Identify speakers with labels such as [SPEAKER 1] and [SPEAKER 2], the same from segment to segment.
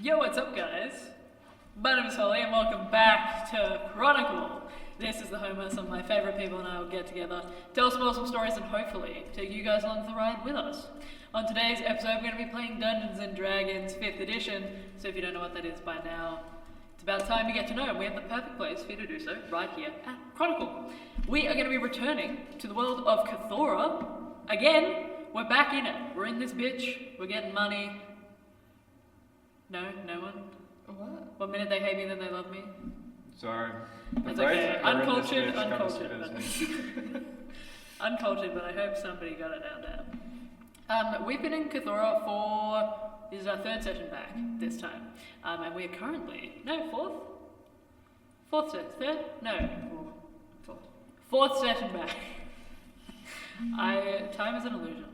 [SPEAKER 1] Yo, what's up, guys? My name is Holly, and welcome back to Chronicle. This is the home where some of my favourite people and I will get together, tell some awesome stories, and hopefully take you guys along for the ride with us. On today's episode, we're going to be playing Dungeons & Dragons 5th edition, so if you don't know what that is by now, it's about time you get to know, and we have the perfect place for you to do so, right here at Chronicle. We are going to be returning to the world of Carthora. Again, we're back in it. We're in this bitch, we're getting money. No one?
[SPEAKER 2] What?
[SPEAKER 1] One minute they hate me, then they love me.
[SPEAKER 3] Sorry.
[SPEAKER 1] That's okay. Uncultured. Uncultured, but I hope somebody got it down. We've been in Carthora for, this is our third session back this time. And we are currently, fourth session back. Time is an illusion.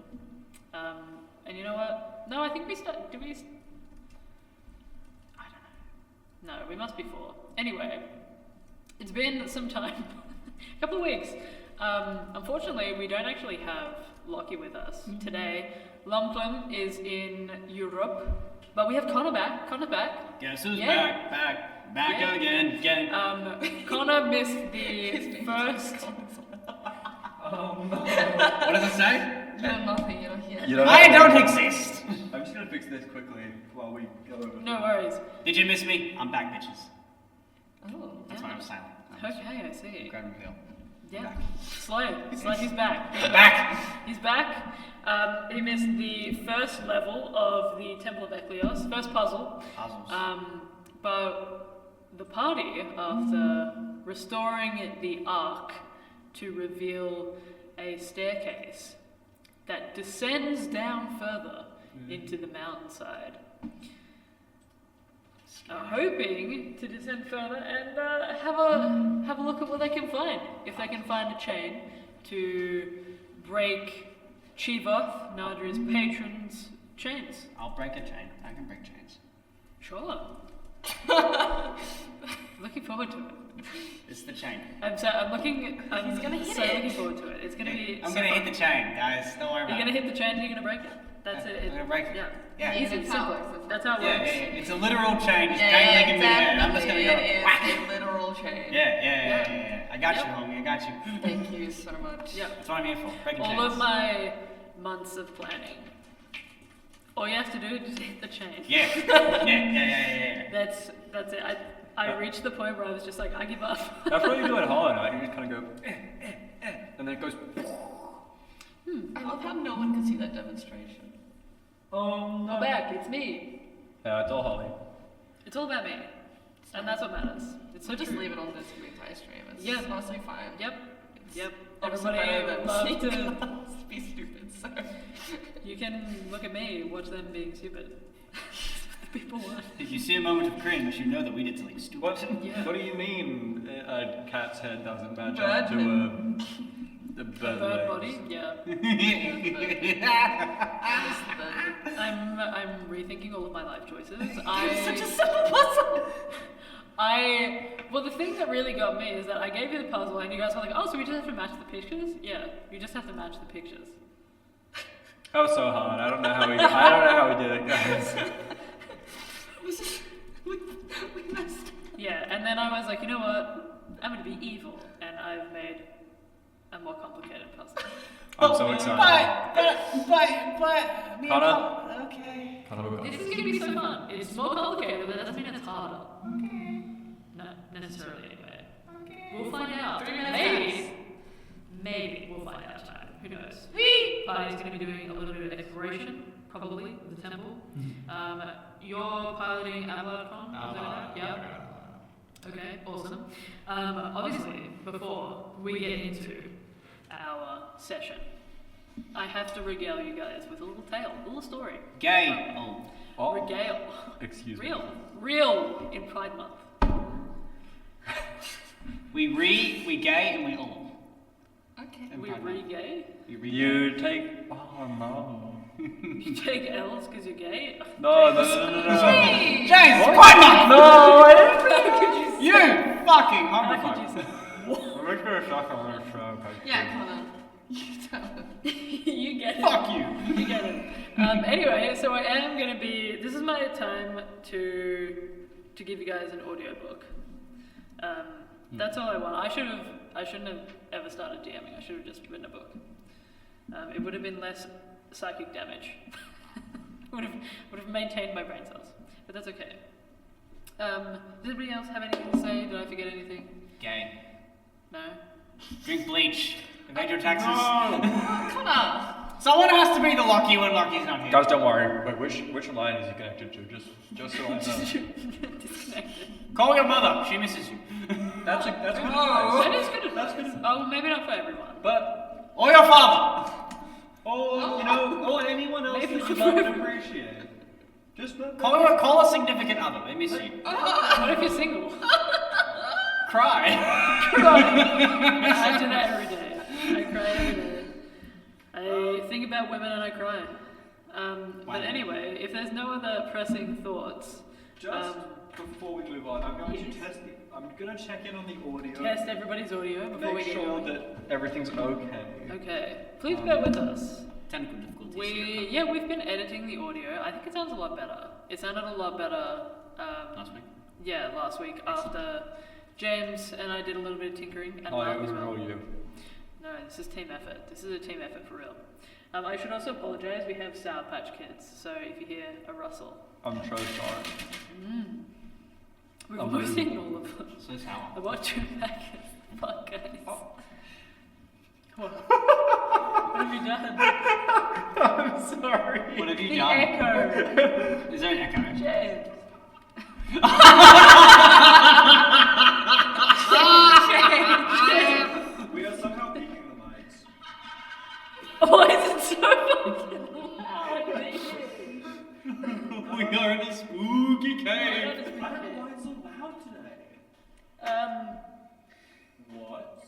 [SPEAKER 1] And you know what? No, I think we I don't know. No, we must be 4. Anyway, it's been some time, a couple of weeks. Unfortunately, we don't actually have Lochie with us today. Lumplum is in Europe, but we have Connor back.
[SPEAKER 4] Guess who's
[SPEAKER 1] Yeah.
[SPEAKER 4] back again.
[SPEAKER 1] Connor missed the first.
[SPEAKER 4] What does it say?
[SPEAKER 2] You're nothing, you're here.
[SPEAKER 4] I don't exist.
[SPEAKER 3] I'm just gonna fix this quickly while we go over.
[SPEAKER 1] No worries.
[SPEAKER 4] Did you miss me? I'm back, bitches.
[SPEAKER 2] Oh.
[SPEAKER 4] That's why I was silent.
[SPEAKER 1] Okay, I see.
[SPEAKER 4] Grab reveal.
[SPEAKER 1] Yeah. Slow. He's back.
[SPEAKER 4] I'm back.
[SPEAKER 1] He's back. He missed the first level of the Temple of Ecleos, first puzzle.
[SPEAKER 4] Puzzles.
[SPEAKER 1] But the party, after restoring the Ark to reveal a staircase that descends down further into the mountainside, are hoping to descend further and have a look at what they can find. If they can find a chain to break Chivoth, Nadriah's patron's chains.
[SPEAKER 4] I'll break a chain. I can break chains.
[SPEAKER 1] Sure. Looking forward to it.
[SPEAKER 4] It's the chain.
[SPEAKER 1] I'm looking forward to it. It's gonna be.
[SPEAKER 4] I'm gonna hit the chain, guys. Don't worry about it.
[SPEAKER 1] You're gonna hit the chain and you're gonna break it. That's it.
[SPEAKER 4] I'm gonna break it.
[SPEAKER 1] Yeah.
[SPEAKER 2] Easy
[SPEAKER 1] It's
[SPEAKER 2] power.
[SPEAKER 1] simple. That's how it
[SPEAKER 4] Yeah,
[SPEAKER 1] works.
[SPEAKER 4] it's a literal chain. Just dangling in midair. I'm just gonna go whack.
[SPEAKER 2] It's a literal chain.
[SPEAKER 4] Yeah. I got you, homie. I got you.
[SPEAKER 2] Thank you so much.
[SPEAKER 1] Yeah.
[SPEAKER 4] That's what I'm here for. Breaking chains.
[SPEAKER 1] All of my months of planning. All you have to do is just hit the chain.
[SPEAKER 4] Yeah.
[SPEAKER 1] That's it. I reached the point where I was just like, I give up.
[SPEAKER 3] That's what you do at Hollow Knight. You just kind of go, and then it goes.
[SPEAKER 2] I love how no one can see that demonstration.
[SPEAKER 1] Go back. It's me.
[SPEAKER 3] Yeah, it's all Holly.
[SPEAKER 1] It's all about me, and that's what matters. It's so
[SPEAKER 2] Just
[SPEAKER 1] true.
[SPEAKER 2] leave it on this for the entire stream. It's
[SPEAKER 1] Yeah.
[SPEAKER 2] honestly fine.
[SPEAKER 1] Yep.
[SPEAKER 2] It's
[SPEAKER 1] Everybody
[SPEAKER 2] better than
[SPEAKER 1] love
[SPEAKER 2] sneak
[SPEAKER 1] to.
[SPEAKER 2] class, be stupid. So.
[SPEAKER 1] You can look at me, watch them being stupid. The people want.
[SPEAKER 4] If you see a moment of cringe, you know that we did something stupid.
[SPEAKER 3] What do you mean a cat's head doesn't match
[SPEAKER 2] Bird
[SPEAKER 3] up to a
[SPEAKER 1] Bird
[SPEAKER 3] legs?
[SPEAKER 1] body, yeah. I'm rethinking all of my life choices.
[SPEAKER 2] It's such a simple puzzle.
[SPEAKER 1] Well, the thing that really got me is that I gave you the puzzle and you guys were like, oh, so we just have to match the pictures? Yeah, you just have to match the pictures.
[SPEAKER 3] That was so hard. I don't know how we did it, guys.
[SPEAKER 2] we messed up.
[SPEAKER 1] Yeah, and then I was like, you know what? I'm going to be evil. And I've made a more complicated puzzle.
[SPEAKER 3] I'm so excited.
[SPEAKER 4] But.
[SPEAKER 3] Connor?
[SPEAKER 4] Okay.
[SPEAKER 1] This is going to be so fun. It's more complicated, but that doesn't mean it's harder.
[SPEAKER 4] Okay.
[SPEAKER 1] Not necessarily, anyway. We'll find
[SPEAKER 2] Three
[SPEAKER 1] out.
[SPEAKER 2] minutes.
[SPEAKER 1] Maybe we'll find out tonight. Who knows? Party's going to be doing a little bit of exploration, probably, of the temple. You're piloting Abelard, Tom? Yeah. Okay, awesome. Obviously, before we get into our session, I have to regale you guys with a little tale, a little story.
[SPEAKER 4] Gay.
[SPEAKER 3] Oh,
[SPEAKER 1] Regale.
[SPEAKER 3] excuse me.
[SPEAKER 1] Real in Pride Month.
[SPEAKER 4] We gay, and we all.
[SPEAKER 2] Okay.
[SPEAKER 1] We re-gay?
[SPEAKER 3] You take. Oh no.
[SPEAKER 1] You take L's because you're gay?
[SPEAKER 3] No.
[SPEAKER 4] James, Pride Month!
[SPEAKER 3] No,
[SPEAKER 4] You fucking
[SPEAKER 1] How could
[SPEAKER 4] homophobe.
[SPEAKER 1] you say?
[SPEAKER 3] I'm making a shock on our show.
[SPEAKER 2] Yeah, Connor. You tell him.
[SPEAKER 1] You get it.
[SPEAKER 4] Fuck you.
[SPEAKER 1] You get it. Anyway, so I am going to be... This is my time to give you guys an audiobook. That's all I want. I shouldn't have ever started DMing. I should have just written a book. It would have been less psychic damage. would have maintained my brain cells. But that's okay. Does anybody else have anything to say? Did I forget anything?
[SPEAKER 4] Gay.
[SPEAKER 1] No?
[SPEAKER 4] Drink bleach. Evade your taxes.
[SPEAKER 2] Connor!
[SPEAKER 4] Someone has to be the Lochie when Lochie's not here.
[SPEAKER 3] Guys, don't worry. Wait, which line is he connected to? Just so I know.
[SPEAKER 1] Disconnected.
[SPEAKER 4] Call your mother. She misses you.
[SPEAKER 3] That's good advice.
[SPEAKER 1] That is good advice.
[SPEAKER 3] That's good advice.
[SPEAKER 1] Oh, maybe not for everyone.
[SPEAKER 3] But
[SPEAKER 4] Or your father.
[SPEAKER 3] or anyone else
[SPEAKER 1] Maybe
[SPEAKER 3] that you
[SPEAKER 1] not
[SPEAKER 3] love
[SPEAKER 1] for
[SPEAKER 3] and appreciate. Just
[SPEAKER 4] Call a significant other. They miss you.
[SPEAKER 1] What if you're single?
[SPEAKER 4] Cry.
[SPEAKER 1] I do that every day. I cry every day. I think about women and I cry. But anyway, if there's no other pressing thoughts,
[SPEAKER 3] Just before we move on, I'm going to test it. I'm going to check in on the audio.
[SPEAKER 1] test everybody's audio before we
[SPEAKER 3] Make
[SPEAKER 1] get
[SPEAKER 3] sure
[SPEAKER 1] going.
[SPEAKER 3] that everything's okay.
[SPEAKER 1] Okay, please bear with us.
[SPEAKER 4] Technical difficulties.
[SPEAKER 1] We've been editing the audio. I think it sounds a lot better. It sounded a lot better.
[SPEAKER 4] Last week.
[SPEAKER 1] Yeah, last week after James and I did a little bit of tinkering and
[SPEAKER 3] Oh, yeah,
[SPEAKER 1] Mark as well.
[SPEAKER 3] you.
[SPEAKER 1] No, this is team effort. This is a team effort for real. I should also apologise. We have Sour Patch Kids, so if you hear a rustle,
[SPEAKER 3] I'm so sorry.
[SPEAKER 1] we're
[SPEAKER 3] I'm
[SPEAKER 1] losing all of them.
[SPEAKER 4] So sour.
[SPEAKER 1] I watched you back as fuck, guys. What? What have you done?
[SPEAKER 3] I'm sorry.
[SPEAKER 4] What have you
[SPEAKER 1] The
[SPEAKER 4] done?
[SPEAKER 1] echo.
[SPEAKER 4] Is there an echo?
[SPEAKER 1] James.
[SPEAKER 3] We are somehow peaking the mics.
[SPEAKER 1] Why is it so fucking loud?
[SPEAKER 4] We are in a spooky cave.
[SPEAKER 3] I don't know why it's so loud today. What?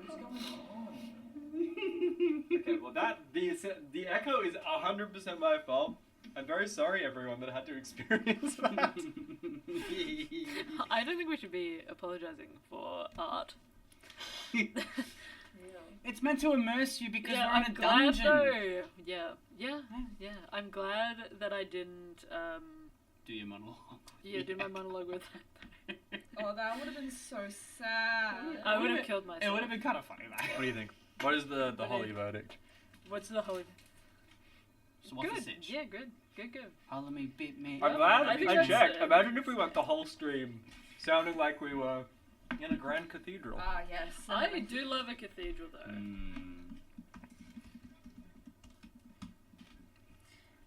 [SPEAKER 3] What's going on? Okay, well the echo is 100% my fault. I'm very sorry, everyone, that I had to experience that.
[SPEAKER 1] I don't think we should be apologising for art.
[SPEAKER 4] It's meant to immerse you because
[SPEAKER 1] Yeah,
[SPEAKER 4] we're in
[SPEAKER 1] I'm
[SPEAKER 4] a
[SPEAKER 1] glad
[SPEAKER 4] dungeon.
[SPEAKER 1] though. Yeah. I'm glad that I didn't
[SPEAKER 4] Do your monologue.
[SPEAKER 1] do my monologue with
[SPEAKER 2] Oh, that would have been so sad.
[SPEAKER 1] I would have killed myself.
[SPEAKER 4] It would have been kind of funny, though.
[SPEAKER 3] What do you think? What is the holy verdict?
[SPEAKER 1] What's the holy?
[SPEAKER 4] So what's the
[SPEAKER 1] Good.
[SPEAKER 4] sitch?
[SPEAKER 1] Yeah, good.
[SPEAKER 4] Follow me, beat me.
[SPEAKER 3] I'm glad
[SPEAKER 1] I think
[SPEAKER 3] I
[SPEAKER 1] that's
[SPEAKER 3] checked.
[SPEAKER 1] it.
[SPEAKER 3] Imagine if we went the whole stream sounding like we were in a grand cathedral.
[SPEAKER 2] Ah, yes.
[SPEAKER 1] I do love a cathedral though.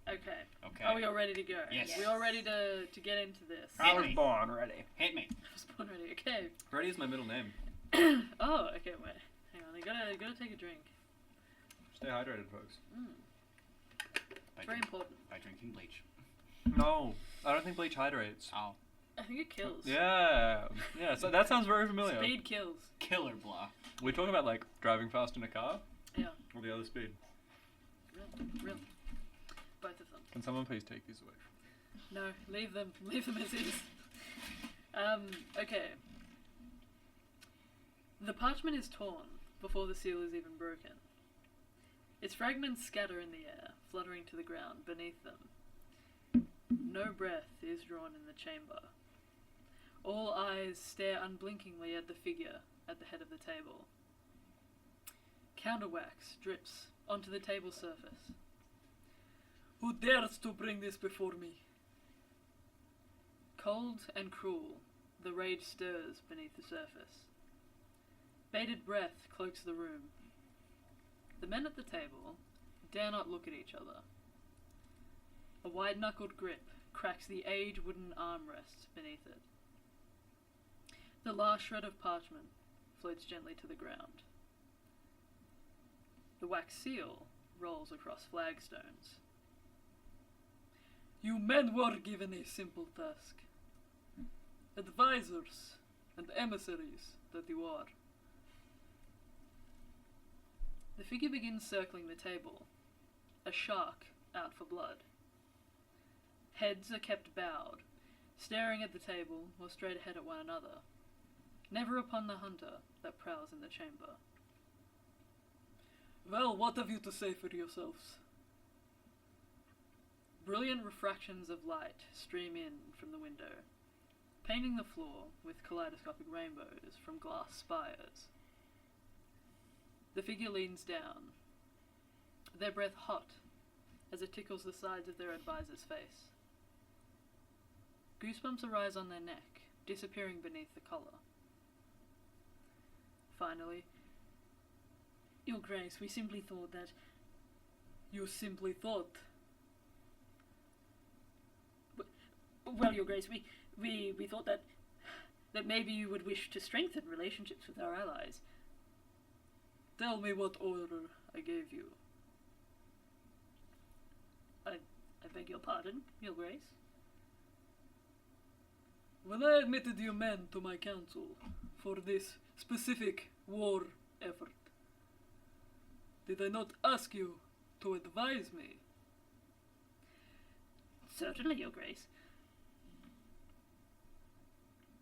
[SPEAKER 1] Okay. Are we all ready to go?
[SPEAKER 4] Yes.
[SPEAKER 1] We all ready to get into this?
[SPEAKER 3] I was born ready.
[SPEAKER 4] Hit me.
[SPEAKER 1] I was born ready. Okay.
[SPEAKER 3] Ready is my middle name.
[SPEAKER 1] Oh, okay. Wait. Hang on. I gotta take a drink.
[SPEAKER 3] Stay hydrated, folks.
[SPEAKER 1] It's very important.
[SPEAKER 4] By drinking bleach.
[SPEAKER 3] No, I don't think bleach hydrates.
[SPEAKER 4] Oh.
[SPEAKER 1] I think it kills.
[SPEAKER 3] Yeah. So that sounds very familiar.
[SPEAKER 1] Speed kills.
[SPEAKER 4] Killer blah.
[SPEAKER 3] We talking about like driving fast in a car,
[SPEAKER 1] Yeah.
[SPEAKER 3] or the other speed.
[SPEAKER 1] Real. Both of them.
[SPEAKER 3] Can someone please take these away?
[SPEAKER 1] No, leave them. Leave them as is. Okay. The parchment is torn before the seal is even broken. Its fragments scatter in the air, fluttering to the ground beneath them. No breath is drawn in the chamber. All eyes stare unblinkingly at the figure at the head of the table. Counterwax drips onto the table surface. Who dares to bring this before me? Cold and cruel, the rage stirs beneath the surface. Bated breath cloaks the room. The men at the table dare not look at each other. A wide-knuckled grip cracks the age-wooden armrests beneath it. The last shred of parchment floats gently to the ground. The wax seal rolls across flagstones. You men were given a simple task. Advisors and emissaries that you are. The figure begins circling the table, a shark out for blood. Heads are kept bowed, staring at the table or straight ahead at one another, never upon the hunter that prowls in the chamber. Well, what have you to say for yourselves? Brilliant refractions of light stream in from the window, painting the floor with kaleidoscopic rainbows from glass spires. The figure leans down, their breath hot as it tickles the sides of their advisor's face. Goosebumps arise on their neck, disappearing beneath the collar. Finally, Your Grace, we simply thought that... You simply thought... Well, Your Grace, we thought that maybe you would wish to strengthen relationships with our allies. Tell me what order I gave you. I beg your pardon, Your Grace. When I admitted you men to my council for this specific war effort, did I not ask you to advise me? Certainly, Your Grace.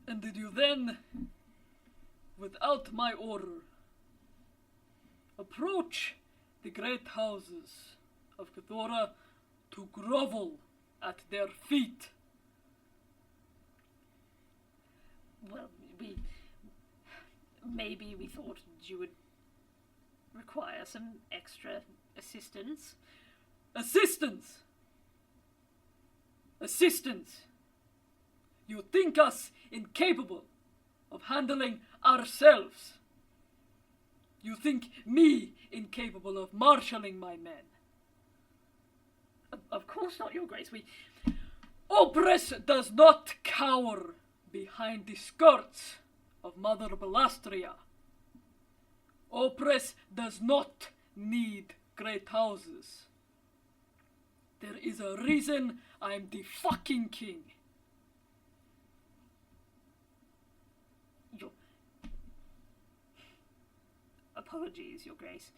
[SPEAKER 1] And did you then, without my order, approach the great houses of Carthora to grovel at their feet? Well, maybe we thought you would require some extra assistance. Assistance! Assistance! You think us incapable of handling ourselves. You think me incapable of marshalling my men. Of course not, Your Grace. Opress does not cower behind the skirts of Mother Balastria. Opress does not need great houses. There is a reason I'm the fucking king. Apologies, Your Grace.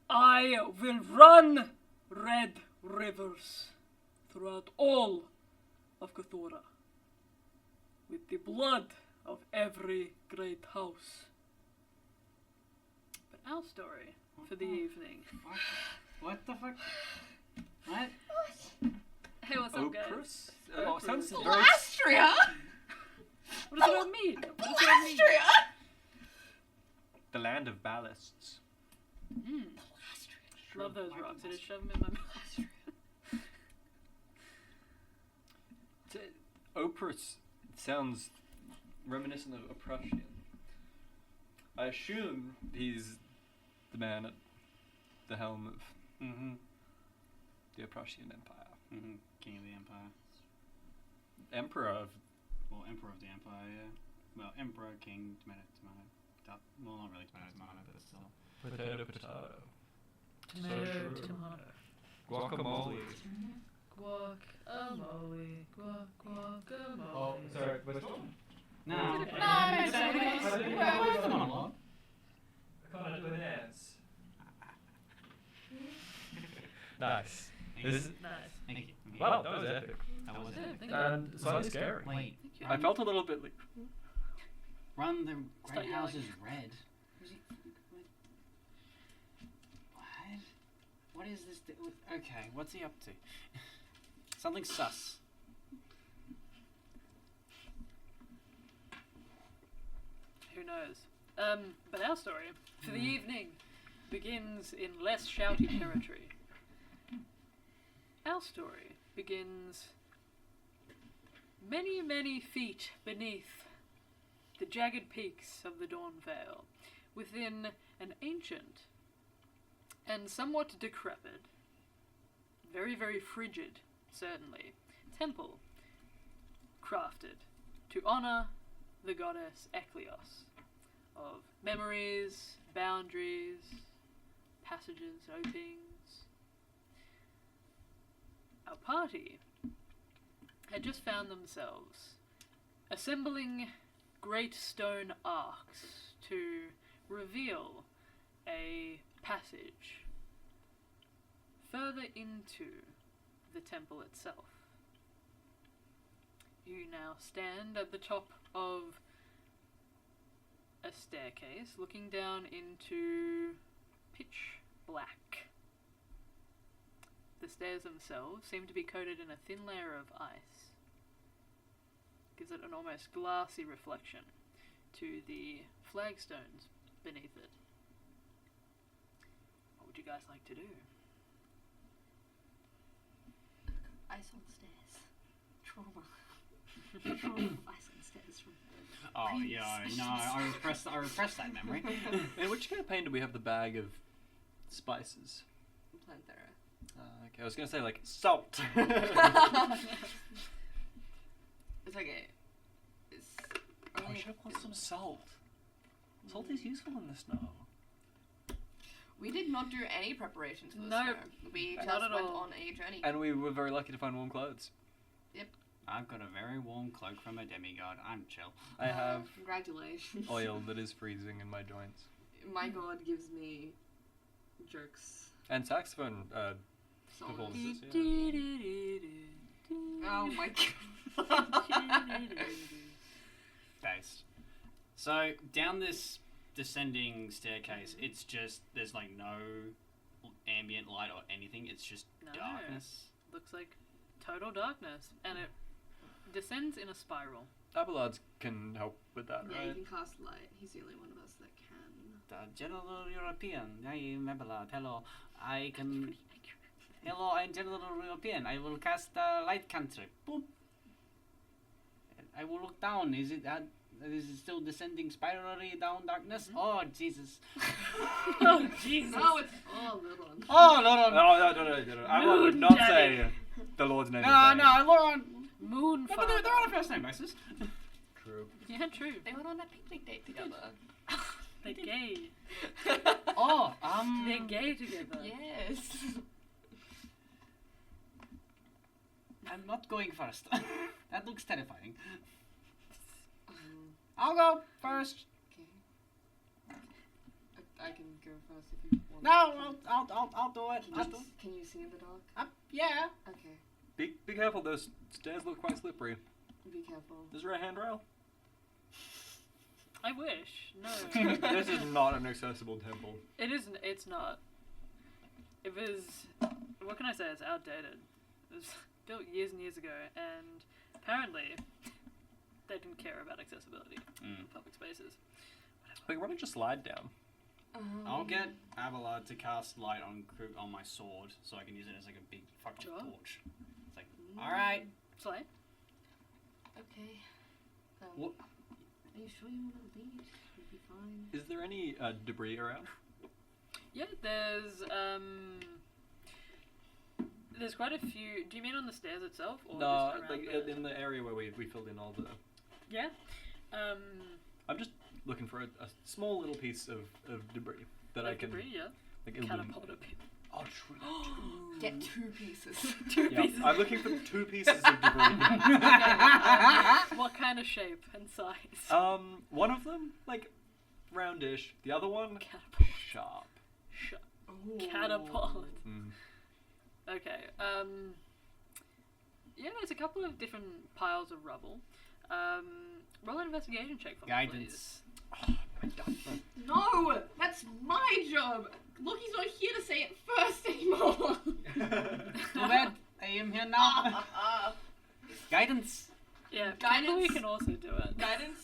[SPEAKER 1] I will run red rivers throughout all of Carthora with the blood of every great house. But our story for the evening.
[SPEAKER 4] What the fuck? What?
[SPEAKER 1] Hey, what's up, guys?
[SPEAKER 3] Opress?
[SPEAKER 1] Opress.
[SPEAKER 3] Sounds very...
[SPEAKER 2] Balastria?
[SPEAKER 1] What does that mean? What does that mean?
[SPEAKER 2] Balastria?
[SPEAKER 3] The land of ballasts.
[SPEAKER 1] Love those rocks. I just shove them in my mouth.
[SPEAKER 3] Opress sounds reminiscent of Oppression. I assume he's the man at the helm of the Oppression Empire.
[SPEAKER 4] King of the Empire.
[SPEAKER 3] Emperor of...
[SPEAKER 4] Well, Emperor of the Empire, yeah. Well, Emperor, King, tomato. Well, not really tomato, but still.
[SPEAKER 5] Potato, potato.
[SPEAKER 1] Tomato,
[SPEAKER 5] true.
[SPEAKER 1] tomato.
[SPEAKER 5] Guacamole.
[SPEAKER 1] Guacamole, guacamole.
[SPEAKER 5] Oh, sorry, which one?
[SPEAKER 4] No.
[SPEAKER 2] No,
[SPEAKER 4] It's a monologue.
[SPEAKER 5] I can't do an dance. Nice. This,
[SPEAKER 1] Nice.
[SPEAKER 4] Thank you.
[SPEAKER 5] wow, that was epic.
[SPEAKER 4] That was
[SPEAKER 1] Yeah,
[SPEAKER 4] it.
[SPEAKER 1] thank you.
[SPEAKER 5] And slightly scary.
[SPEAKER 4] Wait.
[SPEAKER 3] I felt a little bit like...
[SPEAKER 4] Run the
[SPEAKER 1] Start
[SPEAKER 4] great
[SPEAKER 1] yelling.
[SPEAKER 4] houses red. What? What is this? Okay, what's he up to? Something sus.
[SPEAKER 1] Who knows? But our story for the evening begins in less shouty territory. Our story begins many, many feet beneath the jagged peaks of the Dawn Vale, within an ancient and somewhat decrepit, very, very frigid, certainly, temple crafted to honor the goddess Eklios, of memories, boundaries, passages, openings. Our party had just found themselves assembling great stone arcs to reveal a passage further into the temple itself. You now stand at the top of a staircase looking down into pitch black. The stairs themselves seem to be coated in a thin layer of ice. Gives it an almost glassy reflection to the flagstones beneath it. What would you guys like to do?
[SPEAKER 2] Ice on stairs. Trauma. Trauma of ice on stairs from.
[SPEAKER 4] Oh
[SPEAKER 2] previous
[SPEAKER 4] yeah, no,
[SPEAKER 2] sessions.
[SPEAKER 4] I repressed that memory.
[SPEAKER 5] In which campaign do we have the bag of spices?
[SPEAKER 2] Planthera.
[SPEAKER 5] Okay, I was gonna say like salt.
[SPEAKER 2] It's okay. It's
[SPEAKER 5] I
[SPEAKER 2] only.
[SPEAKER 5] should have put some salt. Salt is useful in the snow.
[SPEAKER 2] We did not do any preparations for the
[SPEAKER 1] No,
[SPEAKER 2] snow. We
[SPEAKER 1] not
[SPEAKER 2] just
[SPEAKER 1] at
[SPEAKER 2] went
[SPEAKER 1] all.
[SPEAKER 2] on a journey.
[SPEAKER 5] And we were very lucky to find warm clothes.
[SPEAKER 4] I've got a very warm cloak from a demigod. I'm chill.
[SPEAKER 5] I have
[SPEAKER 2] Congratulations.
[SPEAKER 5] oil that is freezing in my joints.
[SPEAKER 2] My god gives me jerks.
[SPEAKER 5] And saxophone
[SPEAKER 2] Songs.
[SPEAKER 5] performances. Yeah.
[SPEAKER 2] Oh my god.
[SPEAKER 4] Based. So down this descending staircase, it's just there's like no ambient light or anything. It's just
[SPEAKER 1] No.
[SPEAKER 4] darkness.
[SPEAKER 1] Looks like total darkness, and it descends in a spiral.
[SPEAKER 5] Abelard can help with that,
[SPEAKER 2] Yeah, you
[SPEAKER 5] right?
[SPEAKER 2] can cast light. He's the only one of us that can.
[SPEAKER 4] The General European. I am Abelard. Hello. I can. Hello, I'm General European. I will cast a light cantrip. Boop. And I will look down. Is it still descending spirally down darkness?
[SPEAKER 2] Mm-hmm.
[SPEAKER 4] Oh Jesus!
[SPEAKER 1] Oh Jesus!
[SPEAKER 2] No, it's little one.
[SPEAKER 4] Oh no!
[SPEAKER 5] No. Abelard would not say the Lord's name.
[SPEAKER 4] No, no, Lauren.
[SPEAKER 1] Moon
[SPEAKER 4] No,
[SPEAKER 1] Father.
[SPEAKER 4] but they're on a first name basis.
[SPEAKER 5] True.
[SPEAKER 1] Yeah, true.
[SPEAKER 2] They went on a picnic date together.
[SPEAKER 1] They're gay.
[SPEAKER 4] Oh,
[SPEAKER 1] They're gay together.
[SPEAKER 2] Yes.
[SPEAKER 4] I'm not going first. That looks terrifying. I'll go first.
[SPEAKER 2] Okay. I can go first if you want.
[SPEAKER 4] No, I'll do it. I'll do it.
[SPEAKER 2] Can you see in the dark?
[SPEAKER 4] Yeah.
[SPEAKER 2] Okay.
[SPEAKER 5] Be careful. Those stairs look quite slippery.
[SPEAKER 2] Be careful.
[SPEAKER 5] Is there a handrail?
[SPEAKER 1] I wish. No.
[SPEAKER 5] This is not an accessible temple.
[SPEAKER 1] It isn't. It's not. It was. What can I say? It's outdated. It was built years and years ago, and apparently they didn't care about accessibility in public spaces.
[SPEAKER 5] We can probably just slide down.
[SPEAKER 4] I'll get Abelard to cast light on my sword, so I can use it as like a big fucking
[SPEAKER 1] Sure.
[SPEAKER 4] torch. It's like, all right.
[SPEAKER 1] Slide.
[SPEAKER 2] Okay.
[SPEAKER 4] What?
[SPEAKER 2] Are you sure you want to lead? You'll be fine.
[SPEAKER 5] Is there any debris around?
[SPEAKER 1] Yeah, there's quite a few. Do you mean on the stairs itself, or
[SPEAKER 5] No,
[SPEAKER 1] just
[SPEAKER 5] like
[SPEAKER 1] around
[SPEAKER 5] in the area where we filled in all the.
[SPEAKER 1] Yeah.
[SPEAKER 5] I'm just looking for a small little piece of debris that I can.
[SPEAKER 1] Debris, yeah.
[SPEAKER 5] Like,
[SPEAKER 1] Catapult a bit.
[SPEAKER 5] Oh, true.
[SPEAKER 2] Get 2 pieces.
[SPEAKER 1] Two
[SPEAKER 5] Yeah,
[SPEAKER 1] pieces.
[SPEAKER 5] I'm looking for 2 pieces of debris.
[SPEAKER 1] What kind of shape and size?
[SPEAKER 5] One of them like roundish. The other one
[SPEAKER 1] Catapult.
[SPEAKER 5] sharp.
[SPEAKER 1] Catapult.
[SPEAKER 5] Mm.
[SPEAKER 1] Okay. Yeah, there's a couple of different piles of rubble. Roll an investigation check for me,
[SPEAKER 4] Guidance.
[SPEAKER 1] please.
[SPEAKER 2] No! That's my job! Lochie's not here to say it first anymore!
[SPEAKER 4] Too bad. I am here now. Guidance.
[SPEAKER 1] Yeah,
[SPEAKER 2] Guidance.
[SPEAKER 1] Kimberly can also do it.
[SPEAKER 2] Guidance,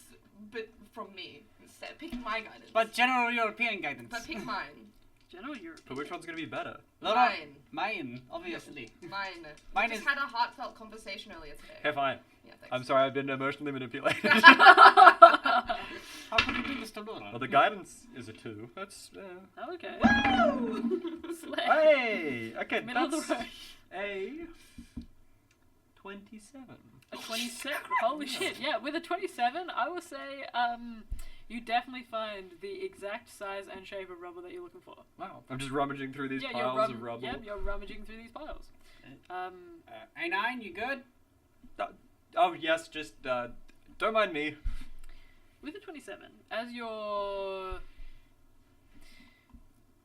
[SPEAKER 2] but from me instead. Pick my guidance.
[SPEAKER 4] But general European guidance.
[SPEAKER 2] But pick mine.
[SPEAKER 1] General Europe.
[SPEAKER 5] But which one's gonna be better?
[SPEAKER 4] Laura,
[SPEAKER 2] Mine.
[SPEAKER 4] Mine, obviously.
[SPEAKER 2] Mine.
[SPEAKER 4] Mine
[SPEAKER 2] We
[SPEAKER 4] is-
[SPEAKER 2] just had a heartfelt conversation earlier today.
[SPEAKER 5] Okay, fine.
[SPEAKER 2] Yeah, thanks.
[SPEAKER 5] I'm sorry, I've been emotionally manipulated.
[SPEAKER 4] How could you do this to Laura?
[SPEAKER 5] Well, the guidance is a 2. That's
[SPEAKER 1] Oh, okay.
[SPEAKER 2] Woo!
[SPEAKER 1] Slay.
[SPEAKER 5] hey. Okay,
[SPEAKER 1] Middle of the
[SPEAKER 5] that's
[SPEAKER 1] road.
[SPEAKER 5] a 27.
[SPEAKER 1] A 27. Holy shit. Yeah, with a 27, I will say you definitely find the exact size and shape of rubble that you're looking for.
[SPEAKER 5] Wow. I'm just rummaging through these
[SPEAKER 1] Yeah,
[SPEAKER 5] piles of rubble.
[SPEAKER 1] Yep, you're rummaging through these piles.
[SPEAKER 4] A9, you good?
[SPEAKER 5] Oh yes, just don't mind me.
[SPEAKER 1] With a 27, as you're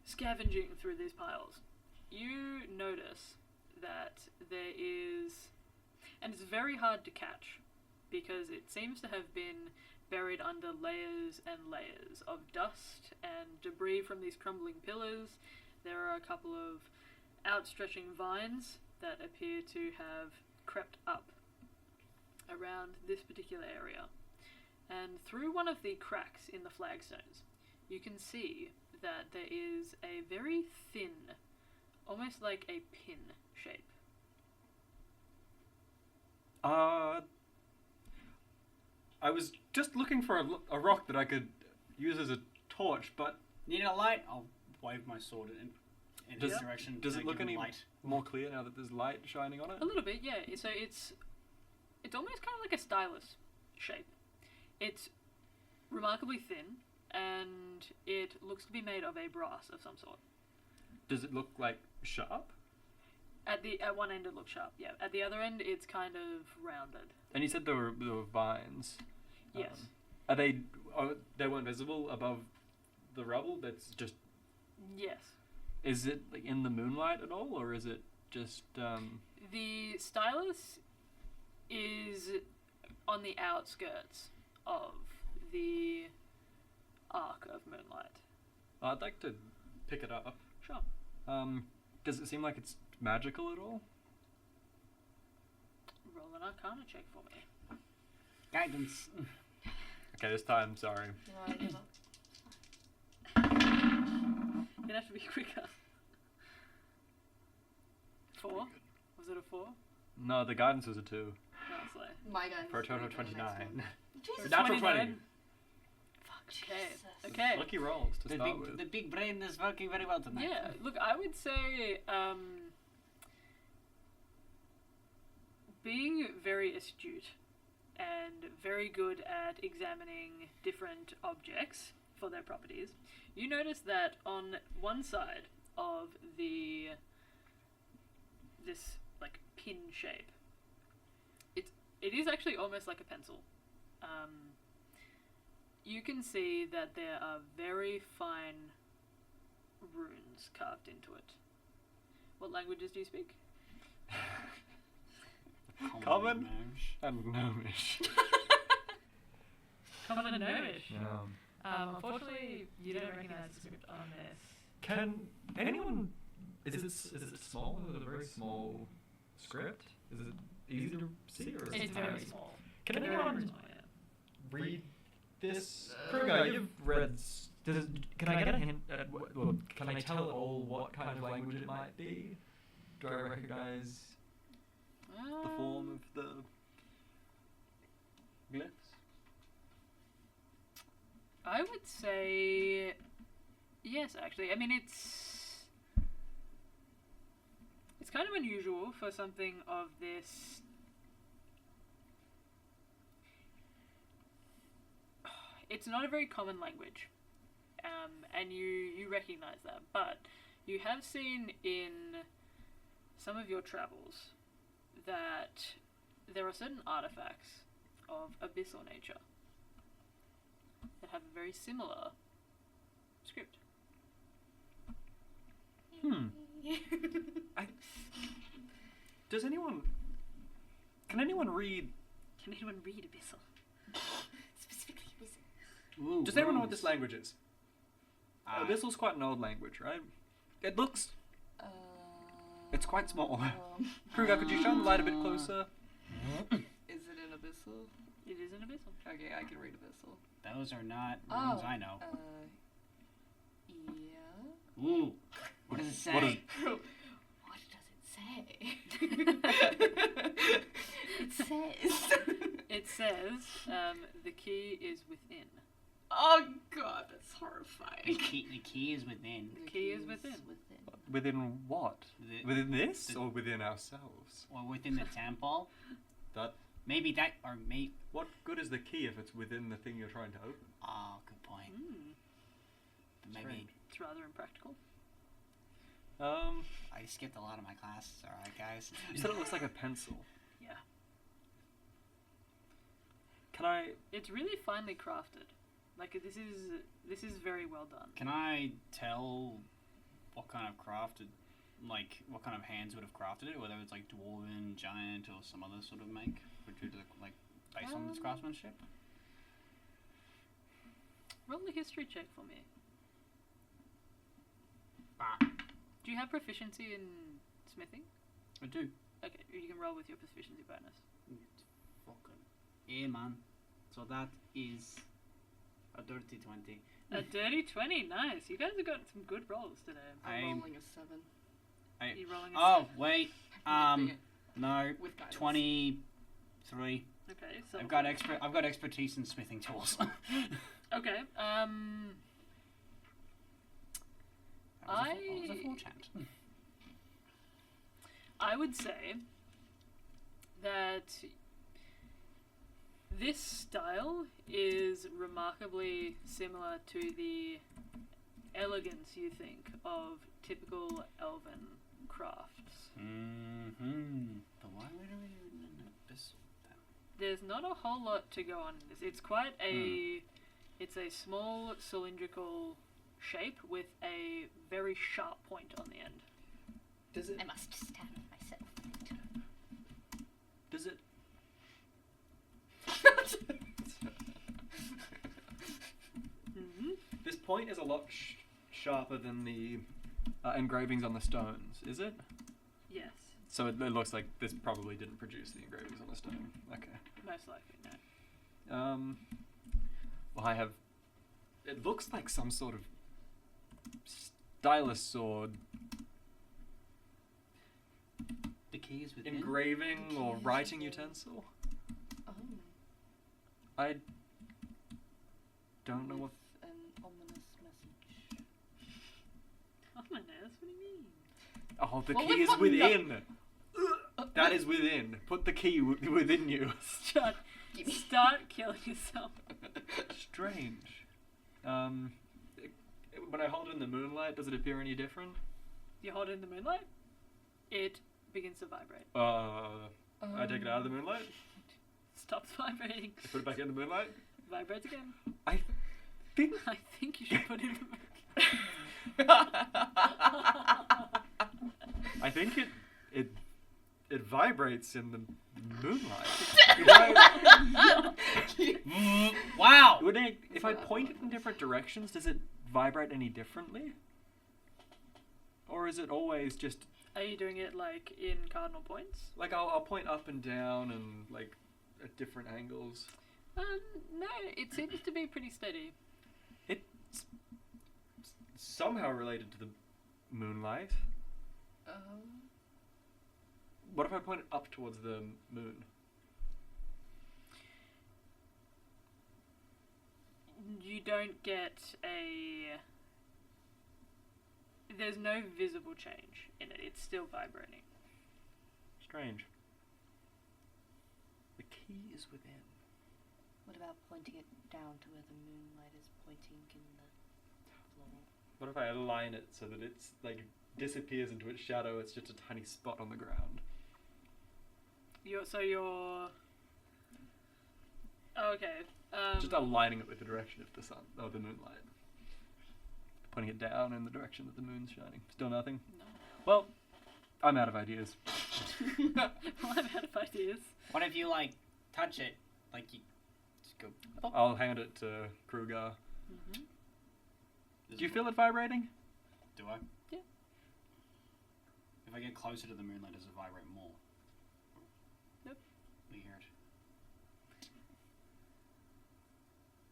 [SPEAKER 1] scavenging through these piles, you notice that there is, and it's very hard to catch because it seems to have been buried under layers and layers of dust and debris from these crumbling pillars, there are a couple of outstretching vines that appear to have crept up around this particular area. And through one of the cracks in the flagstones, you can see that there is a very thin, almost like a pin shape.
[SPEAKER 5] I was just looking for a rock that I could use as a torch, but
[SPEAKER 4] Need a light? I'll wave my sword in his direction.
[SPEAKER 5] does it look
[SPEAKER 4] give him
[SPEAKER 5] any
[SPEAKER 4] light?
[SPEAKER 5] more clear now that there's light shining on it?
[SPEAKER 1] A little bit, yeah. So it's almost kind of like a stylus shape. It's remarkably thin, and it looks to be made of a brass of some sort.
[SPEAKER 5] Does it look like sharp?
[SPEAKER 1] At one end it looks sharp, yeah. At the other end it's kind of rounded.
[SPEAKER 5] And you said there were vines.
[SPEAKER 1] Yes.
[SPEAKER 5] Are they weren't visible above the rubble? That's just.
[SPEAKER 1] Yes.
[SPEAKER 5] Is it like in the moonlight at all, or is it just?
[SPEAKER 1] The stylus is on the outskirts of the arc of moonlight.
[SPEAKER 5] I'd like to pick it up.
[SPEAKER 1] Sure.
[SPEAKER 5] Does it seem like it's magical at all?
[SPEAKER 1] Roll an Arcana check for me.
[SPEAKER 4] Guidance.
[SPEAKER 5] Okay, this time, sorry.
[SPEAKER 2] No, I give up.
[SPEAKER 1] You'd have to be quicker. 4? Was it a 4?
[SPEAKER 5] No, the guidance was a 2.
[SPEAKER 1] No, it's like
[SPEAKER 2] My gun.
[SPEAKER 5] For a total of 29.
[SPEAKER 2] Jesus.
[SPEAKER 5] Natural 20.
[SPEAKER 1] 29. Okay.
[SPEAKER 2] Jesus.
[SPEAKER 1] Okay.
[SPEAKER 5] Lucky rolls to start with.
[SPEAKER 4] The big brain is working very well tonight.
[SPEAKER 1] Yeah, look, I would say being very astute and very good at examining different objects for their properties, you notice that on one side of this like pin shape, it is actually almost like a pencil. You can see that there are very fine runes carved into it. What languages do you speak?
[SPEAKER 5] Common and gnomish.
[SPEAKER 1] Common and Gnomish.
[SPEAKER 6] Unfortunately, you don't recognize the script on this.
[SPEAKER 5] Can anyone? Is it small? Is it a very small script? Is it easy to see, or is
[SPEAKER 1] It's
[SPEAKER 5] it
[SPEAKER 1] very
[SPEAKER 5] tiny?
[SPEAKER 1] small.
[SPEAKER 5] Can
[SPEAKER 1] Very
[SPEAKER 5] anyone
[SPEAKER 1] small, yeah.
[SPEAKER 5] read this? Crugar, you've read. Can I get a hint at well, can I tell at all what kind of language it might be? Do I recognize the form of the glyphs?
[SPEAKER 1] I would say yes, actually. I mean, it's kind of unusual for something of this. It's not a very common language, and you recognize that, but you have seen in some of your travels that there are certain artifacts of abyssal nature that have a very similar script.
[SPEAKER 5] Does anyone? Can anyone read?
[SPEAKER 1] Can anyone read abyssal?
[SPEAKER 2] Specifically abyssal.
[SPEAKER 4] Ooh,
[SPEAKER 5] Does anyone know what
[SPEAKER 4] runes.
[SPEAKER 5] this language is? Abyssal's quite an old language, right? It looks. It's quite small. Crugar, could you shine the light a bit closer?
[SPEAKER 6] Is it an abyssal?
[SPEAKER 1] It is an abyssal.
[SPEAKER 6] Okay, I can read abyssal.
[SPEAKER 4] Those are not runes I know.
[SPEAKER 6] Yeah.
[SPEAKER 4] Ooh. What does it say?
[SPEAKER 5] What is-
[SPEAKER 2] What does it say? It says.
[SPEAKER 1] It says the key is within.
[SPEAKER 6] Oh god, that's
[SPEAKER 4] The
[SPEAKER 6] horrifying.
[SPEAKER 4] key is within.
[SPEAKER 1] The key is within.
[SPEAKER 5] Within what?
[SPEAKER 4] The-
[SPEAKER 5] Within this,
[SPEAKER 4] the-
[SPEAKER 5] or within ourselves?
[SPEAKER 4] Or within the temple.
[SPEAKER 5] That.
[SPEAKER 4] Maybe that, or maybe.
[SPEAKER 5] What good is the key if it's within the thing you're trying to open?
[SPEAKER 4] Oh, good point. Maybe
[SPEAKER 5] Strange.
[SPEAKER 1] It's rather impractical.
[SPEAKER 4] I skipped a lot of my classes. All right, guys.
[SPEAKER 5] You said it looks like a pencil.
[SPEAKER 1] Yeah.
[SPEAKER 4] Can I?
[SPEAKER 1] It's really finely crafted. Like this is very well done.
[SPEAKER 4] Can I tell what kind of crafted, like what kind of hands would have crafted it, whether it's like dwarven, giant, or some other sort of make, which would like based on this craftsmanship?
[SPEAKER 1] Roll a history check for me. Do you have proficiency in smithing?
[SPEAKER 4] I do.
[SPEAKER 1] Okay, you can roll with your proficiency bonus.
[SPEAKER 4] Fucking yeah, man. So that is a dirty 20.
[SPEAKER 1] A dirty 20, nice. You guys have got some good rolls today.
[SPEAKER 2] I'm rolling a 7.
[SPEAKER 1] You rolling a
[SPEAKER 4] Oh wait,
[SPEAKER 2] Yeah.
[SPEAKER 4] no,
[SPEAKER 2] With guidance.
[SPEAKER 4] 23.
[SPEAKER 1] Okay, so
[SPEAKER 4] I've got expertise in smithing tools.
[SPEAKER 1] okay.
[SPEAKER 4] That was a 4 chance.
[SPEAKER 1] I would say that this style is remarkably similar to the elegance, you think, of typical elven crafts.
[SPEAKER 4] But why would we do an abyssal then?
[SPEAKER 1] There's not a whole lot to go on in this. It's quite a... It's a small cylindrical shape with a very sharp point on the end.
[SPEAKER 5] Does it?
[SPEAKER 2] I must stand myself.
[SPEAKER 5] Does it? This point is a lot sharper than the engravings on the stones, is it?
[SPEAKER 1] Yes,
[SPEAKER 5] So it looks like this probably didn't produce the engravings on the stone. Okay.
[SPEAKER 1] most likely, no.
[SPEAKER 5] Well, I have. It looks like some sort of stylus sword
[SPEAKER 4] The key is within.
[SPEAKER 5] engraving or
[SPEAKER 2] keys
[SPEAKER 5] writing
[SPEAKER 2] within.
[SPEAKER 5] utensil.
[SPEAKER 2] Oh.
[SPEAKER 5] I don't know what.
[SPEAKER 2] With an ominous message.
[SPEAKER 1] Ominous? What do you mean?
[SPEAKER 5] Oh, the
[SPEAKER 2] Well,
[SPEAKER 5] key
[SPEAKER 2] we've
[SPEAKER 5] is
[SPEAKER 2] got
[SPEAKER 5] within. That is within. Put the key within you.
[SPEAKER 1] Start killing yourself.
[SPEAKER 5] Strange. When I hold it in the moonlight, does it appear any different?
[SPEAKER 1] You hold it in the moonlight, it begins to vibrate.
[SPEAKER 5] I take it out of the moonlight.
[SPEAKER 1] Stops vibrating.
[SPEAKER 5] I put it back in the moonlight.
[SPEAKER 1] Vibrates again.
[SPEAKER 5] I think.
[SPEAKER 1] I think you should put it in the
[SPEAKER 5] I think it vibrates in the moonlight.
[SPEAKER 4] Wow!
[SPEAKER 5] If I point it in different directions, does it vibrate any differently? Or is it always just
[SPEAKER 1] Are you doing it like in cardinal points?
[SPEAKER 5] like I'll point up and down and like at different angles?
[SPEAKER 1] No, it seems to be pretty steady.
[SPEAKER 5] It's somehow related to the moonlight. What if I point it up towards the moon?
[SPEAKER 1] You don't get a... There's no visible change in it. It's still vibrating.
[SPEAKER 5] Strange. The key is within.
[SPEAKER 2] What about pointing it down to where the moonlight is pointing in the floor?
[SPEAKER 5] What if I align it so that it's like disappears into its shadow? It's just a tiny spot on the ground.
[SPEAKER 1] You're... Oh, okay.
[SPEAKER 5] Just aligning it with the direction of the sun, or the moonlight. Putting it down in the direction that the moon's shining. Still nothing?
[SPEAKER 1] No.
[SPEAKER 5] Well, I'm out of ideas.
[SPEAKER 1] Well, I'm out of ideas.
[SPEAKER 4] What if you like touch it, like you just go? Pop.
[SPEAKER 5] I'll hand it to Crugar.
[SPEAKER 1] Mm-hmm.
[SPEAKER 5] Do you feel it vibrating?
[SPEAKER 4] Do I?
[SPEAKER 1] Yeah.
[SPEAKER 4] If I get closer to the moonlight, does it vibrate more?
[SPEAKER 1] Nope.
[SPEAKER 4] Weird.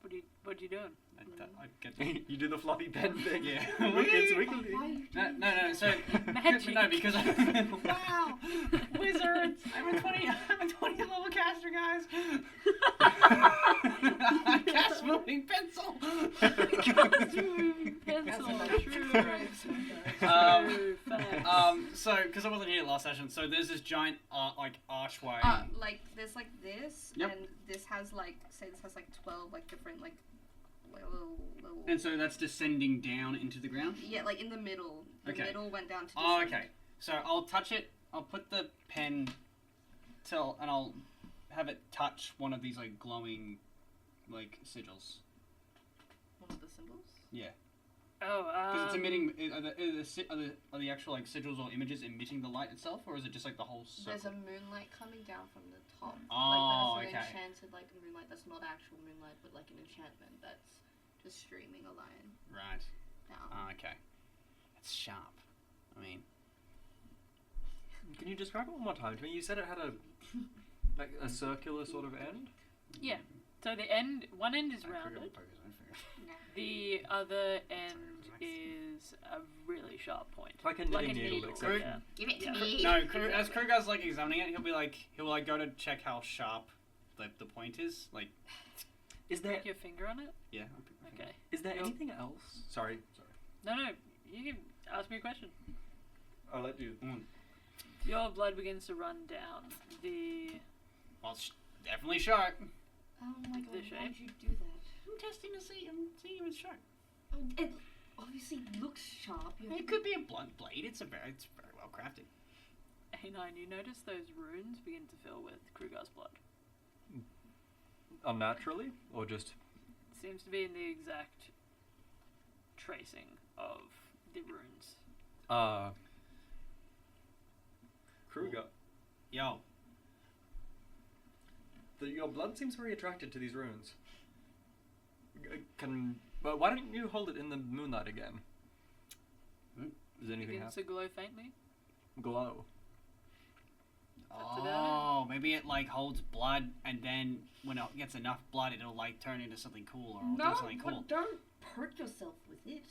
[SPEAKER 1] What are you doing?
[SPEAKER 4] I get.
[SPEAKER 5] You do the floppy pen thing.
[SPEAKER 4] Yeah.
[SPEAKER 5] It's wiggly.
[SPEAKER 4] No. So
[SPEAKER 1] Magic.
[SPEAKER 4] no, because wow, wizards! I'm a 20 level caster, guys. I cast moving pencil.
[SPEAKER 1] Pencil. True.
[SPEAKER 4] So because I wasn't here last session, so there's this giant like archway.
[SPEAKER 2] Like there's like this,
[SPEAKER 4] Yep.
[SPEAKER 2] and this has like 12 like different like little.
[SPEAKER 4] And so that's descending down into the ground?
[SPEAKER 2] Yeah, like in the middle. The
[SPEAKER 4] Okay.
[SPEAKER 2] middle went down to.
[SPEAKER 4] Oh,
[SPEAKER 2] descend.
[SPEAKER 4] okay. So I'll touch it. I'll put the pen and I'll have it touch one of these like glowing, like sigils.
[SPEAKER 2] One of the symbols.
[SPEAKER 4] Yeah.
[SPEAKER 1] Oh,
[SPEAKER 4] Because it's emitting. Are the actual like sigils or images emitting the light itself, or is it just like the whole circle?
[SPEAKER 2] There's a moonlight coming down from the top.
[SPEAKER 4] Oh,
[SPEAKER 2] like that's
[SPEAKER 4] okay.
[SPEAKER 2] an enchanted like moonlight. That's not actual moonlight, but like an enchantment that's just streaming a line
[SPEAKER 4] Right.
[SPEAKER 2] down.
[SPEAKER 4] Okay. It's sharp. I mean,
[SPEAKER 3] Can you describe it one more time to me? You said it had a circular sort of end.
[SPEAKER 1] Yeah. So the end, one end is rounded. The other end is a really sharp point.
[SPEAKER 3] Like a knitting needle, except-
[SPEAKER 1] yeah.
[SPEAKER 2] Give it to
[SPEAKER 1] Yeah.
[SPEAKER 2] me.
[SPEAKER 4] No, as Crugar's like examining it, he'll go to check how sharp the point is. Like,
[SPEAKER 3] Is there
[SPEAKER 1] Prick your finger on it?
[SPEAKER 4] yeah.
[SPEAKER 1] Okay.
[SPEAKER 3] is there
[SPEAKER 1] You'll-
[SPEAKER 3] anything else? Sorry.
[SPEAKER 1] No, you can ask me a question.
[SPEAKER 3] I'll let you.
[SPEAKER 1] Your blood begins to run down the...
[SPEAKER 4] Well, it's definitely sharp.
[SPEAKER 2] Oh my god,
[SPEAKER 1] The
[SPEAKER 2] why
[SPEAKER 1] shape?
[SPEAKER 2] would you do that?
[SPEAKER 4] I'm testing to see. I'm seeing if it's sharp.
[SPEAKER 2] It obviously looks sharp. You have
[SPEAKER 4] It
[SPEAKER 2] to-
[SPEAKER 4] could be a blunt blade. It's very well crafted.
[SPEAKER 1] A9, you notice those runes begin to fill with Crugar's blood.
[SPEAKER 3] Unnaturally, or just
[SPEAKER 1] Seems to be in the exact tracing of the runes.
[SPEAKER 3] Crugar.
[SPEAKER 4] Yo,
[SPEAKER 3] Your blood seems very attracted to these runes. But why don't you hold it in the moonlight again? Does anything
[SPEAKER 1] Begins to glow faintly.
[SPEAKER 3] glow?
[SPEAKER 1] That's
[SPEAKER 4] oh, maybe it like holds blood, and then when it gets enough blood, it'll like turn into something cool or
[SPEAKER 2] No,
[SPEAKER 4] do something cool.
[SPEAKER 2] but don't hurt yourself with it.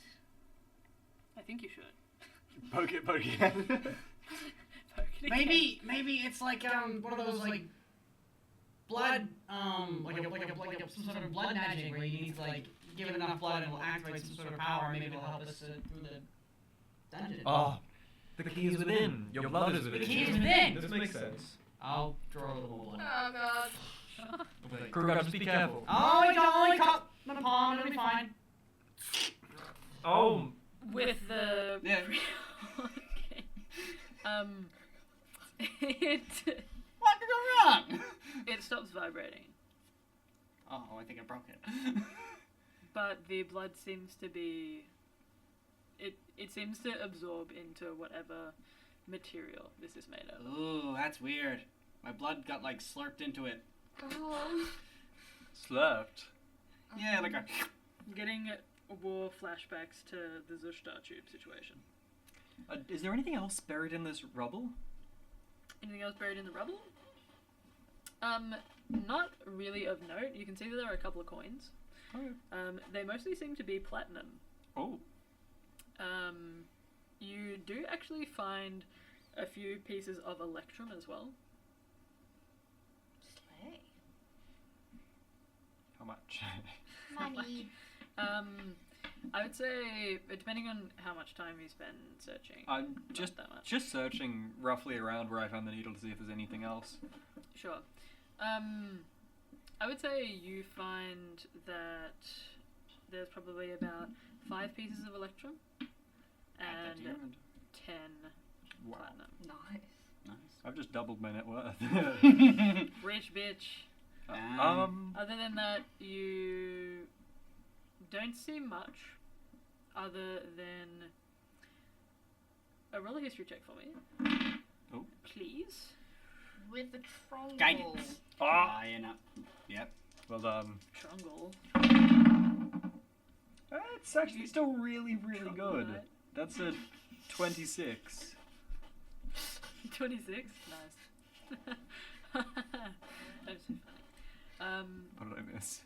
[SPEAKER 1] I think you should.
[SPEAKER 3] Poke it again.
[SPEAKER 1] Poke it again.
[SPEAKER 4] Maybe it's like one of those like blood like some sort of blood magic where you need to like give it enough blood and it'll activate some sort of power. Maybe it'll help us through the dungeon.
[SPEAKER 5] Oh, the key is within. Your blood is within.
[SPEAKER 4] The key is within.
[SPEAKER 5] This makes sense.
[SPEAKER 4] I'll draw a little more blood.
[SPEAKER 2] Oh god.
[SPEAKER 5] Crugar, just be careful.
[SPEAKER 4] Oh, I don't only cut my palm. It'll be fine.
[SPEAKER 5] Oh,
[SPEAKER 1] With the...
[SPEAKER 4] Yeah.
[SPEAKER 1] Okay. It...
[SPEAKER 4] What could go wrong?
[SPEAKER 1] It stops vibrating.
[SPEAKER 4] Oh, I think I broke it.
[SPEAKER 1] But the blood seems to be... It seems to absorb into whatever material this is made of.
[SPEAKER 4] Ooh, that's weird. My blood got like slurped into it.
[SPEAKER 2] Oh.
[SPEAKER 3] Slurped.
[SPEAKER 4] Yeah, like a.
[SPEAKER 1] Getting war flashbacks to the Zushtar tube situation.
[SPEAKER 3] Is there anything else buried in this rubble?
[SPEAKER 1] Anything else buried in the rubble? Not really of note. You can see that there are a couple of coins.
[SPEAKER 3] Okay.
[SPEAKER 1] They mostly seem to be platinum.
[SPEAKER 3] Oh.
[SPEAKER 1] You do actually find a few pieces of electrum as well.
[SPEAKER 2] Slay.
[SPEAKER 3] How much?
[SPEAKER 2] Money.
[SPEAKER 1] I would say, depending on how much time you spend searching,
[SPEAKER 3] I'm
[SPEAKER 1] not that much.
[SPEAKER 3] just searching roughly around where I found the needle to see if there's anything else.
[SPEAKER 1] Sure. I would say you find that there's probably about 5 pieces of electrum and 10
[SPEAKER 3] Wow.
[SPEAKER 1] platinum.
[SPEAKER 2] Nice.
[SPEAKER 4] Nice.
[SPEAKER 3] I've just doubled my net worth.
[SPEAKER 1] Rich bitch.
[SPEAKER 4] Um,
[SPEAKER 1] Other than that, you don't see much other than a roll a history check for me.
[SPEAKER 3] Oh.
[SPEAKER 1] Please.
[SPEAKER 2] With the trungle.
[SPEAKER 4] Guidance. You know. Yep.
[SPEAKER 3] Well,
[SPEAKER 1] Trungle.
[SPEAKER 3] it's actually still really good.
[SPEAKER 1] Troglodyte.
[SPEAKER 3] That's a 26.
[SPEAKER 1] 26? Nice. That's so funny.
[SPEAKER 3] What did I miss?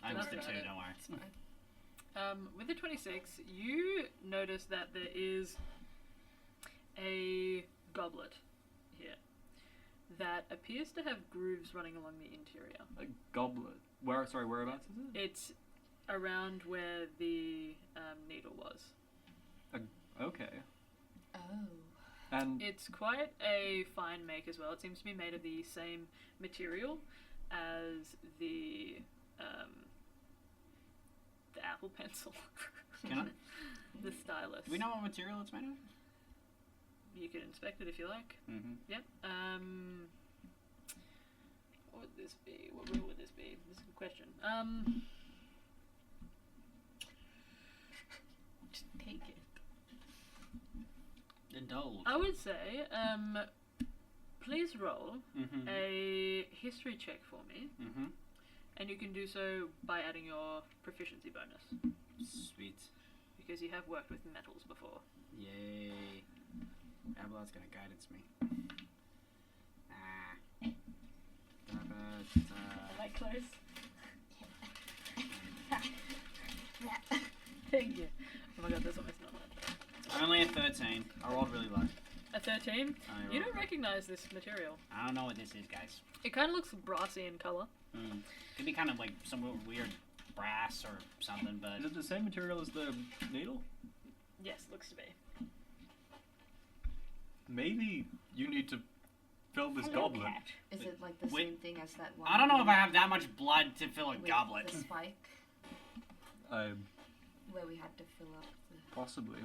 [SPEAKER 4] I missed it
[SPEAKER 1] That's
[SPEAKER 4] too,
[SPEAKER 1] right.
[SPEAKER 4] don't worry.
[SPEAKER 2] It's fine.
[SPEAKER 1] With the 26, you notice that there is a goblet here that appears to have grooves running along the interior.
[SPEAKER 3] A goblet. Whereabouts is it?
[SPEAKER 1] It's around where the needle was.
[SPEAKER 3] Okay.
[SPEAKER 2] Oh.
[SPEAKER 3] And
[SPEAKER 1] It's quite a fine make as well. It seems to be made of the same material as the Apple Pencil.
[SPEAKER 4] Can I?
[SPEAKER 1] The stylus.
[SPEAKER 4] Do we know what material it's made of?
[SPEAKER 1] You can inspect it if you like.
[SPEAKER 4] Mm-hmm.
[SPEAKER 1] Yep. What would this be? What rule would this be? This is a good question.
[SPEAKER 2] Just take it.
[SPEAKER 4] Indulge.
[SPEAKER 1] I would say, please roll
[SPEAKER 4] Mm-hmm.
[SPEAKER 1] a history check for me,
[SPEAKER 4] Mm-hmm.
[SPEAKER 1] and you can do so by adding your proficiency bonus.
[SPEAKER 4] Sweet.
[SPEAKER 1] You because you have worked with metals before.
[SPEAKER 4] Yay. Abelard's gonna guidance me.
[SPEAKER 1] Am I close? Thank you. Oh my god, that's almost not that.
[SPEAKER 4] Only a 13. I rolled really low.
[SPEAKER 1] A 13?
[SPEAKER 4] I
[SPEAKER 1] You
[SPEAKER 4] rolled-
[SPEAKER 1] don't recognize this material.
[SPEAKER 4] I don't know what this is, guys.
[SPEAKER 1] It kind of looks brassy in color.
[SPEAKER 4] Could be kind of like some weird brass or something, but
[SPEAKER 3] Is it the same material as the needle?
[SPEAKER 1] Yes, looks to be.
[SPEAKER 3] Maybe you need to fill this goblet.
[SPEAKER 2] Is it like the
[SPEAKER 4] Wait.
[SPEAKER 2] same thing as that one?
[SPEAKER 4] I don't know if I have that much blood to fill a
[SPEAKER 2] with
[SPEAKER 4] goblet.
[SPEAKER 2] The spike, where we had to fill up the.
[SPEAKER 3] Possibly.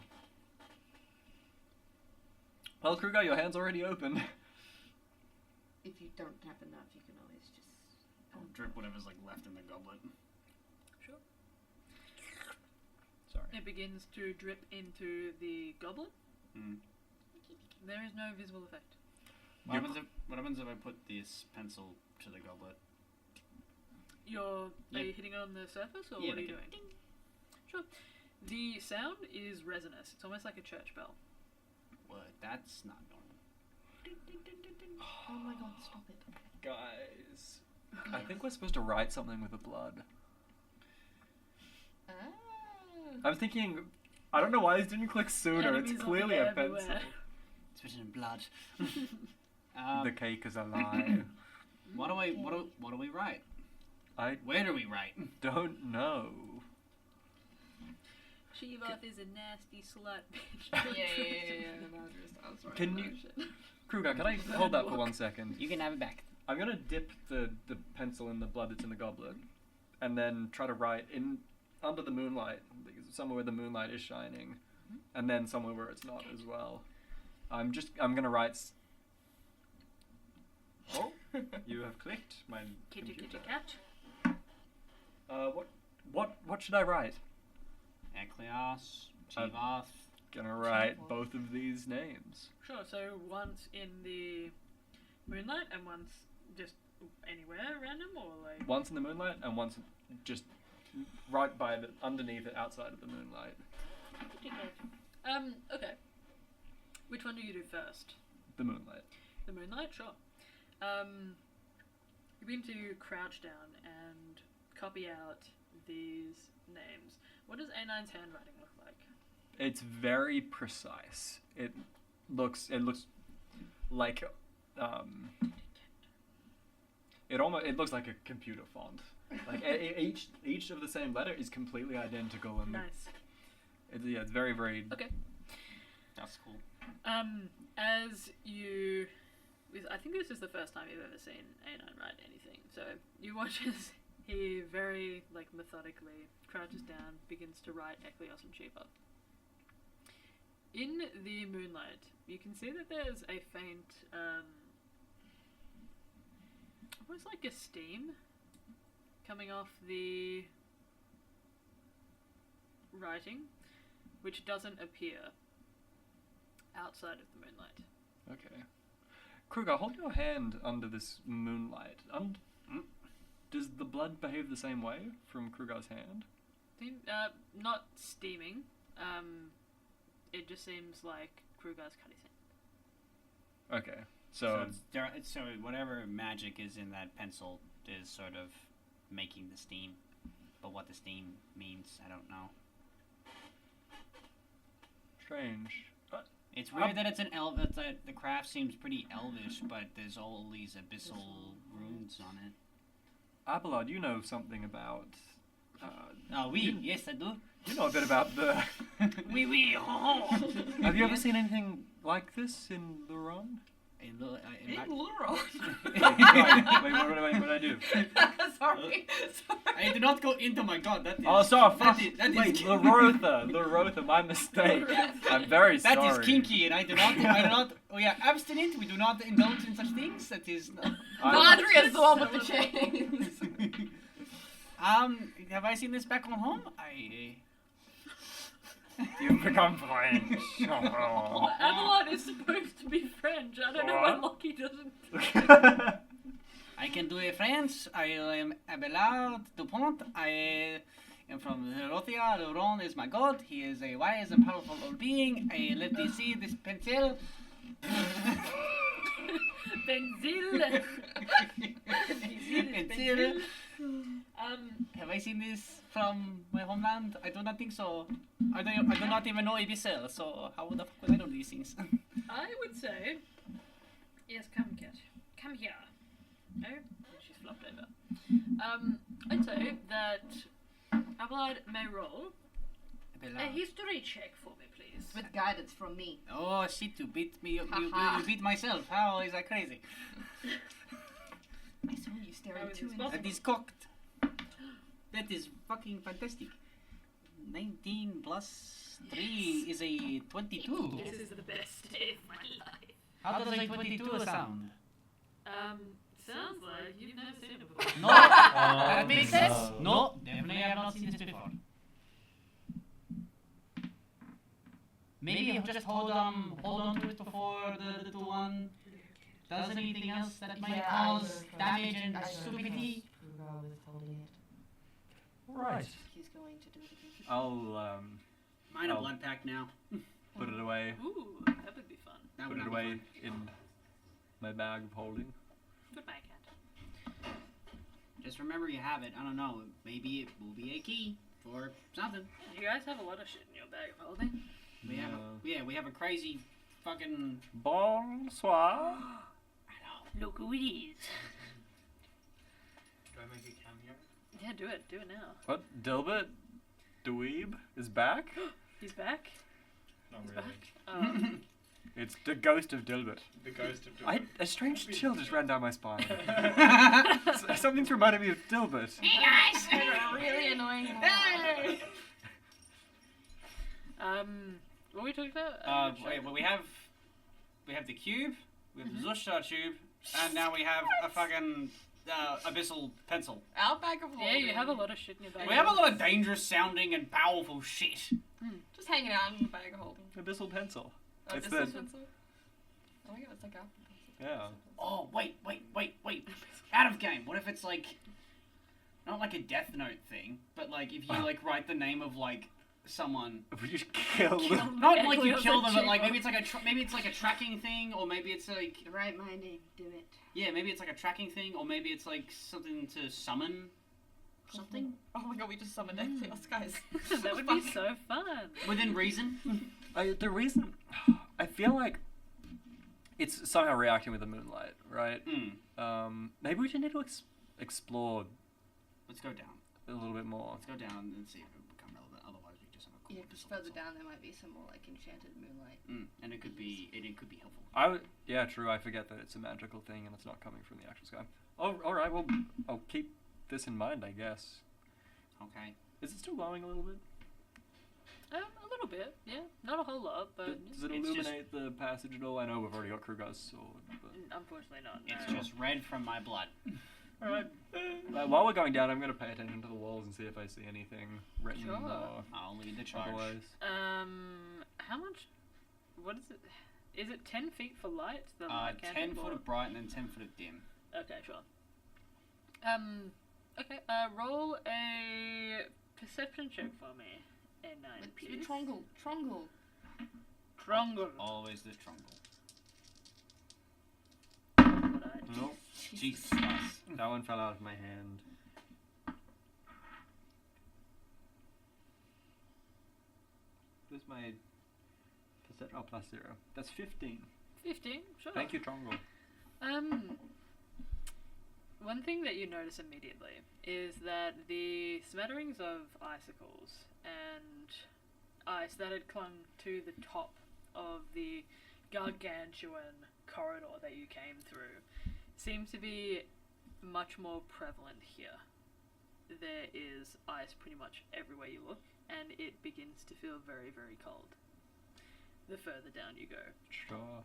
[SPEAKER 3] Well, Crugar, your hand's already open.
[SPEAKER 2] If you don't have enough, you can always just.
[SPEAKER 4] I'll drip whatever's like left in the goblet.
[SPEAKER 1] Sure.
[SPEAKER 3] Sorry.
[SPEAKER 1] It begins to drip into the goblet.
[SPEAKER 4] Mm.
[SPEAKER 1] There is no visible effect.
[SPEAKER 4] What happens if I put this pencil to the goblet? Are
[SPEAKER 1] you hitting it on the surface, or
[SPEAKER 4] Yeah,
[SPEAKER 1] what are you
[SPEAKER 4] like
[SPEAKER 1] doing? Sure. The sound is resonant. It's almost like a church bell.
[SPEAKER 4] What? That's not normal.
[SPEAKER 2] Oh my god! Stop it.
[SPEAKER 3] Guys, I think we're supposed to write something with the blood.
[SPEAKER 2] Ah.
[SPEAKER 3] I'm thinking, I don't know why this didn't click sooner.
[SPEAKER 1] Enemies
[SPEAKER 3] It's
[SPEAKER 1] on
[SPEAKER 3] clearly
[SPEAKER 1] the
[SPEAKER 3] a pencil.
[SPEAKER 1] everywhere.
[SPEAKER 4] It's written in blood.
[SPEAKER 3] The cake is a lie.
[SPEAKER 4] What do we write?
[SPEAKER 3] I
[SPEAKER 4] Where do we write?
[SPEAKER 3] don't know.
[SPEAKER 1] Shivath is a nasty slut bitch.
[SPEAKER 2] I was right
[SPEAKER 3] Can
[SPEAKER 2] about
[SPEAKER 3] you-
[SPEAKER 2] shit.
[SPEAKER 3] Kruger, can I hold that for 1 second?
[SPEAKER 4] You can have it back.
[SPEAKER 3] I'm gonna dip the pencil in the blood that's in the goblet, and then try to write in under the moonlight, somewhere where the moonlight is shining, and then somewhere where it's not as well. I'm gonna write. Oh, you have clicked my
[SPEAKER 1] Kitty
[SPEAKER 3] computer.
[SPEAKER 1] cat.
[SPEAKER 3] What should I write?
[SPEAKER 4] Eklios, Shivath.
[SPEAKER 3] Gonna write both of these names.
[SPEAKER 1] Sure, so once in the moonlight and once just anywhere random, or like...
[SPEAKER 3] Once in the moonlight and once just right by the underneath it, outside of the moonlight.
[SPEAKER 1] Okay. Which one do you do first?
[SPEAKER 3] The moonlight.
[SPEAKER 1] The moonlight? Sure. You're going to crouch down and copy out these names. What does A9's handwriting look like?
[SPEAKER 3] It's very precise. It looks like it looks like a computer font. Like each of the same letter is completely identical, and
[SPEAKER 1] Nice.
[SPEAKER 3] it's very, very.
[SPEAKER 1] Okay.
[SPEAKER 4] That's cool.
[SPEAKER 1] As you... I think this is the first time you've ever seen A9 write anything. So you watch as he very, methodically crouches down, begins to write Eklios and Shiva. In the moonlight, you can see that there's a faint, almost like a steam coming off the writing, which doesn't appear outside of the moonlight.
[SPEAKER 3] Okay. Kruger, hold your hand under this moonlight. Does the blood behave the same way from Kruger's hand?
[SPEAKER 1] Not steaming. It just seems like Kruger's cut his hand.
[SPEAKER 3] Okay. So
[SPEAKER 4] So whatever magic is in that pencil is sort of making the steam, but what the steam means, I don't know.
[SPEAKER 3] strange.
[SPEAKER 4] It's weird that it's an that the craft seems pretty elvish, but there's all these abyssal runes on it.
[SPEAKER 3] Abelard, you know something about.
[SPEAKER 4] Yes, I do.
[SPEAKER 3] You know a bit about the.
[SPEAKER 4] Oui.
[SPEAKER 3] Have you ever seen anything like this in Luron?
[SPEAKER 4] In
[SPEAKER 2] Luron.
[SPEAKER 3] Wait, what did I do?
[SPEAKER 2] Sorry.
[SPEAKER 4] I do not go into my god. That is.
[SPEAKER 3] Oh, sorry.
[SPEAKER 4] That is
[SPEAKER 3] Wait, Larotha, my mistake. I'm very sorry.
[SPEAKER 4] That is kinky, and I do not. We are abstinent. We do not indulge in such things. That is.
[SPEAKER 2] Nadriah's the one with the chains.
[SPEAKER 4] Have I seen this back on home?
[SPEAKER 3] You've become French.
[SPEAKER 1] Well, Abelard is supposed to be French. I don't know why Lochie doesn't.
[SPEAKER 4] I can do a French. I am Abelard Dupont. am from Rothia. Ron is my god. He is a wise and powerful old being. Let me see this pencil.
[SPEAKER 1] Benzil.
[SPEAKER 4] Pencil. Have I seen this from my homeland? I do not think so. I do not even know Abyssal, so how the fuck would I know these things?
[SPEAKER 1] I would say, yes, come, cat. Come here. Oh, she's flopped over. I'd say that Abelard may roll a history check for me, please.
[SPEAKER 2] With guidance from me.
[SPEAKER 4] Oh shit, you beat me. You
[SPEAKER 2] Haha.
[SPEAKER 4] beat myself. How is that crazy?
[SPEAKER 2] I saw you staring
[SPEAKER 1] How is
[SPEAKER 2] too
[SPEAKER 1] this
[SPEAKER 2] in
[SPEAKER 1] possible?
[SPEAKER 4] That is cocked. That is fucking fantastic. 19 plus 3 is a 22.
[SPEAKER 1] This is the best day of my life.
[SPEAKER 4] How does a 22 sound?
[SPEAKER 1] Sounds like you've never seen it before.
[SPEAKER 4] No, that makes sense. No, definitely I have not seen this before. Maybe just hold on to it before the little one does anything else that might cause damage and stupidity.
[SPEAKER 2] Crugar was holding it.
[SPEAKER 5] Right.
[SPEAKER 2] He's going to do it again.
[SPEAKER 3] I'll
[SPEAKER 4] Mine a
[SPEAKER 3] Oh.
[SPEAKER 4] blood pack now.
[SPEAKER 3] put it away.
[SPEAKER 1] Ooh, that would be fun.
[SPEAKER 4] That
[SPEAKER 3] Put
[SPEAKER 4] would
[SPEAKER 3] it
[SPEAKER 4] not be
[SPEAKER 3] away
[SPEAKER 4] fun.
[SPEAKER 3] in my bag of holding.
[SPEAKER 1] Goodbye, cat.
[SPEAKER 4] Just remember you have it. I don't know. Maybe it will be a key for something.
[SPEAKER 1] You guys have a lot of shit in your bag of holding.
[SPEAKER 4] We have we have a crazy fucking.
[SPEAKER 3] Bonsoir.
[SPEAKER 1] Look who it is.
[SPEAKER 5] Do I make a cameo?
[SPEAKER 1] Yeah, do it. Do it now.
[SPEAKER 3] What? Dilbert Dweeb is back?
[SPEAKER 1] He's back?
[SPEAKER 5] Not
[SPEAKER 1] He's
[SPEAKER 5] really.
[SPEAKER 1] back? Oh.
[SPEAKER 3] It's the ghost of Dilbert.
[SPEAKER 5] The ghost of
[SPEAKER 3] A strange chill just ran down my spine. Something's reminded me of Dilbert.
[SPEAKER 2] Hey guys! Really annoying.
[SPEAKER 1] What were we talking about?
[SPEAKER 4] Wait, well, we have the cube, we have the Zushar tube, and now we have a fucking abyssal pencil.
[SPEAKER 2] Our bag of holding.
[SPEAKER 1] Yeah, you have a lot of shit in your bag.
[SPEAKER 4] We have a lot of dangerous sounding and powerful shit.
[SPEAKER 2] Just hanging out in the bag of holding.
[SPEAKER 3] Abyssal pencil.
[SPEAKER 2] Oh,
[SPEAKER 3] It's
[SPEAKER 2] this is
[SPEAKER 3] the-
[SPEAKER 2] pencil? Oh my god, it's like Apple pencil.
[SPEAKER 3] Yeah.
[SPEAKER 4] Oh, wait. Out of game. What if it's like, not like a Death Note thing, but like if you like write the name of like someone.
[SPEAKER 3] If we just kill them.
[SPEAKER 4] Not like you
[SPEAKER 1] Echoes
[SPEAKER 4] kill
[SPEAKER 1] of
[SPEAKER 4] them, but like
[SPEAKER 1] Chico.
[SPEAKER 4] maybe it's like a tracking thing, or maybe it's like
[SPEAKER 2] Write my name, do it.
[SPEAKER 4] yeah, maybe it's like a tracking thing, or maybe it's like something to summon something
[SPEAKER 2] Oh my god, we just summoned everything else, guys.
[SPEAKER 1] That would be so fun.
[SPEAKER 4] within reason.
[SPEAKER 3] The reason I feel like it's somehow reacting with the moonlight, right? Maybe we just need to explore
[SPEAKER 4] Let's go down.
[SPEAKER 3] a little bit more.
[SPEAKER 4] Let's go down and see if it will become relevant. Otherwise, we just have a cool
[SPEAKER 2] Yeah, because
[SPEAKER 4] episode.
[SPEAKER 2] further down there might be some more like enchanted moonlight.
[SPEAKER 4] And it could be helpful.
[SPEAKER 3] Yeah, true. I forget that it's a magical thing and it's not coming from the actual sky. Oh, all right. Well, I'll keep this in mind, I guess.
[SPEAKER 4] Okay.
[SPEAKER 3] Is it still glowing a little bit?
[SPEAKER 1] A little bit, yeah. Not a whole lot, but
[SPEAKER 3] Does it
[SPEAKER 4] It's
[SPEAKER 3] illuminate the passage at all? I know we've already got Krugar's sword. But...
[SPEAKER 1] unfortunately not.
[SPEAKER 4] It's
[SPEAKER 1] no.
[SPEAKER 4] just red from my blood.
[SPEAKER 3] All right. While we're going down, I'm going to pay attention to the walls and see if I see anything written
[SPEAKER 1] Sure.
[SPEAKER 3] or
[SPEAKER 4] I'll lead the charge.
[SPEAKER 3] otherwise.
[SPEAKER 1] How much? What is it? Is it 10 feet for light? The light
[SPEAKER 4] 10
[SPEAKER 1] cantrip,
[SPEAKER 4] foot
[SPEAKER 1] or-
[SPEAKER 4] of bright and then 10 foot of dim.
[SPEAKER 1] Okay, sure. Okay. Roll a perception check for me. A 9, please.
[SPEAKER 2] Trongle.
[SPEAKER 1] Trongle.
[SPEAKER 4] Always the trumble.
[SPEAKER 1] What I-
[SPEAKER 3] Nope.
[SPEAKER 4] Jesus.
[SPEAKER 3] That one fell out of my hand. Where's my perception? Oh, plus 0. That's 15.
[SPEAKER 1] 15, sure.
[SPEAKER 3] Thank you, Trongle.
[SPEAKER 1] One thing that you notice immediately is that the smatterings of icicles and ice that had clung to the top of the gargantuan corridor that you came through seem to be much more prevalent here. There is ice pretty much everywhere you look, and it begins to feel very, very cold the further down you go.
[SPEAKER 3] Sure.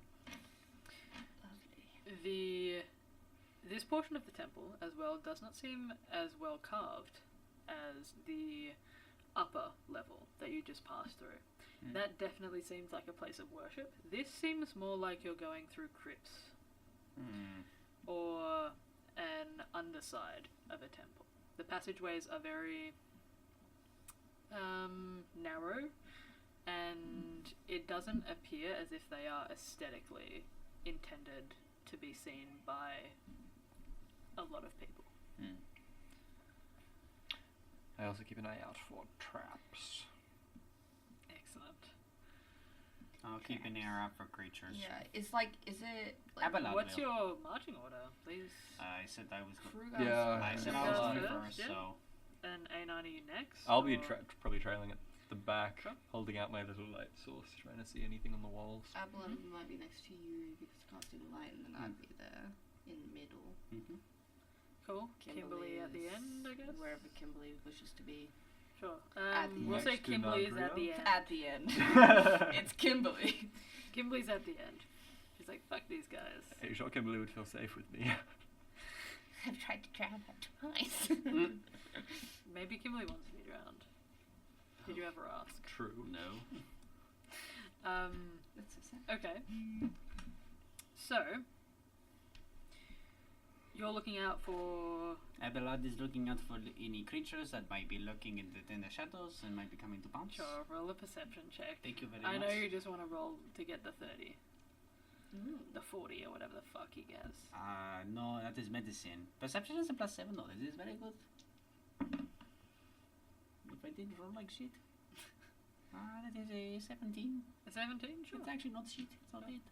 [SPEAKER 1] This portion of the temple, as well, does not seem as well carved as the upper level that you just passed through. That definitely seems like a place of worship. This seems more like you're going through crypts or an underside of a temple. The passageways are very narrow, and it doesn't appear as if they are aesthetically intended to be seen by a lot of people.
[SPEAKER 3] I also keep an eye out for traps.
[SPEAKER 1] Excellent.
[SPEAKER 4] I'll keep an ear out for creatures.
[SPEAKER 2] Yeah, is it like
[SPEAKER 4] Abelard
[SPEAKER 1] What's
[SPEAKER 4] will.
[SPEAKER 1] your marching order, please?
[SPEAKER 4] I said I was.
[SPEAKER 2] Kruger?
[SPEAKER 3] Yeah.
[SPEAKER 4] I said I
[SPEAKER 1] Kruger's
[SPEAKER 4] was going
[SPEAKER 1] first,
[SPEAKER 4] first,
[SPEAKER 1] yeah.
[SPEAKER 4] so.
[SPEAKER 1] And A9 are you next?
[SPEAKER 3] I'll be
[SPEAKER 1] or-
[SPEAKER 3] probably trailing at the back,
[SPEAKER 1] Sure.
[SPEAKER 3] holding out my little light source, trying to see anything on the walls.
[SPEAKER 2] Abelard might be next to you because I can't see the light, and then I'd be there in the middle.
[SPEAKER 1] Cool. Kimberly at the
[SPEAKER 2] is
[SPEAKER 1] end, I guess.
[SPEAKER 2] Wherever Kimberly wishes to be.
[SPEAKER 1] Sure.
[SPEAKER 2] At the
[SPEAKER 1] We'll
[SPEAKER 3] end.
[SPEAKER 1] say
[SPEAKER 3] Next to
[SPEAKER 1] Kimberly is at
[SPEAKER 3] Nadriah?
[SPEAKER 1] the end.
[SPEAKER 2] At the end. It's Kimberly.
[SPEAKER 1] Kimberly's at the end. She's like, fuck these guys.
[SPEAKER 3] Are you sure Kimberly would feel safe with me?
[SPEAKER 2] I've tried to drown her twice.
[SPEAKER 1] Maybe Kimberly wants to be drowned. Did you ever ask?
[SPEAKER 3] True.
[SPEAKER 4] No.
[SPEAKER 2] That's so sad.
[SPEAKER 1] Okay. So, you're looking out for...
[SPEAKER 4] Abelard is looking out for any creatures that might be lurking in the shadows and might be coming to bounce.
[SPEAKER 1] Sure, roll a perception check.
[SPEAKER 4] Thank you very
[SPEAKER 1] I
[SPEAKER 4] much.
[SPEAKER 1] know you just want to roll to get the 30.
[SPEAKER 2] Ooh.
[SPEAKER 1] The 40 or whatever the fuck he gets.
[SPEAKER 4] No, that is medicine. Perception is a +7 though. This is very good. If I did roll like shit. That is a 17.
[SPEAKER 1] A 17? Sure.
[SPEAKER 4] It's actually not shit. It's not it.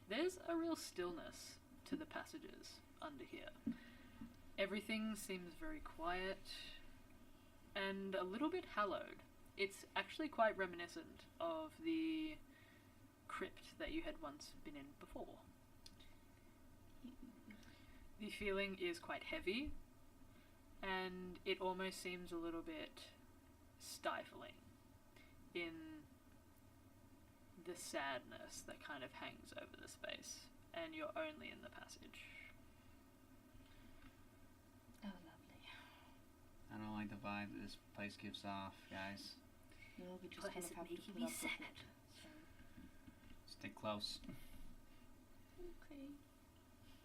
[SPEAKER 1] There's a real stillness to the passages under here. Everything seems very quiet and a little bit hallowed. It's actually quite reminiscent of the crypt that you had once been in before. The feeling is quite heavy, and it almost seems a little bit stifling in the sadness that kind of hangs over the space, and you're only in the passage.
[SPEAKER 2] Oh, lovely.
[SPEAKER 4] I don't like the vibe this place gives off, guys.
[SPEAKER 2] No, we just
[SPEAKER 1] But
[SPEAKER 2] kind
[SPEAKER 1] has
[SPEAKER 2] of
[SPEAKER 1] it
[SPEAKER 2] have to
[SPEAKER 1] make you
[SPEAKER 2] put
[SPEAKER 1] be
[SPEAKER 2] up with
[SPEAKER 1] sad?
[SPEAKER 2] it. So.
[SPEAKER 4] Stick close.
[SPEAKER 2] Okay.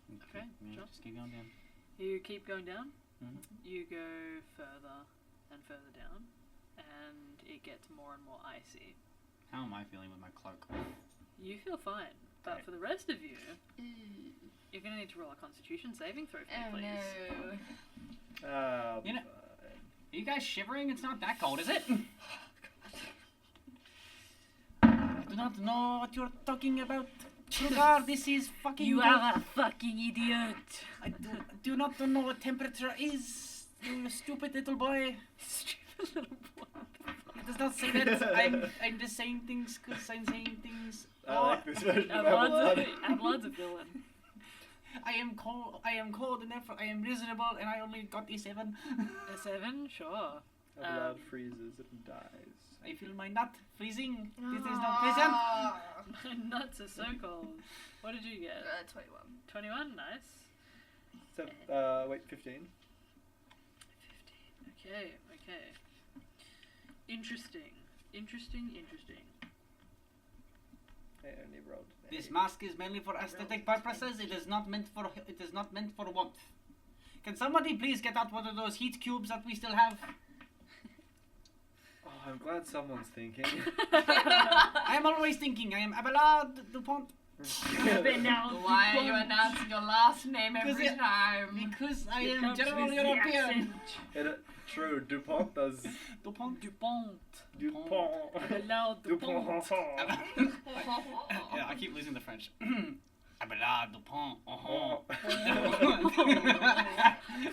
[SPEAKER 1] Okay,
[SPEAKER 4] Yeah,
[SPEAKER 1] sure.
[SPEAKER 4] just keep going down.
[SPEAKER 1] You keep going down,
[SPEAKER 4] Mhm.
[SPEAKER 1] you go further and further down, and it gets more and more icy.
[SPEAKER 4] How am I feeling with my cloak?
[SPEAKER 1] You feel fine, but
[SPEAKER 4] Okay.
[SPEAKER 1] for the rest of you,
[SPEAKER 2] Ooh.
[SPEAKER 1] you're going to need to roll a constitution saving throw for me,
[SPEAKER 2] Oh
[SPEAKER 1] please.
[SPEAKER 2] no.
[SPEAKER 4] You know- Are you guys shivering? It's not that cold, is it? I do not know what you're talking about. Crugar, this is fucking
[SPEAKER 1] You
[SPEAKER 4] cold.
[SPEAKER 1] are a fucking idiot!
[SPEAKER 4] I do not know what temperature is, you stupid little boy.
[SPEAKER 1] Stupid little boy.
[SPEAKER 4] It does not say that. I'm just saying things because I'm saying things.
[SPEAKER 3] I like this version of
[SPEAKER 1] Abelard's
[SPEAKER 3] Abelard.
[SPEAKER 1] Abelard's a villain.
[SPEAKER 4] I am cold and therefore I am reasonable and I only got a 7.
[SPEAKER 1] A 7? Sure.
[SPEAKER 3] Abelard freezes and dies.
[SPEAKER 4] I feel my nut freezing. This is not pleasant.
[SPEAKER 1] My nuts are so cold. What did you get?
[SPEAKER 2] 21.
[SPEAKER 1] 21? Nice.
[SPEAKER 3] So, wait, 15.
[SPEAKER 1] 15. Okay. Interesting.
[SPEAKER 3] I only rolled.
[SPEAKER 4] This
[SPEAKER 3] 8.
[SPEAKER 4] mask is mainly for aesthetic purposes. It is not meant for warmth. Can somebody please get out one of those heat cubes that we still have?
[SPEAKER 3] Oh, I'm glad someone's thinking.
[SPEAKER 4] I am always thinking. I am Abelard Dupont.
[SPEAKER 1] But now
[SPEAKER 2] Why are you announcing your last name every
[SPEAKER 4] Because it-
[SPEAKER 2] time?
[SPEAKER 4] Because I
[SPEAKER 1] It
[SPEAKER 4] am
[SPEAKER 1] helps
[SPEAKER 4] general
[SPEAKER 1] with the
[SPEAKER 4] European.
[SPEAKER 1] accent.
[SPEAKER 3] True, Dupont does.
[SPEAKER 4] Dupont.
[SPEAKER 1] Dupont.
[SPEAKER 3] Dupont.
[SPEAKER 1] Abelard Dupont.
[SPEAKER 4] Yeah, I keep losing the French. Abelard Dupont.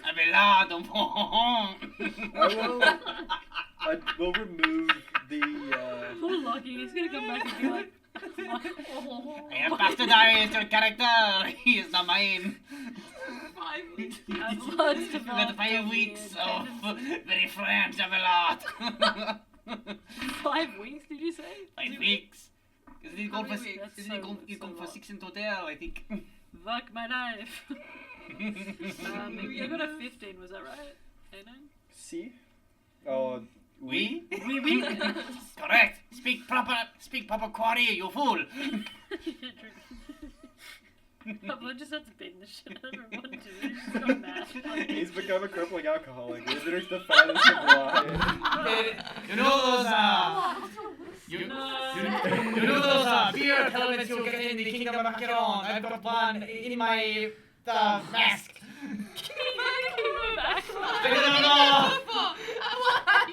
[SPEAKER 4] Abelard Dupont.
[SPEAKER 3] I will remove the.
[SPEAKER 1] Poor Lochie, he's gonna come back and be like,
[SPEAKER 4] I have bastardized your character. He is not mine.
[SPEAKER 1] Abelard's
[SPEAKER 4] That
[SPEAKER 1] developed
[SPEAKER 4] 5
[SPEAKER 1] a
[SPEAKER 4] weeks
[SPEAKER 1] weird
[SPEAKER 4] of very French Abelard.
[SPEAKER 1] 5 weeks, did you say?
[SPEAKER 4] 5 weeks. Isn't he going
[SPEAKER 2] How
[SPEAKER 4] for
[SPEAKER 2] many weeks?
[SPEAKER 1] That's
[SPEAKER 4] he's
[SPEAKER 1] so
[SPEAKER 4] going for
[SPEAKER 1] long.
[SPEAKER 4] 6 in total, I think.
[SPEAKER 1] Fuck my life. You got a 15, was that right? A9?
[SPEAKER 3] C? Oh,
[SPEAKER 4] Oui? Oui. Correct. Speak proper quarry, you fool.
[SPEAKER 1] Abelard just had to beat the shit out of everyone too. gone mad.
[SPEAKER 3] He's become a crippling alcoholic. He's drinks the finest of wine.
[SPEAKER 4] You know those you know those beer helmets you get in the Kingdom of Macaron? I've got one in my mask. I don't know.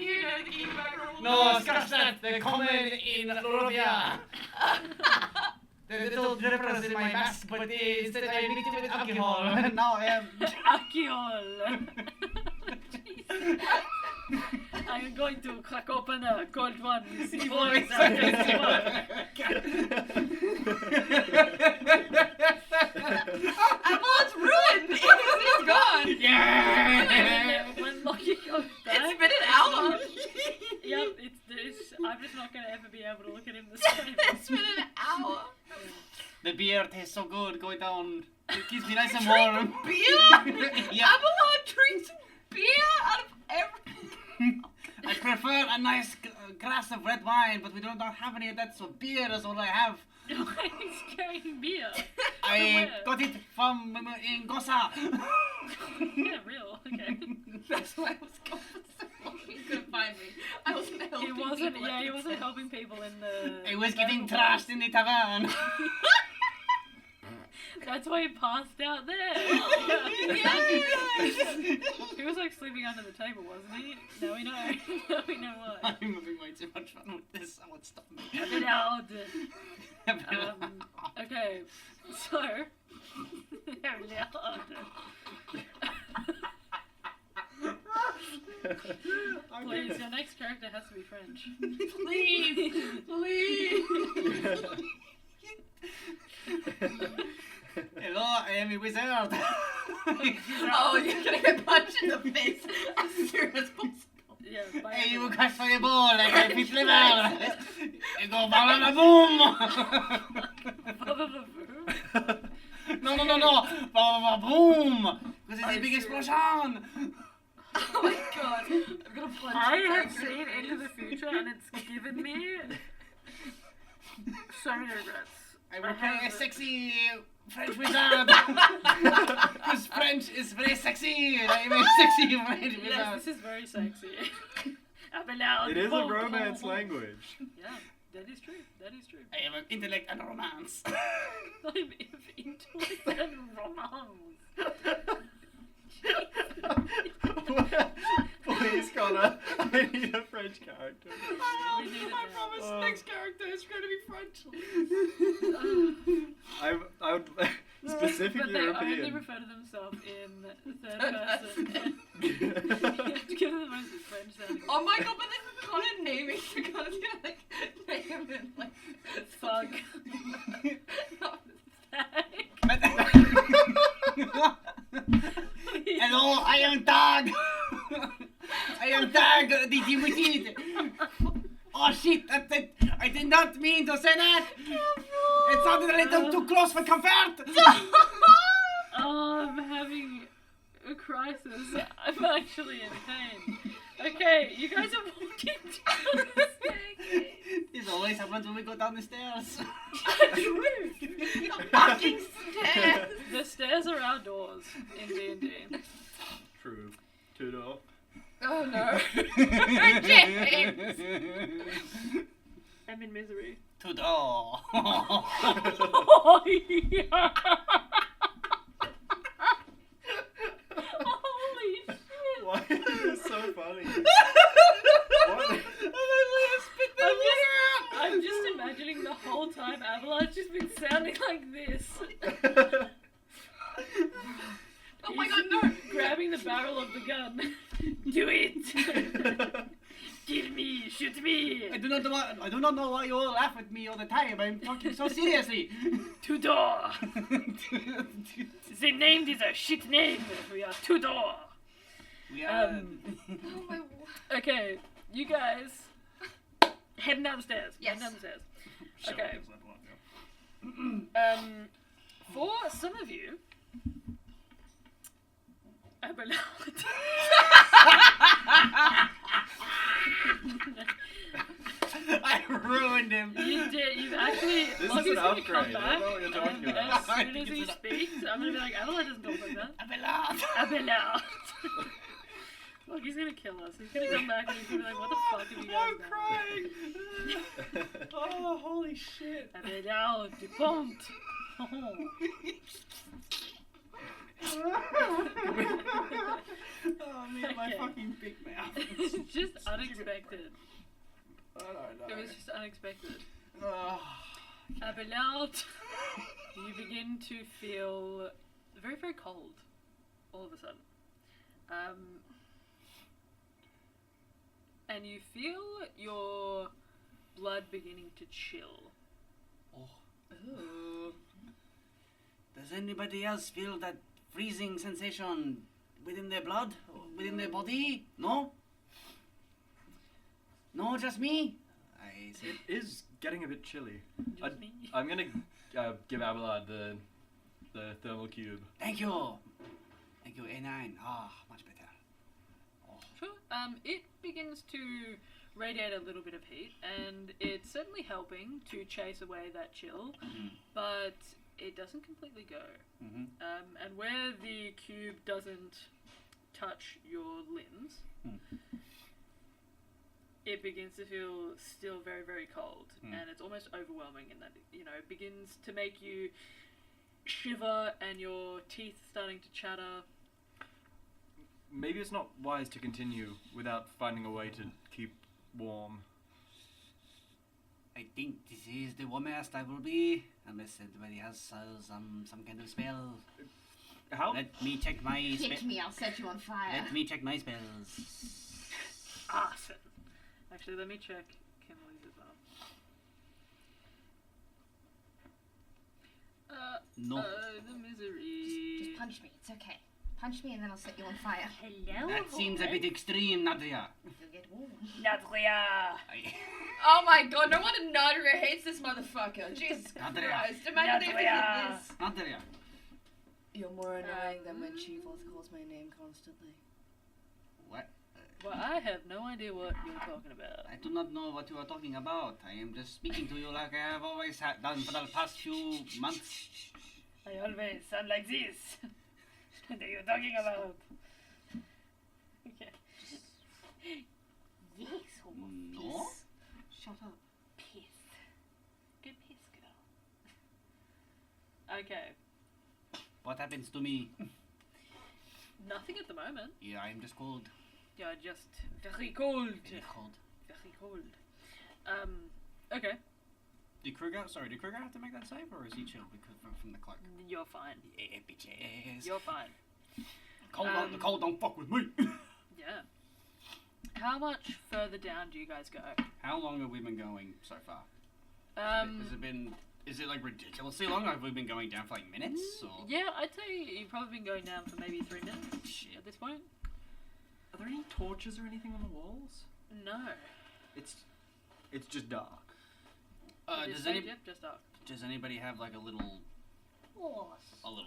[SPEAKER 6] You know the King Macaron.
[SPEAKER 4] No, scratch that. They're common in Lochie. The little drippers in my mask, but instead I mixed it with alcohol. Now I am.
[SPEAKER 1] Alcohol. I'm going to crack open a cold one. See boys.
[SPEAKER 6] Abelard's ruined. It's gone.
[SPEAKER 4] Yeah.
[SPEAKER 1] When Lochie goes back,
[SPEAKER 6] It's been an hour.
[SPEAKER 1] Yep, it's. I'm just not gonna ever be able to look at him the same.
[SPEAKER 6] It's been an hour.
[SPEAKER 4] The beer tastes so good going down. It keeps me nice and warm.
[SPEAKER 6] Beer?
[SPEAKER 4] Yeah.
[SPEAKER 6] Abelard drinks beer out of everything.
[SPEAKER 4] I prefer a nice glass of red wine, but we don't have any of that, so beer is all I have.
[SPEAKER 1] Why he's carrying beer?
[SPEAKER 4] I got it from in Gosa.
[SPEAKER 1] Yeah, real. Okay.
[SPEAKER 6] That's why I was gone for so long. You couldn't find me. I wasn't helping
[SPEAKER 1] He wasn't.
[SPEAKER 6] people
[SPEAKER 1] Yeah, he
[SPEAKER 6] like
[SPEAKER 1] wasn't
[SPEAKER 6] this.
[SPEAKER 1] helping people in the.
[SPEAKER 4] I was getting
[SPEAKER 1] medical
[SPEAKER 4] trashed in the tavern.
[SPEAKER 1] That's why he passed out there. He was like sleeping under the table, wasn't he? Now we know. Now we know why.
[SPEAKER 4] I'm having way too much fun with this. Someone stop me.
[SPEAKER 1] Abelard. Okay, so. Abelard. Please, your next character has to be French.
[SPEAKER 6] Please. Please.
[SPEAKER 4] Hello, I am a wizard.
[SPEAKER 6] Oh, you're gonna get punched in the face as soon as possible.
[SPEAKER 1] Yeah, by
[SPEAKER 4] Hey, you
[SPEAKER 1] everyone.
[SPEAKER 4] catch fireball like a fish liver. You go bam boom. No. Boom. Because it's a big explosion.
[SPEAKER 6] Oh my god. I'm gonna punch
[SPEAKER 1] I
[SPEAKER 6] you.
[SPEAKER 1] have seen Into the Future and it's given me so many regrets.
[SPEAKER 4] I will play a sexy French wizard. Because French is very sexy. I am a sexy French
[SPEAKER 1] Yes,
[SPEAKER 4] wizard.
[SPEAKER 1] this is very sexy. Abelard.
[SPEAKER 3] It is a
[SPEAKER 1] boom,
[SPEAKER 3] romance
[SPEAKER 1] boom.
[SPEAKER 3] language.
[SPEAKER 1] Yeah, that is true. That is true.
[SPEAKER 4] I am an intellect and romance.
[SPEAKER 1] I'm intellect and romance.
[SPEAKER 3] Please, Connor. I need a French character.
[SPEAKER 1] We need it
[SPEAKER 6] I
[SPEAKER 1] now.
[SPEAKER 6] promise
[SPEAKER 3] Oh.
[SPEAKER 6] next character is going to be French.
[SPEAKER 3] I would specific
[SPEAKER 1] But they only
[SPEAKER 3] European.
[SPEAKER 1] refer to themselves in third person. You have to give them the most French sounding.
[SPEAKER 6] Oh my god, but this is Connor naming the guns. He's gonna like name him like
[SPEAKER 1] Fuck.
[SPEAKER 4] Hello, I am Tag. I am Tag, the Dimitri. Oh shit, I did not mean to say that. It sounded a little too close for comfort.
[SPEAKER 1] Oh, I'm having a crisis. I'm actually in pain. Okay, you guys are walking down the stairs.
[SPEAKER 4] This always happens when we go down the stairs.
[SPEAKER 6] True. The fucking stairs.
[SPEAKER 1] The stairs are outdoors in D&D.
[SPEAKER 3] True. Tudor.
[SPEAKER 6] Oh no. James.
[SPEAKER 1] I'm in misery.
[SPEAKER 4] To door.
[SPEAKER 1] Oh, yeah. Holy shit.
[SPEAKER 3] Why is this so funny? What?
[SPEAKER 1] I'm just imagining the whole time Abelard's just been sounding like this.
[SPEAKER 6] Oh my god, no.
[SPEAKER 1] Grabbing the barrel of the gun. Do it! Kill me! Shoot me!
[SPEAKER 4] I do not know why you all laugh at me all the time. I'm talking so seriously.
[SPEAKER 1] Tudor! They named is a shit name. We are Tudor.
[SPEAKER 4] We are.
[SPEAKER 6] Oh my.
[SPEAKER 1] Okay, you guys heading down the stairs.
[SPEAKER 6] Yes.
[SPEAKER 1] Heading down the stairs.
[SPEAKER 4] Sure,
[SPEAKER 1] Okay.
[SPEAKER 4] there's that one,
[SPEAKER 1] For some of you, Abelard.
[SPEAKER 4] I ruined it. him.
[SPEAKER 1] You did. You've actually.
[SPEAKER 3] This
[SPEAKER 1] Lockie's
[SPEAKER 3] is an
[SPEAKER 1] gonna come
[SPEAKER 3] upgrade. I
[SPEAKER 1] back,
[SPEAKER 3] don't know what you're talking
[SPEAKER 1] and
[SPEAKER 3] about.
[SPEAKER 1] as soon as he speaks, I'm gonna be like, Abelard doesn't talk like that.
[SPEAKER 4] Abelard.
[SPEAKER 1] Abelard. Lockie's gonna kill us. He's gonna come back and he's gonna be like, what the fuck have you guys done?
[SPEAKER 4] crying. Oh, holy shit.
[SPEAKER 1] Abelard, du pont.
[SPEAKER 4] Oh man, my
[SPEAKER 1] Okay.
[SPEAKER 4] fucking big mouth.
[SPEAKER 1] It's just unexpected.
[SPEAKER 4] I don't know.
[SPEAKER 1] It was just unexpected.
[SPEAKER 4] Oh.
[SPEAKER 1] Abelard, you begin to feel very, very cold all of a sudden. And you feel your blood beginning to chill.
[SPEAKER 4] Oh. Does anybody else feel that freezing sensation within their blood? Or within their body? No? No, just me? I see.
[SPEAKER 3] It is getting a bit chilly.
[SPEAKER 1] Just me.
[SPEAKER 3] I'm gonna give Abelard the thermal cube.
[SPEAKER 4] Thank you. Thank you, A9. Ah, much better. Oh.
[SPEAKER 1] Sure. It begins to radiate a little bit of heat, and it's certainly helping to chase away that chill, but it doesn't completely go.
[SPEAKER 4] Mm-hmm.
[SPEAKER 1] And where the cube doesn't touch your limbs, it begins to feel still very, very cold, and it's almost overwhelming in that, it begins to make you shiver and your teeth starting to chatter.
[SPEAKER 3] Maybe it's not wise to continue without finding a way to keep warm.
[SPEAKER 4] I think this is the warmest I will be, unless anybody has some kind of spell.
[SPEAKER 3] How?
[SPEAKER 4] Let me check my
[SPEAKER 2] Hit me, I'll set you on fire.
[SPEAKER 4] Let me check my spells.
[SPEAKER 1] Arson. Actually, let me check Kimberly's as well.
[SPEAKER 4] No.
[SPEAKER 1] The misery.
[SPEAKER 2] Just punch me, it's okay. Punch me and then I'll set you on fire.
[SPEAKER 1] Hello.
[SPEAKER 4] That seems a bit extreme, Nadriah.
[SPEAKER 2] You'll get warm.
[SPEAKER 1] Nadriah.
[SPEAKER 6] Oh my god, no wonder Nadriah hates this motherfucker. Jesus
[SPEAKER 4] Nadriah.
[SPEAKER 6] Christ. Imagine if he
[SPEAKER 1] Nadriah.
[SPEAKER 6] did this.
[SPEAKER 4] Nadriah.
[SPEAKER 6] You're more annoying than when Chiefles calls my name constantly.
[SPEAKER 4] What?
[SPEAKER 1] Well, I have no idea what you're talking about.
[SPEAKER 4] I do not know what you are talking about. I am just speaking to you like I have always done for the past few months.
[SPEAKER 1] I always sound like this. What are you talking about? Okay.
[SPEAKER 2] Yes,
[SPEAKER 4] No?
[SPEAKER 2] Shut up.
[SPEAKER 1] Piss. Good piss, girl. Okay.
[SPEAKER 4] What happens to me?
[SPEAKER 1] Nothing at the moment.
[SPEAKER 4] Yeah, I am just cold.
[SPEAKER 1] You're just very cold.
[SPEAKER 4] Very cold.
[SPEAKER 1] Very cold. Okay.
[SPEAKER 4] Did Crugar have to make that save, or is he chill because from the cloak?
[SPEAKER 1] You're fine.
[SPEAKER 4] Yeah, bitches.
[SPEAKER 1] You're fine.
[SPEAKER 4] The cold don't fuck with me.
[SPEAKER 1] Yeah. How much further down do you guys go?
[SPEAKER 4] How long have we been going so far? Is it like ridiculously long? Have we been going down for like minutes? Or?
[SPEAKER 1] Yeah, I'd say you've probably been going down for maybe 3 minutes
[SPEAKER 4] Shit.
[SPEAKER 1] at this point.
[SPEAKER 3] Are there any torches or anything on the walls?
[SPEAKER 1] No.
[SPEAKER 3] It's just dark.
[SPEAKER 4] Does anybody have like a little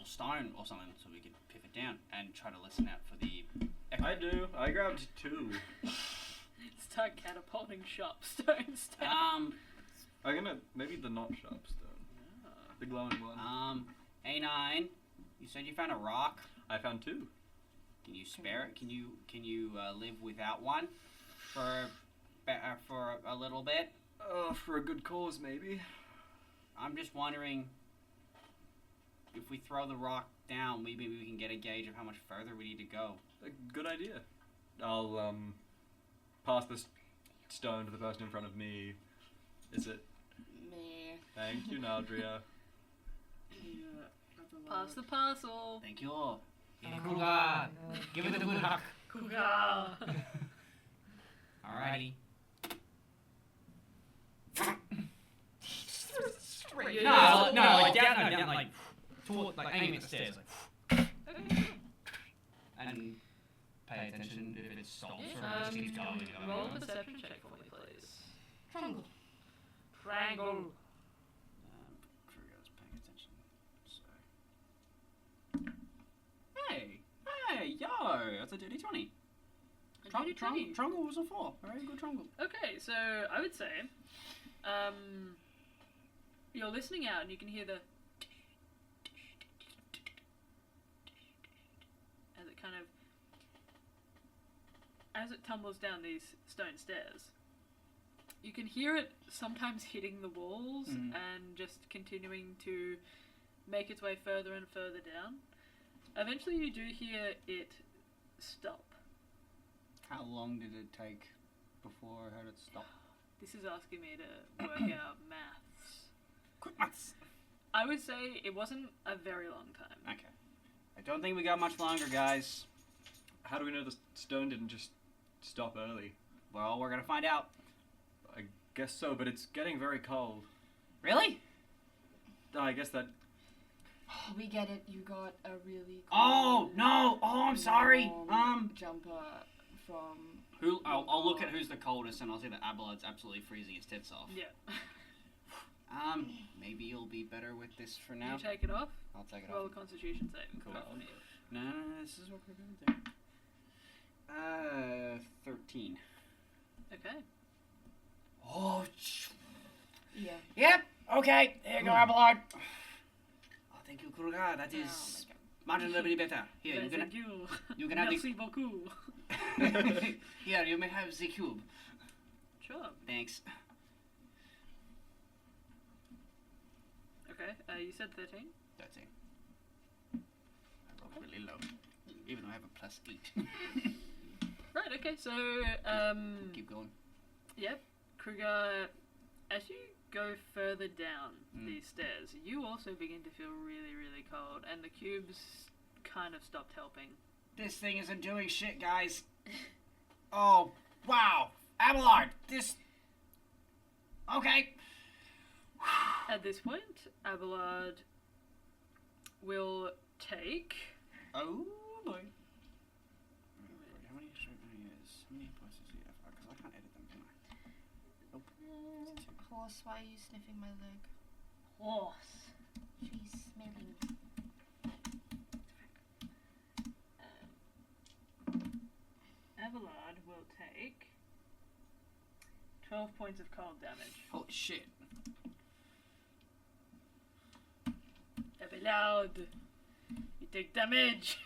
[SPEAKER 4] stone or something so we could pivot down and try to listen out for the echo?
[SPEAKER 3] I do. I grabbed 2.
[SPEAKER 1] Start catapulting sharp stones down.
[SPEAKER 3] I'm gonna maybe the not sharp stone, the glowing one.
[SPEAKER 4] A9, you said you found a rock.
[SPEAKER 3] I found 2.
[SPEAKER 4] Can you spare it? Can you live without one for a little bit?
[SPEAKER 3] For a good cause, maybe.
[SPEAKER 4] I'm just wondering if we throw the rock down, maybe we can get a gauge of how much further we need to go.
[SPEAKER 3] A good idea. I'll pass this stone to the person in front of me. Is it?
[SPEAKER 6] Me.
[SPEAKER 3] Thank you, Nadriah.
[SPEAKER 1] Pass the parcel.
[SPEAKER 4] Thank you.
[SPEAKER 5] Crugar, give it a good hack.
[SPEAKER 1] Crugar.
[SPEAKER 4] Alrighty.
[SPEAKER 5] No, like down, like toward, like aiming at the stairs, like, and pay attention if it stops or it just keeps going and going.
[SPEAKER 1] Roll a perception check for me, please.
[SPEAKER 2] Triangle.
[SPEAKER 1] Triangle.
[SPEAKER 4] Crugar's paying attention. So. Hey, yo, that's a dirty 20.
[SPEAKER 1] A dirty 20.
[SPEAKER 4] Trungle was a 4. Very good Trungle.
[SPEAKER 1] Okay, so I would say You're listening out and you can hear the as it tumbles down these stone stairs. You can hear it sometimes hitting the walls and just continuing to make its way further and further down. Eventually you do hear it stop.
[SPEAKER 4] How long did it take before I heard it stop?
[SPEAKER 1] This is asking me to work out maths.
[SPEAKER 4] Quick maths!
[SPEAKER 1] I would say it wasn't a very long time.
[SPEAKER 4] Okay. I don't think we got much longer, guys.
[SPEAKER 3] How do we know the stone didn't just stop early?
[SPEAKER 4] Well, we're gonna find out.
[SPEAKER 3] I guess so, but it's getting very cold.
[SPEAKER 4] Really?
[SPEAKER 3] I guess that...
[SPEAKER 6] We get it. You got a really
[SPEAKER 4] Oh,
[SPEAKER 6] cool
[SPEAKER 4] no! Oh, I'm sorry!
[SPEAKER 6] jumper from...
[SPEAKER 4] I'll look at who's the coldest and I'll say that Abelard's absolutely freezing his tits off.
[SPEAKER 1] Yeah.
[SPEAKER 4] Maybe you'll be better with this for now.
[SPEAKER 1] You take it off.
[SPEAKER 4] I'll take it
[SPEAKER 1] Roll
[SPEAKER 4] off.
[SPEAKER 1] a constitution saving
[SPEAKER 4] Cool.
[SPEAKER 1] throw for me.
[SPEAKER 4] No, this is what we're gonna do. 13.
[SPEAKER 1] Okay.
[SPEAKER 4] Oh,
[SPEAKER 6] Yeah.
[SPEAKER 4] yep, okay, there you go, Abelard. Oh, thank you, Crugar, that is marginally better. Here,
[SPEAKER 1] Thank you.
[SPEAKER 4] you can have the...
[SPEAKER 1] Merci beaucoup.
[SPEAKER 4] Here, you may have the cube.
[SPEAKER 1] Sure.
[SPEAKER 4] Thanks.
[SPEAKER 1] Okay, you said 13?
[SPEAKER 4] 13. I rolled really low, even though I have a +8.
[SPEAKER 1] Right, okay, so,
[SPEAKER 4] Keep going.
[SPEAKER 1] yep, Crugar, as you go further down these stairs, you also begin to feel really, really cold, and the cubes kind of stopped helping.
[SPEAKER 4] This thing isn't doing shit, guys. Oh, wow. Abelard, this... Okay.
[SPEAKER 1] At this point, Abelard will take...
[SPEAKER 4] Oh, boy. How many points does he have? Because I can't edit them, can I? Nope.
[SPEAKER 6] Horse, why are you sniffing my leg?
[SPEAKER 2] Horse.
[SPEAKER 6] She's smelling.
[SPEAKER 1] Abelard will take 12 points of cold damage.
[SPEAKER 4] Holy shit.
[SPEAKER 1] Abelard, you take damage.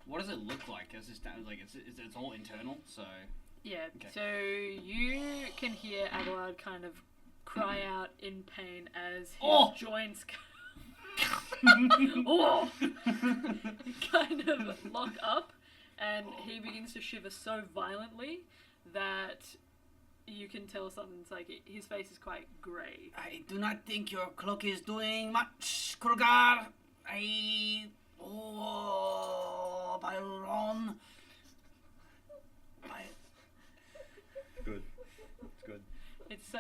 [SPEAKER 4] What does it look like? Is this like it's all internal? So
[SPEAKER 1] Yeah,
[SPEAKER 4] Okay.
[SPEAKER 1] so you can hear Abelard kind of cry out in pain as his
[SPEAKER 4] Oh!
[SPEAKER 1] joints oh! kind of lock up, and he begins to shiver so violently that you can tell something's like his face is quite grey.
[SPEAKER 4] I do not think your cloak is doing much, Crugar. Byron.
[SPEAKER 3] Good. It's good.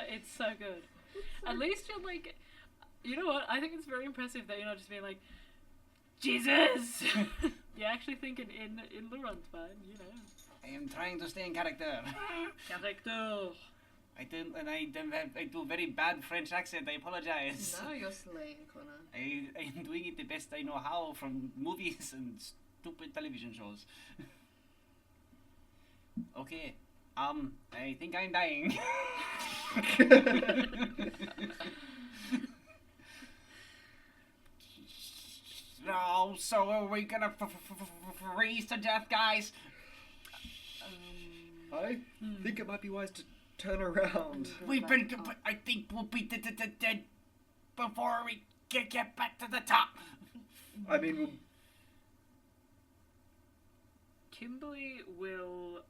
[SPEAKER 1] It's so good. At least you're like, you know what? I think it's very impressive that you're not just being like, Jesus. You're actually thinking in Laurent's mind, you know.
[SPEAKER 4] I am trying to stay in character.
[SPEAKER 1] Character.
[SPEAKER 4] I do very bad French accent. I apologize.
[SPEAKER 6] No, you're slaying, Connor.
[SPEAKER 4] I am doing it the best I know how from movies and stupid television shows. Okay. I think I'm dying. No, so are we gonna freeze to death, guys?
[SPEAKER 3] I think it might be wise to turn around.
[SPEAKER 4] I think we'll be dead before we get back to the top.
[SPEAKER 3] I mean,
[SPEAKER 1] Kimberly will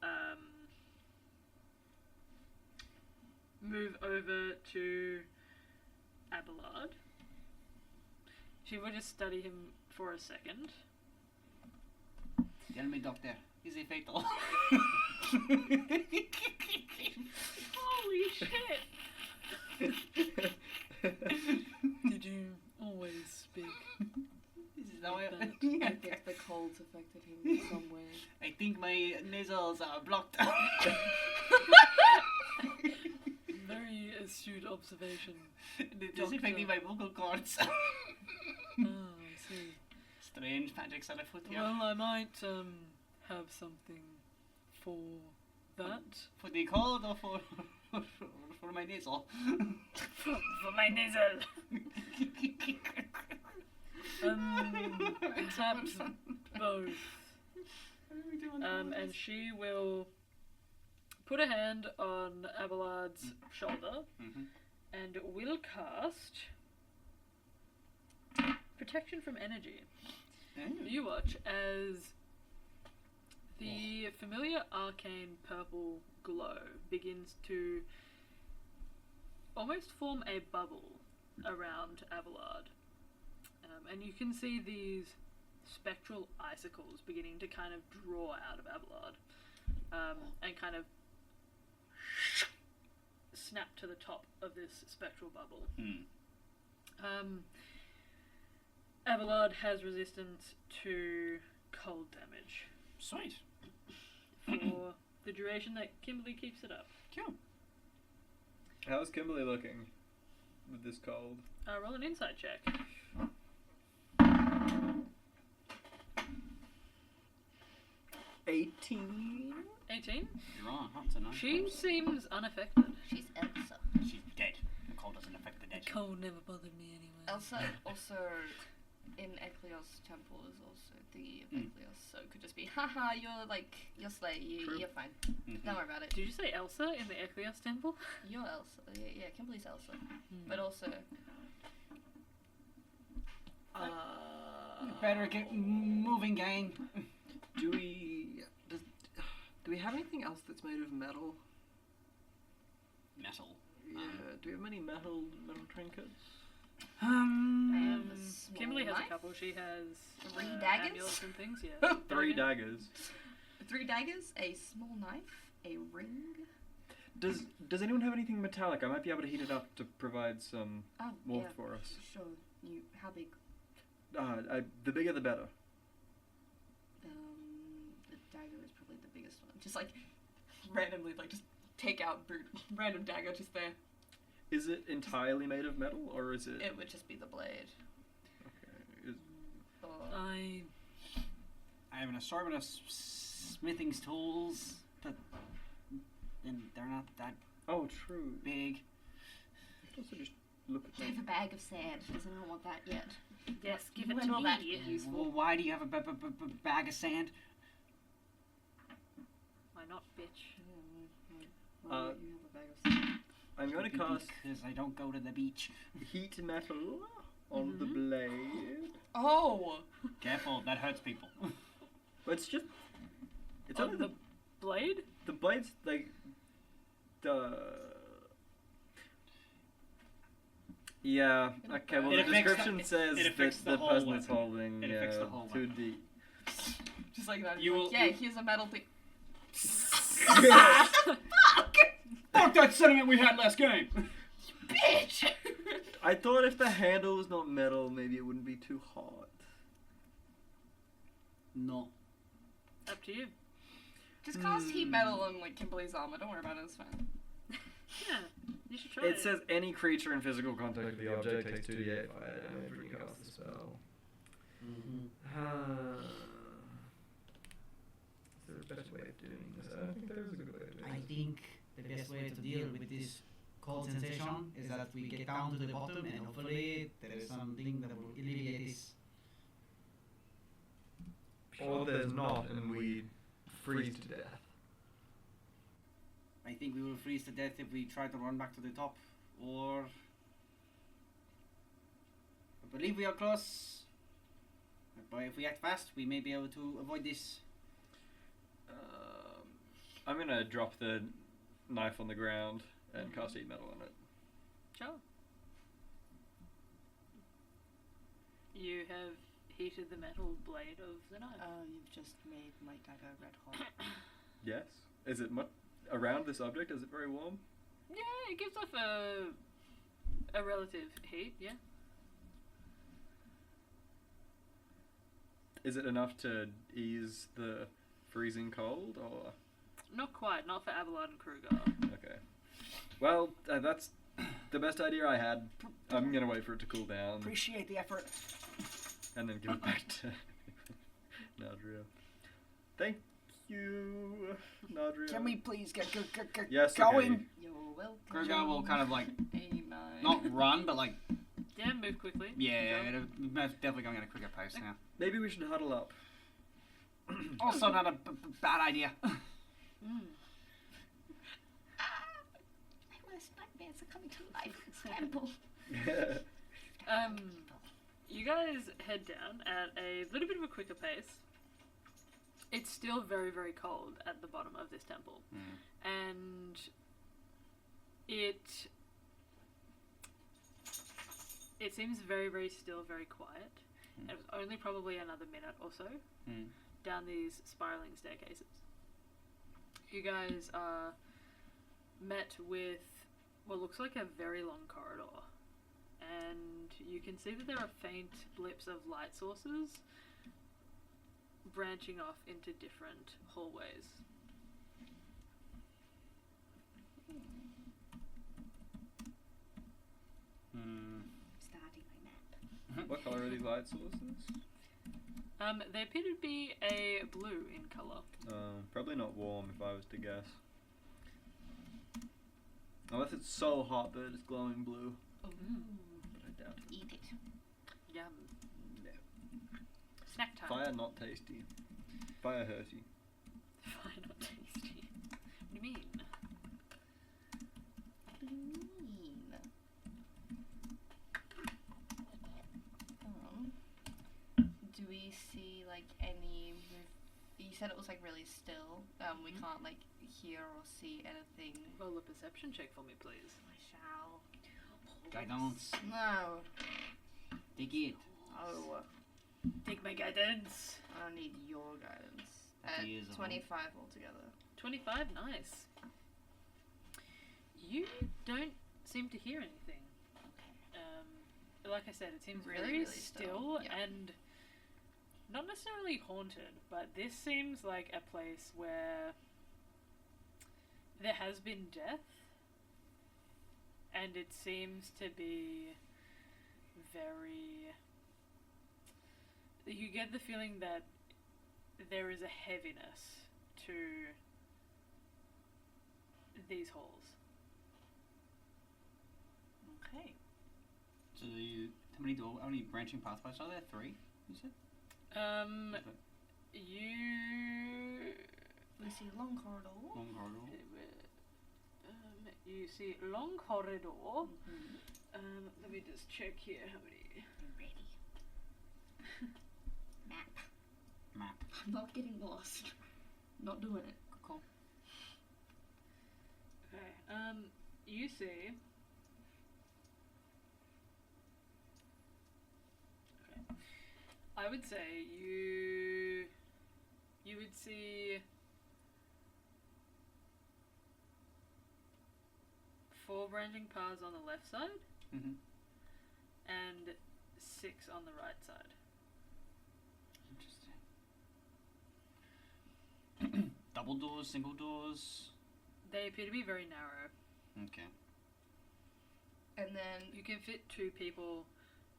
[SPEAKER 1] move over to Abelard. She will just study him for a second.
[SPEAKER 4] Tell me, doctor, is it fatal?
[SPEAKER 1] Holy shit! Did you always speak?
[SPEAKER 4] This is how
[SPEAKER 6] I think the colds affected him in some way.
[SPEAKER 4] I think my nasals are blocked.
[SPEAKER 1] Very astute observation.
[SPEAKER 4] This is affecting my vocal cords.
[SPEAKER 1] Oh, I see.
[SPEAKER 4] Strange magics are afoot here.
[SPEAKER 1] Well, I might have something for that.
[SPEAKER 4] For the cold or for... for my nasal.
[SPEAKER 1] For my nasal. Perhaps both. And she will put a hand on Abelard's shoulder and will cast Protection from Energy. You watch as the familiar arcane purple glow begins to almost form a bubble around Abelard. And you can see these spectral icicles beginning to kind of draw out of Abelard and kind of snap to the top of this spectral bubble. Abelard has resistance to cold damage
[SPEAKER 4] Sweet.
[SPEAKER 1] for the duration that Kimberly keeps it up.
[SPEAKER 4] Cool.
[SPEAKER 3] How's Kimberly looking with this cold?
[SPEAKER 1] Roll an insight check.
[SPEAKER 3] 18.
[SPEAKER 1] 18?
[SPEAKER 4] You're on, huh? It's a nice
[SPEAKER 1] She
[SPEAKER 4] close.
[SPEAKER 1] seems unaffected.
[SPEAKER 2] She's Elsa.
[SPEAKER 4] She's dead. The cold doesn't affect the dead.
[SPEAKER 1] Cold never bothered me anyway.
[SPEAKER 6] Elsa also in Eklios temple is also the Eklios, so it could just be haha, you're slay,
[SPEAKER 3] True.
[SPEAKER 6] you're fine.
[SPEAKER 4] Mhm.
[SPEAKER 6] Don't worry about it.
[SPEAKER 1] Did you say Elsa in the Eklios temple?
[SPEAKER 6] You're Elsa. Yeah, Kimberly's Elsa. But also
[SPEAKER 4] Better get moving, gang.
[SPEAKER 3] Do we have anything else that's made of metal?
[SPEAKER 4] Metal.
[SPEAKER 3] Yeah. Do we have many metal trinkets?
[SPEAKER 6] I have a small
[SPEAKER 1] Kimberly has
[SPEAKER 6] knife.
[SPEAKER 1] a couple. She has
[SPEAKER 6] 3 daggers?
[SPEAKER 1] amulets and things. Yeah.
[SPEAKER 3] 3
[SPEAKER 1] Dagger.
[SPEAKER 3] daggers.
[SPEAKER 6] 3 daggers, a small knife, a ring.
[SPEAKER 3] Does anyone have anything metallic? I might be able to heat it up to provide some
[SPEAKER 6] Oh,
[SPEAKER 3] warmth
[SPEAKER 6] yeah.
[SPEAKER 3] for us.
[SPEAKER 6] Sure. How big?
[SPEAKER 3] The bigger the better.
[SPEAKER 6] The dagger is probably the biggest one. Just randomly, just take out random dagger just there.
[SPEAKER 3] Is it entirely made of metal, or is it?
[SPEAKER 6] It would just be the blade.
[SPEAKER 3] Okay.
[SPEAKER 6] Or
[SPEAKER 1] I
[SPEAKER 4] I have an assortment of smithing tools, but then they're not that
[SPEAKER 3] Oh, true.
[SPEAKER 4] big.
[SPEAKER 3] You could also just look at
[SPEAKER 6] I have a bag of sand. Does anyone want that yet?
[SPEAKER 1] yes, give
[SPEAKER 6] You
[SPEAKER 1] it
[SPEAKER 6] and
[SPEAKER 1] to
[SPEAKER 6] all
[SPEAKER 1] me.
[SPEAKER 6] that
[SPEAKER 4] Well,
[SPEAKER 6] useful.
[SPEAKER 4] why do you have a bag of sand?
[SPEAKER 1] Why not, bitch?
[SPEAKER 6] Why
[SPEAKER 3] Uh,
[SPEAKER 6] don't you have a bag of sand?
[SPEAKER 3] I'm going to cast
[SPEAKER 4] Because I don't go to the beach.
[SPEAKER 3] heat metal on the blade.
[SPEAKER 6] Oh!
[SPEAKER 4] Careful, that hurts people.
[SPEAKER 3] But it's
[SPEAKER 1] On
[SPEAKER 3] only
[SPEAKER 1] the blade?
[SPEAKER 3] the blade's Yeah. Okay. Well,
[SPEAKER 4] It
[SPEAKER 3] the
[SPEAKER 4] affects
[SPEAKER 3] description
[SPEAKER 4] the-
[SPEAKER 3] says
[SPEAKER 4] it affects
[SPEAKER 3] that
[SPEAKER 4] the
[SPEAKER 3] the
[SPEAKER 4] whole
[SPEAKER 3] person is
[SPEAKER 4] weapon.
[SPEAKER 3] holding
[SPEAKER 4] It affects the whole
[SPEAKER 3] 2D.
[SPEAKER 6] Just like that.
[SPEAKER 4] You
[SPEAKER 6] like,
[SPEAKER 4] will-
[SPEAKER 6] yeah,
[SPEAKER 4] you-
[SPEAKER 6] here's a metal thing.
[SPEAKER 4] Fuck that sentiment we had last game!
[SPEAKER 6] Bitch!
[SPEAKER 3] I thought if the handle was not metal, maybe it wouldn't be too hot.
[SPEAKER 4] No.
[SPEAKER 1] Up to you.
[SPEAKER 6] Just cast heat metal on Kimberly's armor. Don't worry about it. It's fine.
[SPEAKER 1] Yeah, you should try
[SPEAKER 3] It says any creature in physical contact with the object takes 2d8 fire damage when you cast the spell. Is there a better way of doing this? I don't think there is a good way of doing
[SPEAKER 7] I
[SPEAKER 3] this.
[SPEAKER 7] think the best way to deal with this cold sensation is that we get down to the bottom and hopefully there is something that will alleviate this.
[SPEAKER 5] Or there's not, and we freeze to death.
[SPEAKER 4] I think we will freeze to death if we try to run back to the top, or... I believe we are close. But if we act fast, we may be able to avoid this.
[SPEAKER 3] I'm gonna drop the knife on the ground and cast heat metal on it.
[SPEAKER 1] Sure. You have heated the metal blade of the knife.
[SPEAKER 6] You've just made my dagger red hot.
[SPEAKER 3] Yes. Is it around this object? Is it very warm?
[SPEAKER 1] Yeah, it gives off a relative heat, yeah.
[SPEAKER 3] Is it enough to ease the freezing cold, or?
[SPEAKER 1] Not quite, not for Abelard and Crugar.
[SPEAKER 3] Okay. Well, that's the best idea I had. I'm gonna wait for it to cool down
[SPEAKER 4] Appreciate the effort.
[SPEAKER 3] and then give it back to Nadriah. Thank you, Nadriah.
[SPEAKER 4] Can we please get
[SPEAKER 3] Yes,
[SPEAKER 4] going?
[SPEAKER 3] okay.
[SPEAKER 6] You're welcome.
[SPEAKER 4] Crugar will kind of like
[SPEAKER 6] Amen.
[SPEAKER 4] not run, but like
[SPEAKER 1] Yeah, move quickly.
[SPEAKER 4] yeah, definitely going at a quicker pace now.
[SPEAKER 3] Maybe we should huddle up.
[SPEAKER 4] Also, not a bad idea.
[SPEAKER 6] My worst nightmares are coming to life in this temple.
[SPEAKER 1] You guys head down at a little bit of a quicker pace. It's still very, very cold at the bottom of this temple. And it seems very, very still, very quiet. And it was only probably another minute or so down these spiraling staircases. You guys are met with what looks like a very long corridor. And you can see that there are faint blips of light sources branching off into different hallways.
[SPEAKER 6] Starting my map.
[SPEAKER 3] What color are these light sources?
[SPEAKER 1] They appear to be a blue in colour.
[SPEAKER 3] Probably not warm if I was to guess. Unless it's so hot that it's glowing blue. But I doubt it.
[SPEAKER 6] Eat it.
[SPEAKER 1] Yum.
[SPEAKER 3] No.
[SPEAKER 1] Snack time.
[SPEAKER 3] Fire not tasty. Fire hurty.
[SPEAKER 1] Fire not tasty. What do you mean?
[SPEAKER 6] What do you mean? Do we see like any? You said it was like really still. We can't like hear or see anything.
[SPEAKER 1] Roll a perception check for me, please.
[SPEAKER 6] I shall.
[SPEAKER 4] Guidance.
[SPEAKER 6] No.
[SPEAKER 4] Dig it.
[SPEAKER 6] Oh,
[SPEAKER 1] Take my guidance.
[SPEAKER 6] I don't need your guidance.
[SPEAKER 4] Ideas of
[SPEAKER 6] 25 altogether.
[SPEAKER 1] 25, nice. You don't seem to hear anything. Like I said, it seems
[SPEAKER 6] Really,
[SPEAKER 1] very
[SPEAKER 6] really
[SPEAKER 1] still
[SPEAKER 6] still, yeah.
[SPEAKER 1] and not necessarily haunted, but this seems like a place where there has been death, and it seems to be very... You get the feeling that there is a heaviness to these halls.
[SPEAKER 4] Okay. So how many branching pathways are there? 3, you said?
[SPEAKER 1] You...
[SPEAKER 6] We see a long corridor.
[SPEAKER 4] Long corridor.
[SPEAKER 1] You see a long corridor. Let me just check here how many...
[SPEAKER 6] I'm ready. Map.
[SPEAKER 4] Map.
[SPEAKER 6] I'm not getting lost. Not doing it.
[SPEAKER 4] Cool.
[SPEAKER 1] Okay, you see... Okay. I would say you would see 4 branching paths on the left side and 6 on the right side.
[SPEAKER 4] Interesting. Double doors, single doors?
[SPEAKER 1] They appear to be very narrow.
[SPEAKER 4] Okay.
[SPEAKER 6] And then
[SPEAKER 1] You can fit 2 people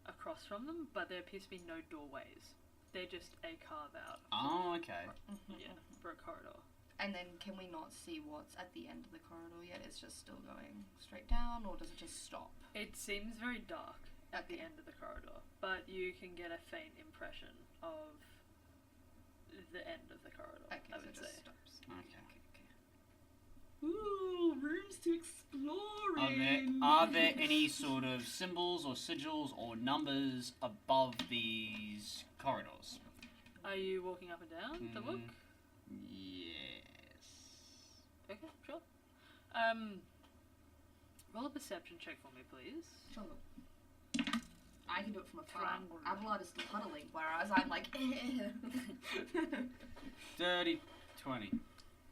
[SPEAKER 1] across from them, but there appears to be no doorways. They're just a carve out.
[SPEAKER 4] Oh, okay.
[SPEAKER 1] Yeah, for a corridor.
[SPEAKER 6] And then can we not see what's at the end of the corridor yet? It's just still going straight down, or does it just stop?
[SPEAKER 1] It seems very dark at the end of the corridor, but you can get a faint impression of the end of the corridor,
[SPEAKER 6] Okay,
[SPEAKER 1] I
[SPEAKER 6] so
[SPEAKER 1] would
[SPEAKER 6] it just
[SPEAKER 1] say.
[SPEAKER 6] stops.
[SPEAKER 4] Okay.
[SPEAKER 6] Ooh, rooms to exploring.
[SPEAKER 4] Are there any sort of symbols or sigils or numbers above these corridors?
[SPEAKER 1] Are you walking up and down to look?
[SPEAKER 4] Yes.
[SPEAKER 1] Okay, sure. Roll a perception check for me, please.
[SPEAKER 6] Sure. I can do it from afar.
[SPEAKER 1] Triangle.
[SPEAKER 6] Abelard is still huddling, whereas I'm like,
[SPEAKER 4] Dirty 20.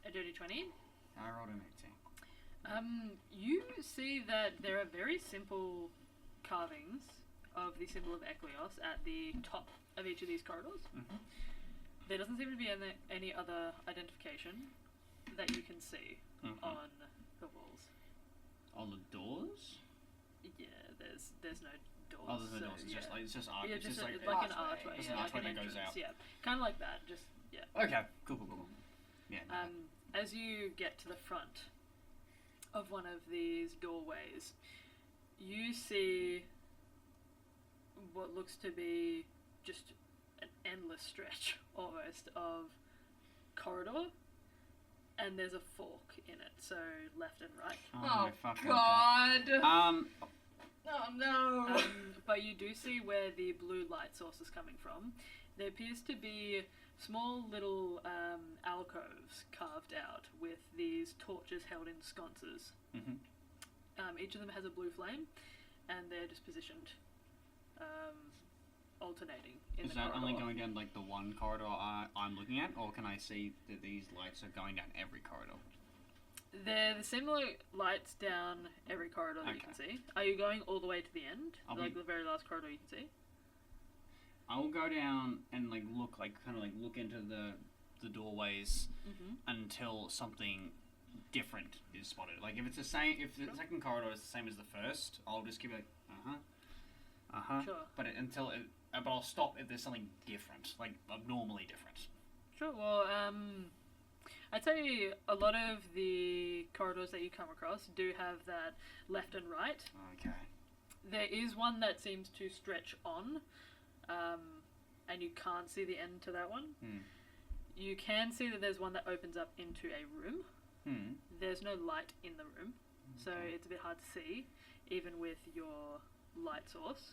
[SPEAKER 1] A dirty 20.
[SPEAKER 4] I rolled an 18.
[SPEAKER 1] You see that there are very simple carvings of the symbol of Eccleos at the top of each of these corridors. There doesn't seem to be any other identification that you can see on the walls.
[SPEAKER 4] On the doors?
[SPEAKER 1] Yeah, there's no doors.
[SPEAKER 4] Oh, there's no
[SPEAKER 1] so,
[SPEAKER 4] doors. It's
[SPEAKER 1] yeah.
[SPEAKER 4] just like it's just art.
[SPEAKER 1] Yeah,
[SPEAKER 4] it's
[SPEAKER 1] just
[SPEAKER 4] just
[SPEAKER 1] like
[SPEAKER 4] like
[SPEAKER 1] an archway.
[SPEAKER 4] Just
[SPEAKER 1] Yeah,
[SPEAKER 4] an
[SPEAKER 1] like
[SPEAKER 4] archway
[SPEAKER 1] an
[SPEAKER 4] that goes
[SPEAKER 1] entrance.
[SPEAKER 4] out.
[SPEAKER 1] Yeah, kind of like that. Just yeah.
[SPEAKER 4] Okay. Cool. Yeah.
[SPEAKER 1] As you get to the front of one of these doorways, you see what looks to be just an endless stretch, almost, of corridor, and there's a fork in it, so left and right.
[SPEAKER 6] Oh,
[SPEAKER 4] my fucking
[SPEAKER 6] God.
[SPEAKER 4] God.
[SPEAKER 6] Oh, no.
[SPEAKER 1] But you do see where the blue light source is coming from. There appears to be small little alcoves carved out with these torches held in sconces.
[SPEAKER 4] Mhm.
[SPEAKER 1] Each of them has a blue flame, and they're just positioned alternating in
[SPEAKER 4] Is
[SPEAKER 1] the
[SPEAKER 4] that
[SPEAKER 1] corridor.
[SPEAKER 4] only going down like the one corridor I'm looking at, or can I see that these lights are going down every corridor?
[SPEAKER 1] They're the similar lights down every corridor that you can
[SPEAKER 4] Okay.
[SPEAKER 1] see. Are you going all the way to the end?
[SPEAKER 4] I'll
[SPEAKER 1] Like
[SPEAKER 4] be-
[SPEAKER 1] the very last corridor you can see?
[SPEAKER 4] I will go down and like look, like kind of like look into the doorways
[SPEAKER 1] Mm-hmm.
[SPEAKER 4] until something different is spotted. Like if it's the same, if the second corridor is the same as the first, I'll just keep like
[SPEAKER 1] Sure.
[SPEAKER 4] But but I'll stop if there's something different, like abnormally different.
[SPEAKER 1] Sure. Well, I'd say a lot of the corridors that you come across do have that left and right.
[SPEAKER 4] Okay.
[SPEAKER 1] There is one that seems to stretch on, and you can't see the end to that one. You can see that there's one that opens up into a room. There's no light in the room, so it's a bit hard to see, even with your light source.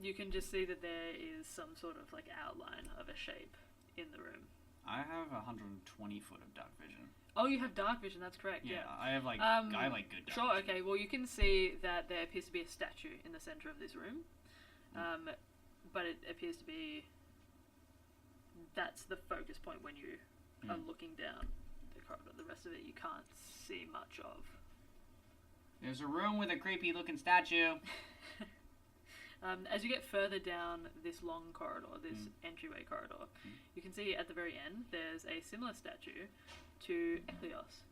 [SPEAKER 1] You can just see that there is some sort of like outline of a shape in the room.
[SPEAKER 4] I have 120 foot of dark vision.
[SPEAKER 1] Oh, you have dark vision. That's correct.
[SPEAKER 4] Yeah,
[SPEAKER 1] Yeah.
[SPEAKER 4] I have like good dark
[SPEAKER 1] Sure.
[SPEAKER 4] vision.
[SPEAKER 1] Okay. Well, you can see that there appears to be a statue in the center of this room, but it appears to be that's the focus point when you are looking down the corridor. The rest of it you can't see much of.
[SPEAKER 4] There's a room with a creepy looking statue.
[SPEAKER 1] As you get further down this long corridor, this entryway corridor, you can see at the very end there's a similar statue to Ecleos.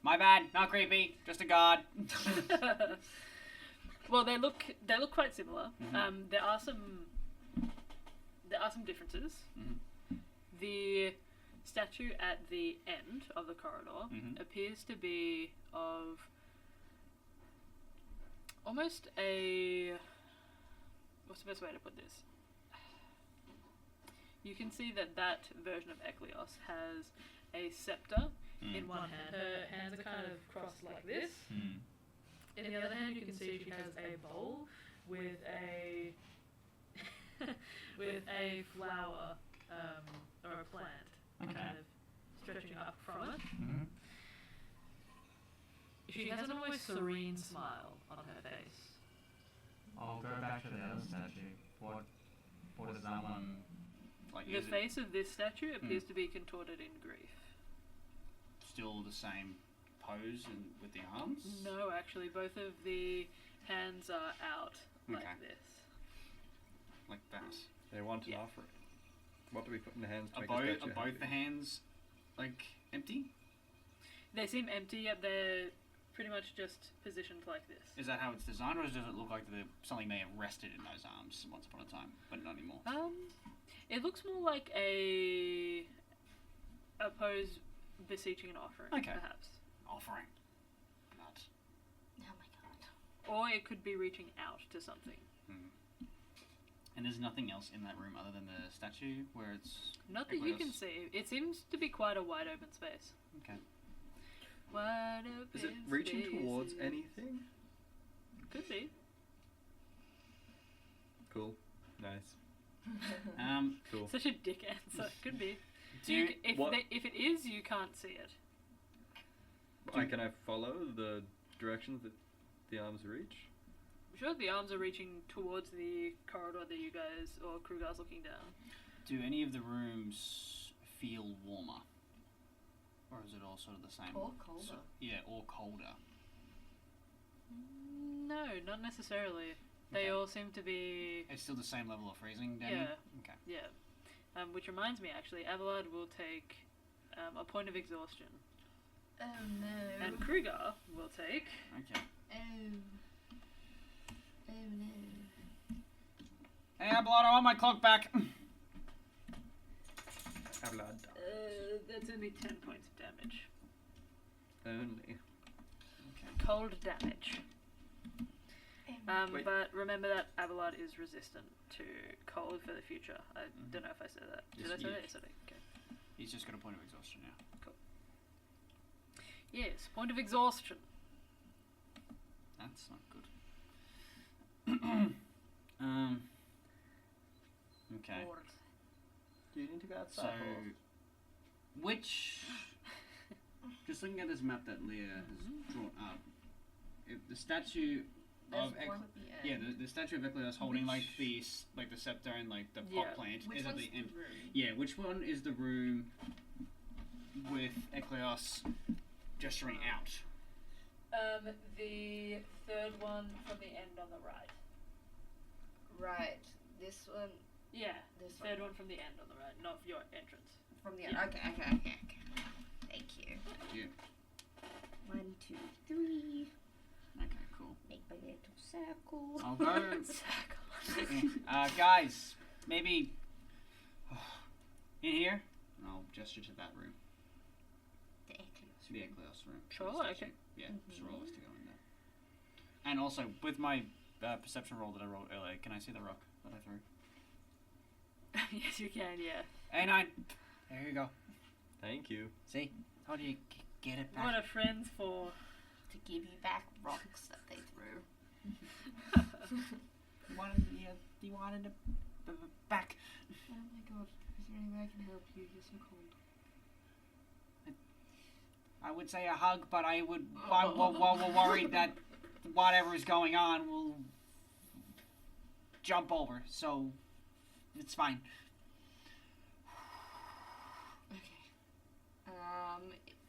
[SPEAKER 4] My bad, not creepy, just a god.
[SPEAKER 1] Well, they look quite similar. There are some differences. The statue at the end of the corridor appears to be of almost a... What's the best way to put this? You can see that version of Ecleos has a scepter in one hand. Her hands are kind of crossed like this. In the other hand, you can see she has a bowl with a with a flower or a plant kind of stretching up from it. She has an almost serene smile on her face.
[SPEAKER 5] I'll go back to the other statue. What does that one?
[SPEAKER 4] Like,
[SPEAKER 1] The
[SPEAKER 4] is it
[SPEAKER 1] face of this statue appears to be contorted in grief.
[SPEAKER 4] still the same pose and with the arms?
[SPEAKER 1] No, actually, both of the hands are out like
[SPEAKER 4] Okay.
[SPEAKER 1] this.
[SPEAKER 4] Like that.
[SPEAKER 3] They want an
[SPEAKER 1] Yeah.
[SPEAKER 3] offering. What do we put in the hands to
[SPEAKER 4] Are
[SPEAKER 3] make
[SPEAKER 4] both,
[SPEAKER 3] a
[SPEAKER 4] are
[SPEAKER 3] statue
[SPEAKER 4] both the
[SPEAKER 3] happy?
[SPEAKER 4] hands like empty?
[SPEAKER 1] They seem empty, yet they're pretty much just positioned like this.
[SPEAKER 4] Is that how it's designed, or does it look like something may have rested in those arms once upon a time, but not anymore?
[SPEAKER 1] It looks more like a pose beseeching an offering,
[SPEAKER 4] Okay.
[SPEAKER 1] perhaps.
[SPEAKER 4] Offering. Not.
[SPEAKER 6] Oh my god.
[SPEAKER 1] Or it could be reaching out to something.
[SPEAKER 4] And there's nothing else in that room other than the statue where it's...
[SPEAKER 1] Not that you can
[SPEAKER 4] Ecleos?
[SPEAKER 1] see. It seems to be quite a wide open space.
[SPEAKER 4] Okay.
[SPEAKER 1] Wide open
[SPEAKER 3] Is it reaching towards
[SPEAKER 1] spaces.
[SPEAKER 3] anything?
[SPEAKER 1] Could be.
[SPEAKER 3] Cool. Nice. Cool.
[SPEAKER 1] Such a dick answer. Could be.
[SPEAKER 4] Do you...
[SPEAKER 1] If it is, you can't see it.
[SPEAKER 3] Can I follow the directions that the arms reach?
[SPEAKER 1] Sure, the arms are reaching towards the corridor that you guys, or Crugar's looking down.
[SPEAKER 4] Do any of the rooms feel warmer? Or is it all sort of the same?
[SPEAKER 6] Or colder.
[SPEAKER 4] Yeah, or colder.
[SPEAKER 1] No, not necessarily. They
[SPEAKER 4] Okay.
[SPEAKER 1] all seem to be...
[SPEAKER 4] It's still the same level of freezing down
[SPEAKER 1] Yeah.
[SPEAKER 4] here? Okay.
[SPEAKER 1] Yeah. Which reminds me, actually, Abelard will take a point of exhaustion.
[SPEAKER 6] Oh no.
[SPEAKER 1] And Crugar will take...
[SPEAKER 4] Okay.
[SPEAKER 6] Oh. Oh no.
[SPEAKER 4] Hey, Abelard, I want my clock back!
[SPEAKER 3] Abelard.
[SPEAKER 1] That's only 10 points of damage.
[SPEAKER 3] Only.
[SPEAKER 1] Cold damage.
[SPEAKER 3] Wait.
[SPEAKER 1] But remember that Abelard is resistant to cold for the future. I don't know if I said that. Did I say that? Yes, I did. Okay.
[SPEAKER 4] He's just got a point of exhaustion now.
[SPEAKER 1] Yes, point of exhaustion.
[SPEAKER 4] That's not good. Okay.
[SPEAKER 3] Do you need to go
[SPEAKER 4] So,
[SPEAKER 3] outside? or-
[SPEAKER 4] which... Just looking at this map that Leah has drawn up, if the statue
[SPEAKER 6] There's
[SPEAKER 4] of
[SPEAKER 6] one at the end.
[SPEAKER 4] yeah, the statue of Ecleos holding like the scepter and like the pot
[SPEAKER 1] Yeah.
[SPEAKER 4] plant
[SPEAKER 6] Which
[SPEAKER 4] is at
[SPEAKER 6] one's
[SPEAKER 4] the end.
[SPEAKER 6] room?
[SPEAKER 4] Yeah, which one is the room with Ecleos gesturing out?
[SPEAKER 1] The third one from the end on the right.
[SPEAKER 6] Right. This one.
[SPEAKER 1] Yeah,
[SPEAKER 6] This
[SPEAKER 1] third one from the end on the right, not your entrance.
[SPEAKER 6] From the
[SPEAKER 1] Yeah.
[SPEAKER 6] Okay. Thank you.
[SPEAKER 4] Yeah.
[SPEAKER 6] 1, 2, 3.
[SPEAKER 4] Okay, cool.
[SPEAKER 6] Make my little circle.
[SPEAKER 4] I'll go.
[SPEAKER 1] Circle.
[SPEAKER 4] Guys, maybe in here. And I'll gesture to that room.
[SPEAKER 6] The Ecleos.
[SPEAKER 4] To the Ecleos room.
[SPEAKER 1] Sure,
[SPEAKER 4] The statue.
[SPEAKER 1] okay.
[SPEAKER 4] Yeah, just roll us to go in there. And also, with my perception roll that I rolled earlier, can I see the rock that I threw?
[SPEAKER 1] Yes, you can, yeah.
[SPEAKER 4] A9. There you go.
[SPEAKER 3] Thank you.
[SPEAKER 4] See? How do you get it back?
[SPEAKER 1] What are friends for?
[SPEAKER 6] To give you back rocks that they threw.
[SPEAKER 4] You wanted it back.
[SPEAKER 6] Oh my god. Is there any way I can help you? You're so cold.
[SPEAKER 4] I would say a hug, but I'm worried that whatever is going on will jump over, so it's fine.
[SPEAKER 6] Okay.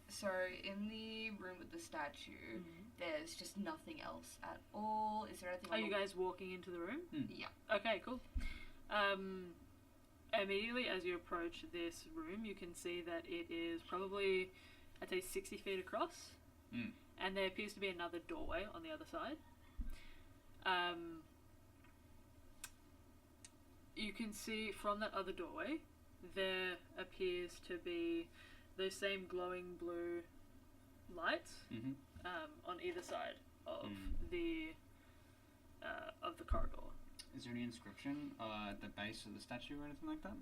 [SPEAKER 6] So in the room with the statue, there's just nothing else at all. Is there anything?
[SPEAKER 1] Are you guys walking into the room?
[SPEAKER 6] Yeah.
[SPEAKER 1] Okay, cool. Immediately as you approach this room, you can see that it is probably, I'd say, 60 feet across. And there appears to be another doorway on the other side. You can see from that other doorway, there appears to be those same glowing blue lights on either side of the corridor.
[SPEAKER 4] Is there any inscription at the base of the statue or anything like that?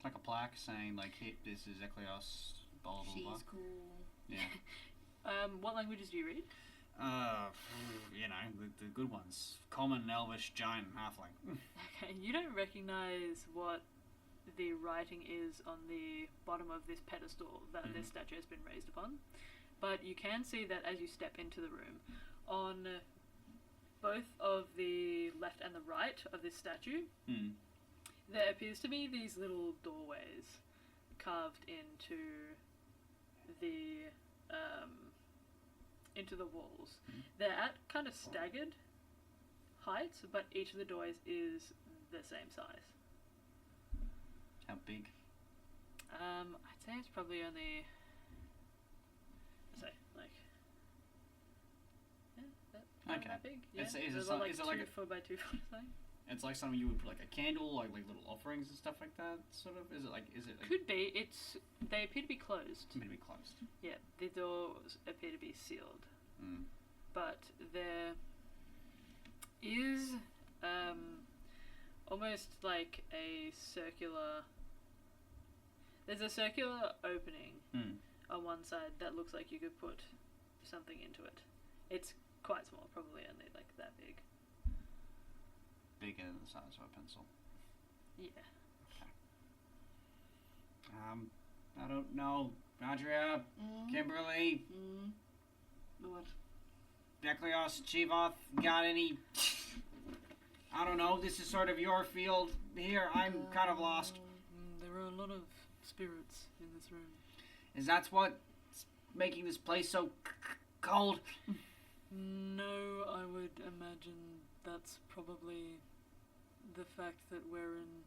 [SPEAKER 4] Like a plaque saying like, hey, this is Ecleos, blah blah blah.
[SPEAKER 6] She's cool.
[SPEAKER 4] Yeah.
[SPEAKER 1] What languages do you read?
[SPEAKER 4] You know, the good ones. Common, Elvish, Giant, Halfling.
[SPEAKER 1] Okay, you don't recognize what the writing is on the bottom of this pedestal that this statue has been raised upon, but you can see that as you step into the room, on both of the left and the right of this statue, there appears to be these little doorways carved into the walls. They're at kind of staggered heights, but each of the doors is the same size.
[SPEAKER 4] How big?
[SPEAKER 1] I'd say it's probably only, that big. Yeah.
[SPEAKER 4] Is it
[SPEAKER 1] There's
[SPEAKER 4] some-
[SPEAKER 1] like
[SPEAKER 4] is it
[SPEAKER 1] 2
[SPEAKER 4] like a-
[SPEAKER 1] 4 by 2 foot thing.
[SPEAKER 4] It's like something you would put like a candle, like little offerings and stuff like that. Sort of. Is it like?
[SPEAKER 1] Could be. They appear to be closed.
[SPEAKER 4] Maybe closed.
[SPEAKER 1] Yeah, the doors appear to be sealed. But there is almost like a circular. There's a circular opening on one side that looks like you could put something into it. It's quite small, probably only like that big.
[SPEAKER 4] Bigger than the size of a pencil.
[SPEAKER 1] Yeah.
[SPEAKER 4] I don't know. Nadriah, Kimberly,
[SPEAKER 6] What?
[SPEAKER 4] Ecleos, Chivoth, got any? I don't know. This is sort of your field here. I'm kind of lost.
[SPEAKER 1] There are a lot of spirits in this room.
[SPEAKER 4] Is that what's making this place so cold?
[SPEAKER 1] No, I would imagine that's probably the fact that we're in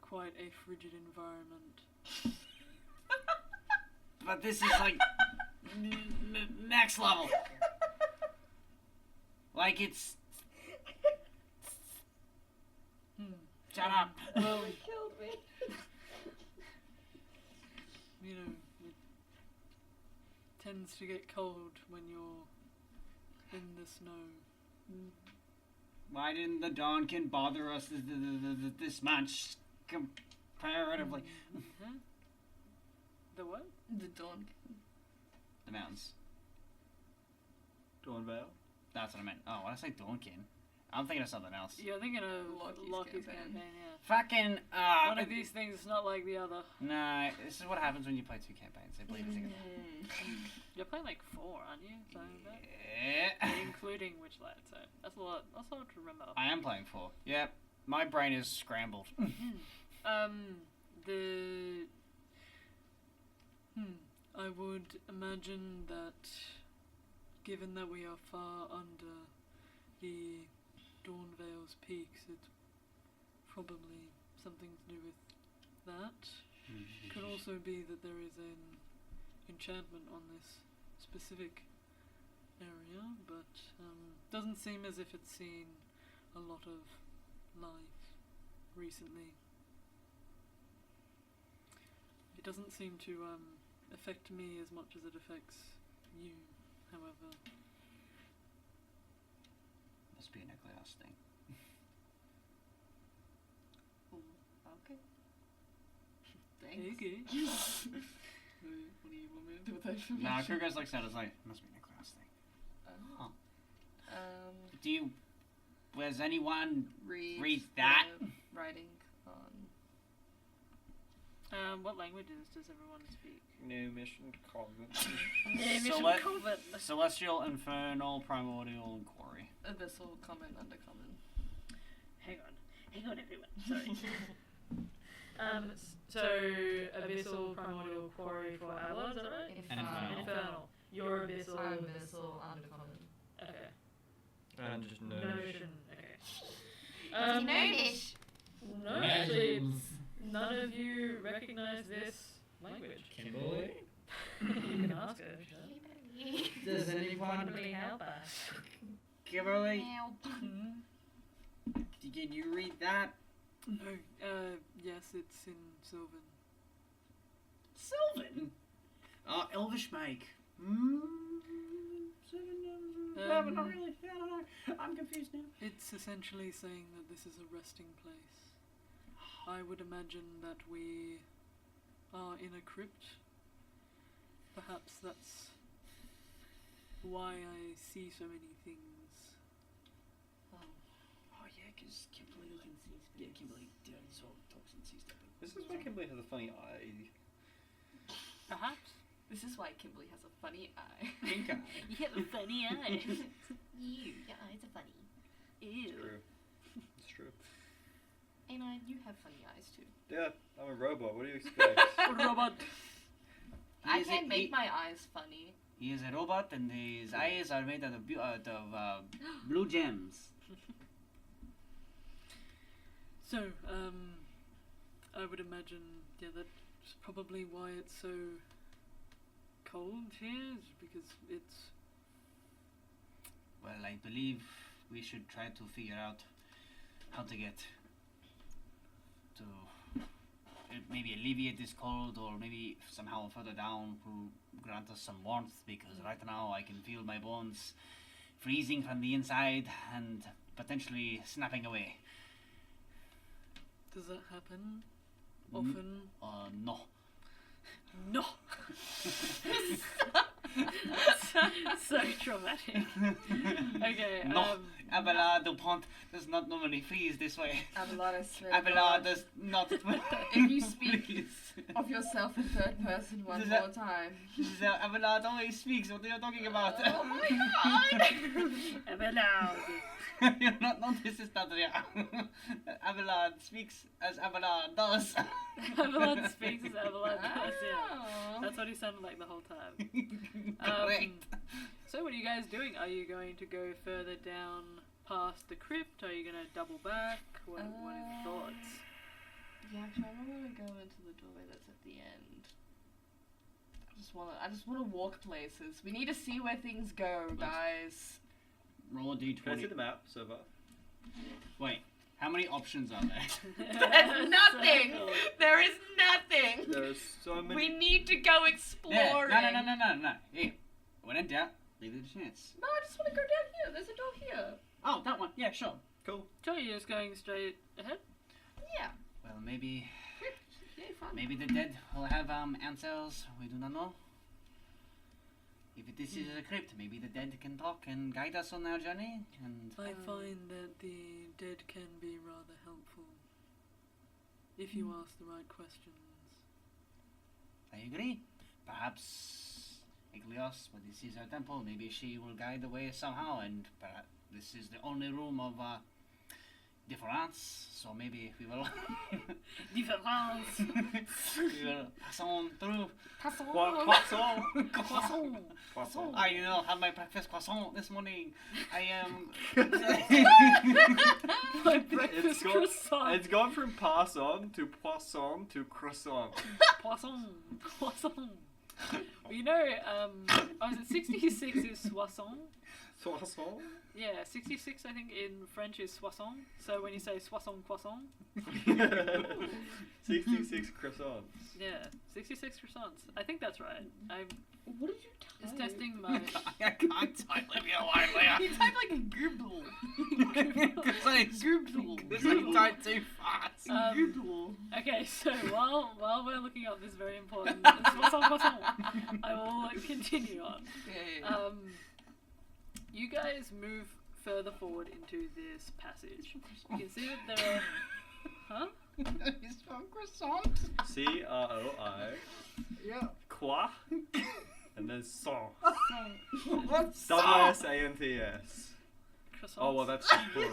[SPEAKER 1] quite a frigid environment.
[SPEAKER 4] But this is like next level. Like it's. Shut up.
[SPEAKER 6] Killed me.
[SPEAKER 1] you know, it tends to get cold when you're in the snow.
[SPEAKER 4] Why didn't the Dawnkin bother us this much comparatively?
[SPEAKER 1] Huh? The what?
[SPEAKER 6] The dawn.
[SPEAKER 4] The mountains.
[SPEAKER 3] Dawnvale.
[SPEAKER 4] That's what I meant. Oh, when I say Dawnkin, I'm thinking of something else.
[SPEAKER 1] You're thinking of
[SPEAKER 6] Lochie's
[SPEAKER 1] Lochie's
[SPEAKER 6] campaign.
[SPEAKER 1] campaign, yeah.
[SPEAKER 4] Fucking,
[SPEAKER 1] One of these things is not like the other.
[SPEAKER 4] Nah, this is what happens when you play 2 campaigns. They bleed together.
[SPEAKER 1] You're playing like 4, aren't you? Something like
[SPEAKER 4] Yeah.
[SPEAKER 1] that? Including Witchlight, so that's a lot. That's a lot to remember.
[SPEAKER 4] I am playing 4. Yep. My brain is scrambled.
[SPEAKER 1] I would imagine that, given that we are far under the Dawnvale's peaks, it's probably something to do with that. Could also be that there is an enchantment on this specific area, but doesn't seem as if it's seen a lot of life recently. It doesn't seem to affect me as much as it affects you, however.
[SPEAKER 4] Must be an Ecleos thing.
[SPEAKER 6] Okay. Thanks.
[SPEAKER 1] Okay.
[SPEAKER 6] What do you want me to do with that information?
[SPEAKER 4] Nah, Crugar's like said, it's like, must be an Ecleos thing. Huh. Do you... Was anyone read that?
[SPEAKER 6] the writing on.
[SPEAKER 1] What languages does everyone speak?
[SPEAKER 3] Gnomish and Common.
[SPEAKER 4] Celestial, Infernal, Primordial, and Quarry.
[SPEAKER 6] Abyssal, common, undercommon.
[SPEAKER 1] Hang on, everyone. Sorry. So Abyssal, Primordial, Quarry for Abelard, is that right?
[SPEAKER 4] Infernal.
[SPEAKER 1] Infernal. Your Abyssal.
[SPEAKER 6] I'm abyssal, undercommon.
[SPEAKER 1] Okay.
[SPEAKER 5] And just no.
[SPEAKER 1] Notion. Okay.
[SPEAKER 6] Gnomish.
[SPEAKER 1] No, actually, none of you recognize this language.
[SPEAKER 5] Kimberly?
[SPEAKER 1] You can ask her.
[SPEAKER 7] Does anyone
[SPEAKER 1] Kimberly, help us.
[SPEAKER 4] Kimberly,
[SPEAKER 6] Help.
[SPEAKER 4] can you read that?
[SPEAKER 1] Oh, yes, it's in Sylvan.
[SPEAKER 4] Sylvan? Elvish make. Not really. I don't know. I'm confused now.
[SPEAKER 1] It's essentially saying that this is a resting place. I would imagine that we are in a crypt. Perhaps that's why I see so many things.
[SPEAKER 4] Oh yeah, because Kimberly can see. Yeah, Kimberly talks and sees stuff.
[SPEAKER 3] This is why Kimberly has a funny eye.
[SPEAKER 1] Perhaps.
[SPEAKER 6] This is why Kimberly has a funny eye.
[SPEAKER 4] Pink eye.
[SPEAKER 1] You have a funny eye.
[SPEAKER 6] Your eyes are funny.
[SPEAKER 1] Ew.
[SPEAKER 3] True. It's true.
[SPEAKER 6] And you have funny eyes too.
[SPEAKER 3] Yeah, I'm a robot. What do you expect?
[SPEAKER 1] Robot.
[SPEAKER 6] I
[SPEAKER 4] Is
[SPEAKER 6] can
[SPEAKER 4] it-
[SPEAKER 6] make my eyes funny.
[SPEAKER 4] He is a robot, and his eyes are made out of blue gems.
[SPEAKER 1] So, I would imagine, yeah, that's probably why it's so cold here, is because it's...
[SPEAKER 4] Well, I believe we should try to figure out how to get to maybe alleviate this cold, or maybe somehow further down to grant us some warmth, because right now I can feel my bones freezing from the inside and potentially snapping away.
[SPEAKER 1] Does that happen often?
[SPEAKER 4] No.
[SPEAKER 1] No! So traumatic. Okay,
[SPEAKER 4] No. Abelard du Pont does not normally freeze this way.
[SPEAKER 6] Abelard, I swear.
[SPEAKER 4] Abelard does not.
[SPEAKER 6] If you speak
[SPEAKER 4] Please.
[SPEAKER 6] of yourself in third person one
[SPEAKER 4] Does
[SPEAKER 6] more
[SPEAKER 4] that-
[SPEAKER 6] time.
[SPEAKER 4] Abelard always speaks. What are you talking about?
[SPEAKER 6] Oh my god!
[SPEAKER 1] Abelard.
[SPEAKER 4] You're not this is Nadriah. Abelard speaks as Abelard does.
[SPEAKER 1] Abelard speaks as Abelard does, yeah.
[SPEAKER 6] Oh.
[SPEAKER 1] That's what he sounded like the whole time.
[SPEAKER 4] Correct.
[SPEAKER 1] So what are you guys doing? Are you going to go further down past the crypt? Are you going to double back? What are your thoughts?
[SPEAKER 6] Yeah, actually, I don't want to go into the doorway that's at the end. I just wanna walk places. We need to see where things go, guys.
[SPEAKER 4] Roll a
[SPEAKER 3] Can I see
[SPEAKER 4] d20.
[SPEAKER 3] the map so far?
[SPEAKER 4] Wait, how many options are there?
[SPEAKER 6] There's nothing!
[SPEAKER 1] Circle.
[SPEAKER 6] There is nothing!
[SPEAKER 3] There There's so many.
[SPEAKER 6] We need to go
[SPEAKER 4] Yeah.
[SPEAKER 6] exploring.
[SPEAKER 4] No. Hey, when in doubt, leave it a chance.
[SPEAKER 6] No, I just want to go down here. There's a door here.
[SPEAKER 4] Oh, that one. Yeah, sure.
[SPEAKER 3] Cool.
[SPEAKER 1] So you're just going straight ahead?
[SPEAKER 6] Yeah.
[SPEAKER 4] Well, maybe
[SPEAKER 6] Yeah, fine.
[SPEAKER 4] maybe the dead will have answers. We do not know. If this is a crypt, maybe the dead can talk and guide us on our journey. And
[SPEAKER 1] I find that the dead can be rather helpful if you ask the right questions.
[SPEAKER 4] I agree. Perhaps Iglios, but this is our temple. Maybe she will guide the way somehow. And perhaps this is the only room of difference. So maybe we will
[SPEAKER 1] Difference!
[SPEAKER 4] we will pass on through.
[SPEAKER 3] Croissant.
[SPEAKER 1] Croissant!
[SPEAKER 4] I had my breakfast croissant this morning. I am.
[SPEAKER 1] My breakfast croissant!
[SPEAKER 3] It's gone from poisson to poisson to croissant.
[SPEAKER 1] Poisson! Croissant! Well, you know, was it 66 is soissons?
[SPEAKER 3] Croissant.
[SPEAKER 1] Yeah, 66 I think in French is soissons. So when you say soissons croissant,
[SPEAKER 3] 66 croissants.
[SPEAKER 1] yeah, 66 croissants. I think that's right. I'm
[SPEAKER 6] What did you
[SPEAKER 1] just
[SPEAKER 6] type?
[SPEAKER 1] testing my.
[SPEAKER 4] I can't type like a while later.
[SPEAKER 6] You typed like a Google.
[SPEAKER 4] Because I typed too fast.
[SPEAKER 6] Google.
[SPEAKER 1] Okay, so while we're looking up this very important soissons croissant, I will continue on.
[SPEAKER 6] Yeah.
[SPEAKER 1] You guys move further forward into this passage. You can see that there are. Huh?
[SPEAKER 4] It's from croissant.
[SPEAKER 3] C-R-O-I.
[SPEAKER 6] Yeah.
[SPEAKER 3] Quoi? And then sang.
[SPEAKER 4] What's
[SPEAKER 3] W-S-A-N-T-S.
[SPEAKER 1] Croissants.
[SPEAKER 3] Oh, well, that's plural.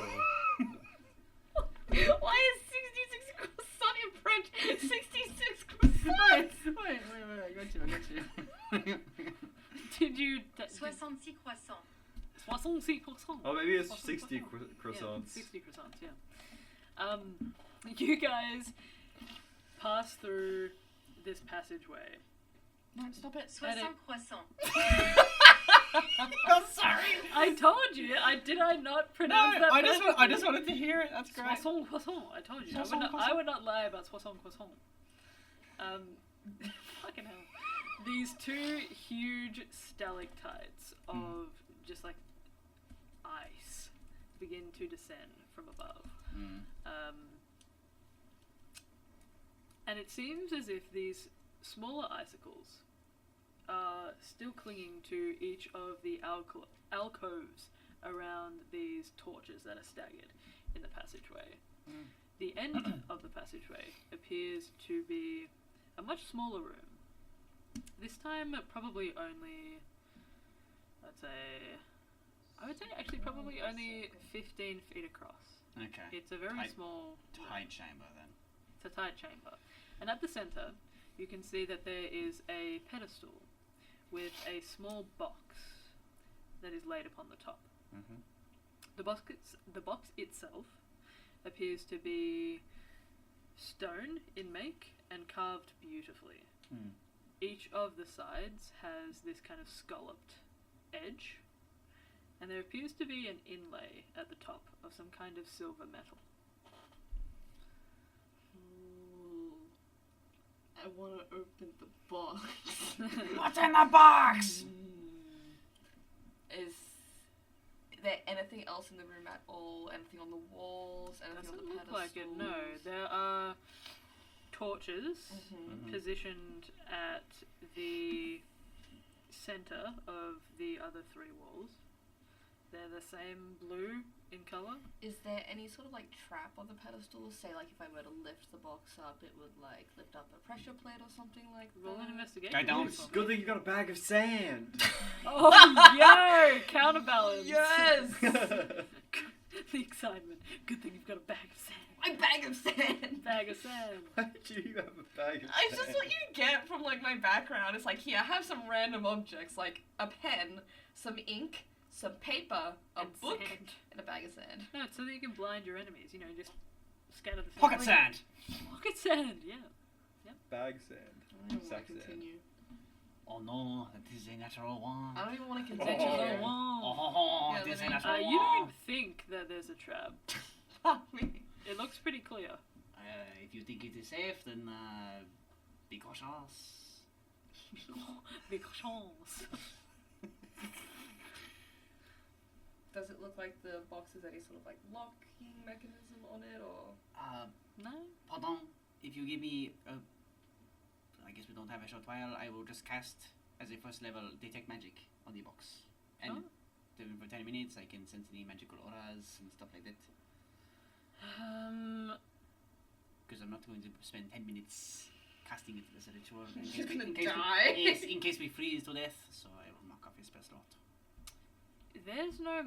[SPEAKER 6] Why is 66 croissant in French 66 croissants?
[SPEAKER 4] Wait, I got you.
[SPEAKER 1] Did you.
[SPEAKER 2] 66 croissants.
[SPEAKER 1] 66 croissants.
[SPEAKER 3] Oh, maybe it's
[SPEAKER 1] 60
[SPEAKER 3] 60
[SPEAKER 1] Yeah,
[SPEAKER 3] croissants.
[SPEAKER 1] 60 croissants, yeah. You guys pass through this passageway.
[SPEAKER 6] No, stop it.
[SPEAKER 2] 60 croissants.
[SPEAKER 4] I'm sorry.
[SPEAKER 1] I told you. Did I not pronounce that?
[SPEAKER 4] I just wanted to hear it. That's great.
[SPEAKER 1] Soissons croissant. I told you.
[SPEAKER 4] Soissons
[SPEAKER 1] I
[SPEAKER 4] croissant.
[SPEAKER 1] would not lie about soissons croissant. Fucking hell. These two huge stalactites of just like ice begin to descend from above. And it seems as if these smaller icicles are still clinging to each of the alcoves around these torches that are staggered in the passageway. The end of the passageway appears to be a much smaller room. This time probably only, I would say actually probably only 15 feet across.
[SPEAKER 4] Okay.
[SPEAKER 1] It's a very
[SPEAKER 4] Tight-
[SPEAKER 1] small
[SPEAKER 4] Tight chamber then.
[SPEAKER 1] It's a tight chamber. And at the center, you can see that there is a pedestal with a small box that is laid upon the top.
[SPEAKER 4] Mm-hmm.
[SPEAKER 1] The box itself appears to be stone in make and carved beautifully. Each of the sides has this kind of scalloped edge, and there appears to be an inlay at the top of some kind of silver metal.
[SPEAKER 6] I want to open the box.
[SPEAKER 4] What's in the box?
[SPEAKER 6] Is there anything else in the room at all? Anything on the walls? Anything
[SPEAKER 1] Doesn't
[SPEAKER 6] on the
[SPEAKER 1] look
[SPEAKER 6] pedestals?
[SPEAKER 1] like it, no. There are torches
[SPEAKER 6] Mhm.
[SPEAKER 1] positioned at the center of the other three walls. They're the same blue in color.
[SPEAKER 6] Is there any sort of like trap on the pedestal? Say like if I were to lift the box up, it would like lift up a pressure plate or something like
[SPEAKER 1] Roll an
[SPEAKER 6] that?
[SPEAKER 1] investigation.
[SPEAKER 4] I don't.
[SPEAKER 1] for me.
[SPEAKER 3] Good thing you got a bag of sand.
[SPEAKER 1] Oh, yo! Counterbalance.
[SPEAKER 6] Yes!
[SPEAKER 1] The excitement. Good thing you've got a bag of sand.
[SPEAKER 6] My bag of sand!
[SPEAKER 1] Bag of sand.
[SPEAKER 3] Why did you have a bag of
[SPEAKER 6] It's
[SPEAKER 3] sand?
[SPEAKER 6] just what you get from like my background. It's like, here, have some random objects like a pen, some ink, some paper, a
[SPEAKER 1] And
[SPEAKER 6] book,
[SPEAKER 1] sand.
[SPEAKER 6] and a bag of sand.
[SPEAKER 1] No, it's so that you can blind your enemies. You know, just scatter the
[SPEAKER 4] Pocket sand.
[SPEAKER 1] Pocket sand, yeah.
[SPEAKER 3] Bag sand.
[SPEAKER 6] I don't even want
[SPEAKER 3] Sex
[SPEAKER 6] to
[SPEAKER 3] sand.
[SPEAKER 6] continue.
[SPEAKER 4] Oh no, it is a natural one.
[SPEAKER 6] I don't even want to
[SPEAKER 1] It's
[SPEAKER 6] continue.
[SPEAKER 1] actually a
[SPEAKER 3] Oh.
[SPEAKER 1] wall.
[SPEAKER 4] Oh,
[SPEAKER 6] Yeah,
[SPEAKER 4] it is
[SPEAKER 6] let
[SPEAKER 4] a
[SPEAKER 6] me-
[SPEAKER 4] natural
[SPEAKER 1] You
[SPEAKER 4] one.
[SPEAKER 1] don't think that there's a trap.
[SPEAKER 6] Fuck me.
[SPEAKER 1] It looks pretty clear.
[SPEAKER 4] If you think it is safe, then Be cautious.
[SPEAKER 1] Big chance.
[SPEAKER 6] Does it look like the box has any sort of like locking mechanism on it, or?
[SPEAKER 1] No?
[SPEAKER 4] Pardon, if you give me I guess we don't have a short while, I will just cast as a first level detect magic on the box. And for 10 minutes I can sense any magical auras and stuff like that. Because I'm not going to spend 10 minutes casting it as a ritual.
[SPEAKER 6] You're gonna die.
[SPEAKER 4] Yes, in case we freeze to death, so I will mark off his spell slot.
[SPEAKER 1] There's no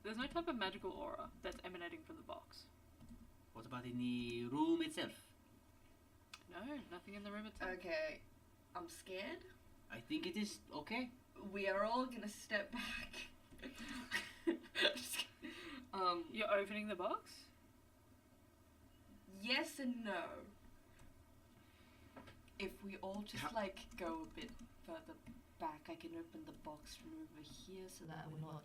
[SPEAKER 1] there's no type of magical aura that's emanating from the box.
[SPEAKER 4] What about in the room itself?
[SPEAKER 1] No, nothing in the room itself.
[SPEAKER 6] Okay, I'm scared.
[SPEAKER 4] I think it is okay.
[SPEAKER 6] We are all gonna step back. Just kidding.
[SPEAKER 1] You're opening the box?
[SPEAKER 6] Yes and no. If we all just like go a bit further back, I can open the box from over here so that we're not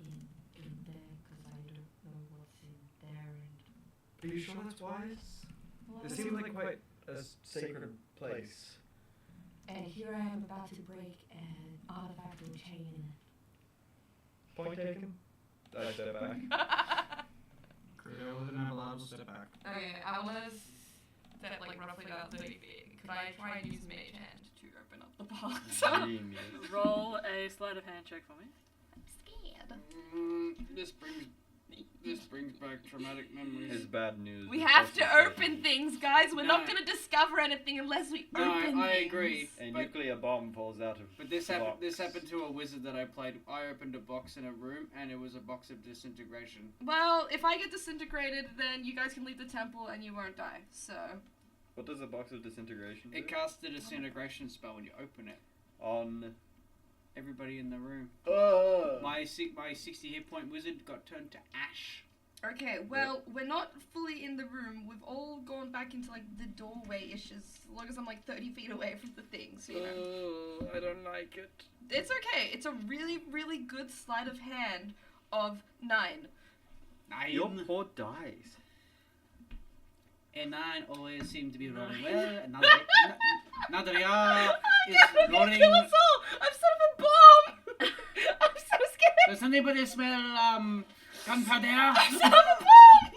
[SPEAKER 6] in there, because I don't know what's in there.
[SPEAKER 5] Are you sure that's wise?
[SPEAKER 6] Well,
[SPEAKER 5] It seems like quite a sacred place.
[SPEAKER 6] and here I am about to break an artifactal chain.
[SPEAKER 5] Point taken. I step back.
[SPEAKER 7] Crugar with an Abelard will step back.
[SPEAKER 6] Okay, I want to step like roughly about 30 feet. Could I try and use Mage Hand to open up the box?
[SPEAKER 3] Genius.
[SPEAKER 1] Roll a sleight of hand check for me.
[SPEAKER 6] I'm scared.
[SPEAKER 4] This brings back traumatic memories.
[SPEAKER 3] It's bad news.
[SPEAKER 6] We have to open things, guys. We're not
[SPEAKER 4] No.
[SPEAKER 6] going to discover anything unless we open
[SPEAKER 4] I
[SPEAKER 6] things.
[SPEAKER 4] agree.
[SPEAKER 3] A
[SPEAKER 4] But-
[SPEAKER 3] nuclear bomb falls out of.
[SPEAKER 4] But this
[SPEAKER 3] the
[SPEAKER 4] happened.
[SPEAKER 3] box.
[SPEAKER 4] This happened to a wizard that I played. I opened a box in a room, and it was a box of disintegration.
[SPEAKER 6] Well, if I get disintegrated, then you guys can leave the temple and you won't die. So.
[SPEAKER 3] What does a box of disintegration do?
[SPEAKER 4] It casts the disintegration spell when you open it.
[SPEAKER 3] On.
[SPEAKER 4] Everybody in the room. My 60 hit point wizard got turned to ash.
[SPEAKER 6] Okay, well, we're not fully in the room. We've all gone back into like the doorway-ish as long as I'm like 30 feet away from the thing, so you know.
[SPEAKER 3] Oh, I don't like it.
[SPEAKER 6] It's okay. It's a really, really good sleight of hand of 9.
[SPEAKER 4] 9.
[SPEAKER 3] Your poor dice.
[SPEAKER 4] And 9 always seem to be rolling well. And Nadriah is rolling.
[SPEAKER 6] Kill us all! I'm son of a bomb! I'm so scared!
[SPEAKER 4] Does anybody smell gunpowder?
[SPEAKER 6] I'm son of a bomb!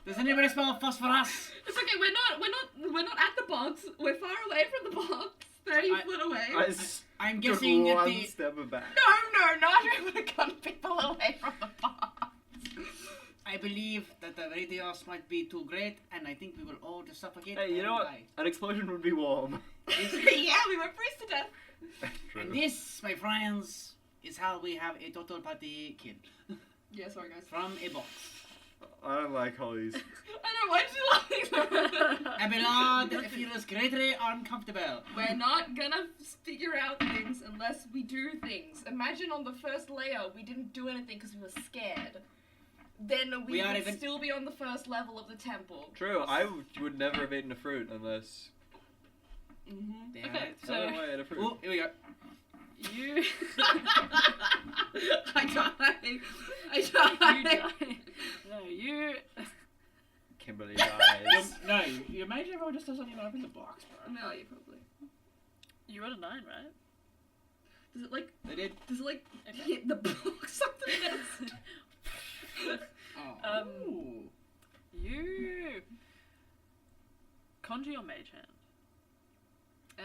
[SPEAKER 4] Does anybody smell phosphorus?
[SPEAKER 6] It's okay. We're not at the box. We're far away from the box. 30 foot away.
[SPEAKER 4] I'm guessing that
[SPEAKER 3] one
[SPEAKER 4] the
[SPEAKER 3] step back.
[SPEAKER 6] No, not we're gonna gun people away from the box.
[SPEAKER 4] I believe that the radius might be too great, and I think we will all just suffocate.
[SPEAKER 3] Hey, you
[SPEAKER 4] and
[SPEAKER 3] know what?
[SPEAKER 4] die.
[SPEAKER 3] An explosion would be warm.
[SPEAKER 6] Yeah, we won't freeze to death.
[SPEAKER 3] True.
[SPEAKER 4] And this, my friends, is how we have a total party kill
[SPEAKER 6] Yeah, sorry guys.
[SPEAKER 4] from a box.
[SPEAKER 3] I don't like hollies.
[SPEAKER 6] I know, why did you like that?
[SPEAKER 4] Abelard feels greatly uncomfortable.
[SPEAKER 6] We're not gonna figure out things unless we do things. Imagine on the first layer we didn't do anything because we were scared. Then we
[SPEAKER 4] We are
[SPEAKER 6] would
[SPEAKER 4] even-
[SPEAKER 6] still be on the first level of the temple.
[SPEAKER 3] True, I would never have eaten a fruit unless.
[SPEAKER 6] Mm-hmm.
[SPEAKER 4] Damn
[SPEAKER 1] Okay,
[SPEAKER 4] it.
[SPEAKER 1] so
[SPEAKER 3] Oh, I ate a fruit.
[SPEAKER 4] Oh, here we go.
[SPEAKER 1] you
[SPEAKER 6] I die.
[SPEAKER 1] you die. No, you
[SPEAKER 3] Kimberly dies.
[SPEAKER 4] No, you imagine everyone just doesn't even open the box, bro.
[SPEAKER 6] No, you probably.
[SPEAKER 1] you got a 9, right?
[SPEAKER 6] Does it like?
[SPEAKER 4] They did.
[SPEAKER 6] Does it like
[SPEAKER 1] Okay.
[SPEAKER 6] hit the box? Something else.
[SPEAKER 4] Oh.
[SPEAKER 1] Um, You conjure your mage hand.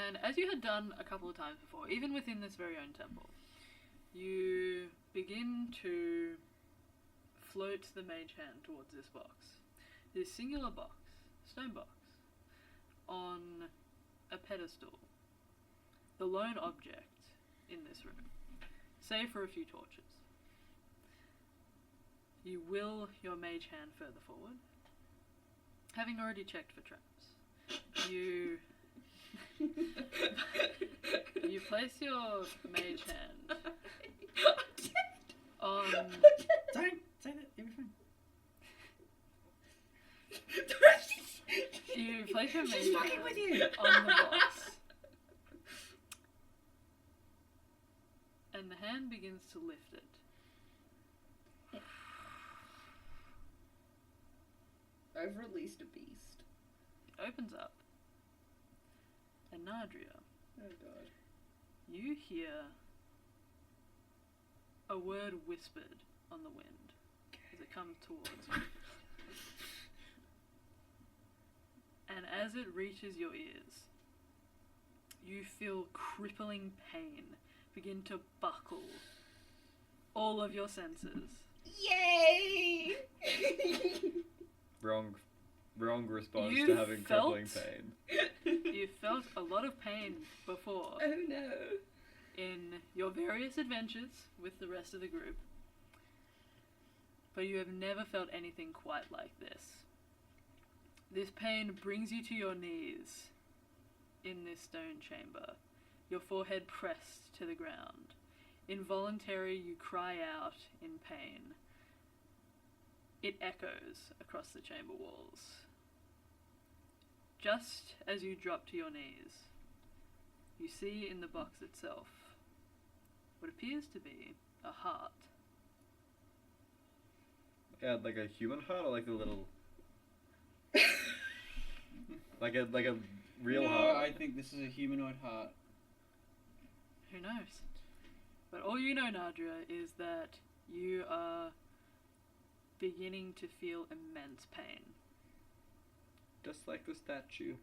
[SPEAKER 1] And as you had done a couple of times before, even within this very own temple, you begin to float the mage hand towards this box. This singular box, stone box, on a pedestal. The lone object in this room, save for a few torches. You will your mage hand further forward, having already checked for traps. You place your mage hand on.
[SPEAKER 4] Don't say that. You'll be fine.
[SPEAKER 1] You place your mage
[SPEAKER 4] She's fucking
[SPEAKER 1] hand
[SPEAKER 4] with you.
[SPEAKER 1] on the box, and the hand begins to lift it.
[SPEAKER 6] I've released a beast.
[SPEAKER 1] opens up. And Nadriah,
[SPEAKER 6] Oh god.
[SPEAKER 1] you hear a word whispered on the wind as it comes towards you. And as it reaches your ears, you feel crippling pain begin to buckle all of your senses.
[SPEAKER 6] Yay!
[SPEAKER 3] Wrong response
[SPEAKER 1] You
[SPEAKER 3] to having
[SPEAKER 1] felt-
[SPEAKER 3] crippling pain.
[SPEAKER 1] You felt a lot of pain before
[SPEAKER 6] Oh no.
[SPEAKER 1] in your various adventures with the rest of the group, but you have never felt anything quite like this. This pain brings you to your knees in this stone chamber, your forehead pressed to the ground. Involuntary, you cry out in pain. It echoes across the chamber walls. Just as you drop to your knees, you see in the box itself what appears to be a heart.
[SPEAKER 3] Yeah, like a human heart or like a little like a real
[SPEAKER 7] No,
[SPEAKER 3] heart.
[SPEAKER 7] I think this is a humanoid heart.
[SPEAKER 1] Who knows? But all you know, Nadriah, is that you are beginning to feel immense pain.
[SPEAKER 3] Just like the statue.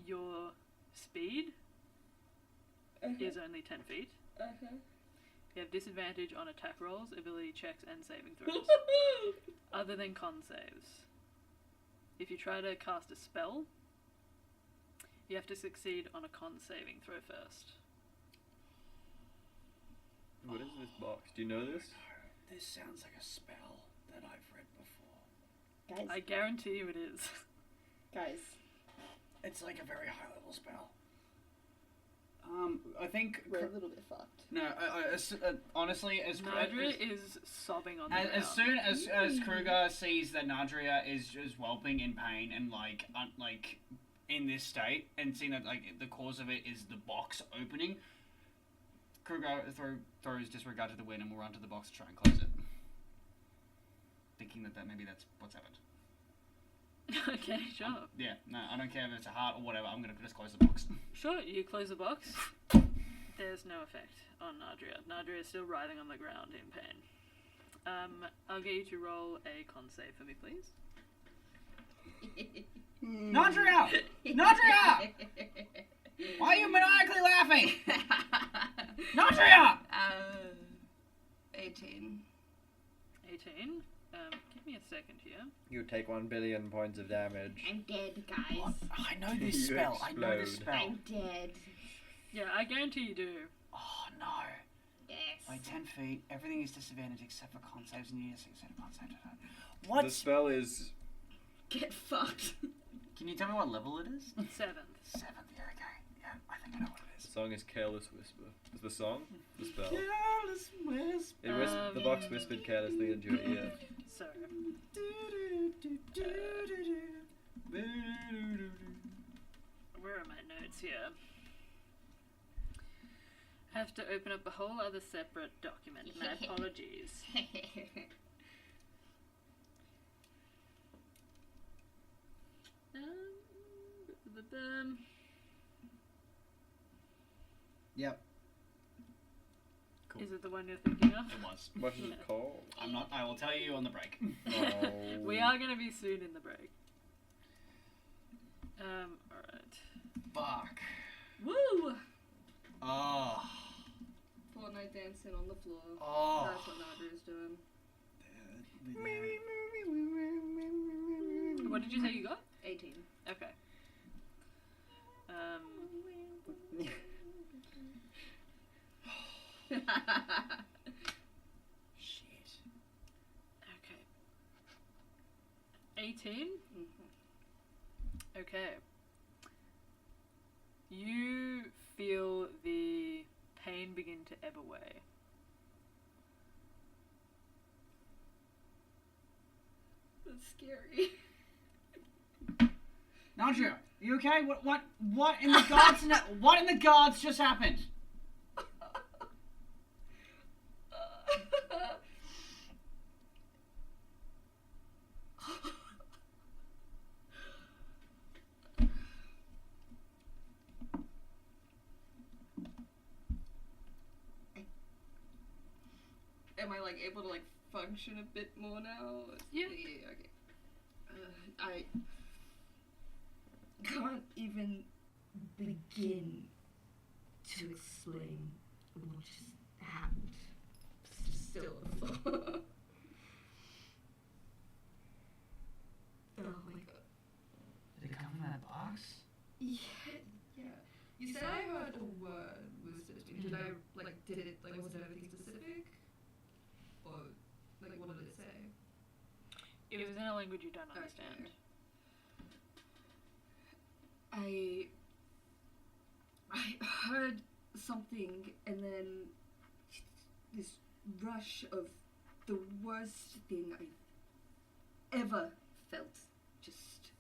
[SPEAKER 1] Your speed is only 10 feet. You have disadvantage on attack rolls, ability checks, and saving throws, other than con saves. If you try to cast a spell, you have to succeed on a con saving throw first.
[SPEAKER 3] What is this box? Do you know this?
[SPEAKER 7] This sounds like a spell that I've read before.
[SPEAKER 6] Guys,
[SPEAKER 1] I guarantee you it is.
[SPEAKER 6] guys.
[SPEAKER 7] It's like a very high level spell. I think.
[SPEAKER 6] We're a little bit fucked.
[SPEAKER 7] No, honestly, as
[SPEAKER 1] Nadriah is sobbing on the ground.
[SPEAKER 7] as soon as Crugar sees that Nadriah is just whelping in pain and like in this state, and seeing that like the cause of it is the box opening, Crugar throws disregard to the wind and will run to the box to try and close it, thinking that maybe that's what's happened.
[SPEAKER 1] Okay, sure.
[SPEAKER 7] Yeah, no, I don't care if it's a heart or whatever. I'm gonna just close the box.
[SPEAKER 1] Sure, you close the box. There's no effect on Nadriah. Nadriah is still writhing on the ground in pain. I'll get you to roll a con save for me, please.
[SPEAKER 7] Nadriah! Nadriah! Why are you maniacally laughing? Nadriah!
[SPEAKER 6] 18.
[SPEAKER 1] 18. Give me a second here.
[SPEAKER 3] You take 1 billion points of damage.
[SPEAKER 6] I'm dead, guys.
[SPEAKER 7] What? I know this
[SPEAKER 3] You
[SPEAKER 7] spell. I know this
[SPEAKER 3] explode.
[SPEAKER 7] spell.
[SPEAKER 6] I'm dead.
[SPEAKER 1] Yeah, I guarantee you do.
[SPEAKER 7] Oh no.
[SPEAKER 6] Yes.
[SPEAKER 7] By 10 feet, everything is disadvantaged except for con saves, and you need a 6 set of con saves.
[SPEAKER 3] The
[SPEAKER 7] What?
[SPEAKER 3] spell is
[SPEAKER 6] Get fucked.
[SPEAKER 7] Can you tell me what level it is?
[SPEAKER 1] 7th.
[SPEAKER 7] 7th, yeah, okay. Yeah, I think I know what it
[SPEAKER 3] the
[SPEAKER 7] is.
[SPEAKER 3] song is Careless Whisper. Is the song? The spell.
[SPEAKER 7] Careless whisper.
[SPEAKER 3] The box whispered carelessly into your ear.
[SPEAKER 1] So, where are my notes here? I have to open up a whole other separate document. My apologies. Um,
[SPEAKER 7] Yep,
[SPEAKER 1] Is it the one you're thinking of?
[SPEAKER 7] it was.
[SPEAKER 3] What is it called?
[SPEAKER 7] I'm not. I will tell you on the break.
[SPEAKER 3] Oh.
[SPEAKER 1] We are going to be soon in the break. Alright.
[SPEAKER 7] Fuck.
[SPEAKER 1] Woo!
[SPEAKER 7] Oh.
[SPEAKER 6] Fortnite dancing on the floor.
[SPEAKER 7] Oh.
[SPEAKER 6] That's what Nadriah's doing.
[SPEAKER 1] What did you say you got?
[SPEAKER 6] 18.
[SPEAKER 1] Okay.
[SPEAKER 7] Shit.
[SPEAKER 1] Okay. 18? Okay. You feel the pain begin to ebb away.
[SPEAKER 6] That's scary.
[SPEAKER 7] Nadriah, you okay? What in the gods? What in the gods just happened?
[SPEAKER 6] like able to like function a bit more now?
[SPEAKER 1] Yeah.
[SPEAKER 6] Okay. I can't even begin to explain what just happened. Still on the floor. Oh my god.
[SPEAKER 4] Did it come from that box?
[SPEAKER 6] Yeah. You said I heard a word was supposed to be. Did I did it was it anything specific? Or what did it say?
[SPEAKER 1] It was in a language you don't understand.
[SPEAKER 6] I heard something and then this rush of the worst thing I've ever felt, just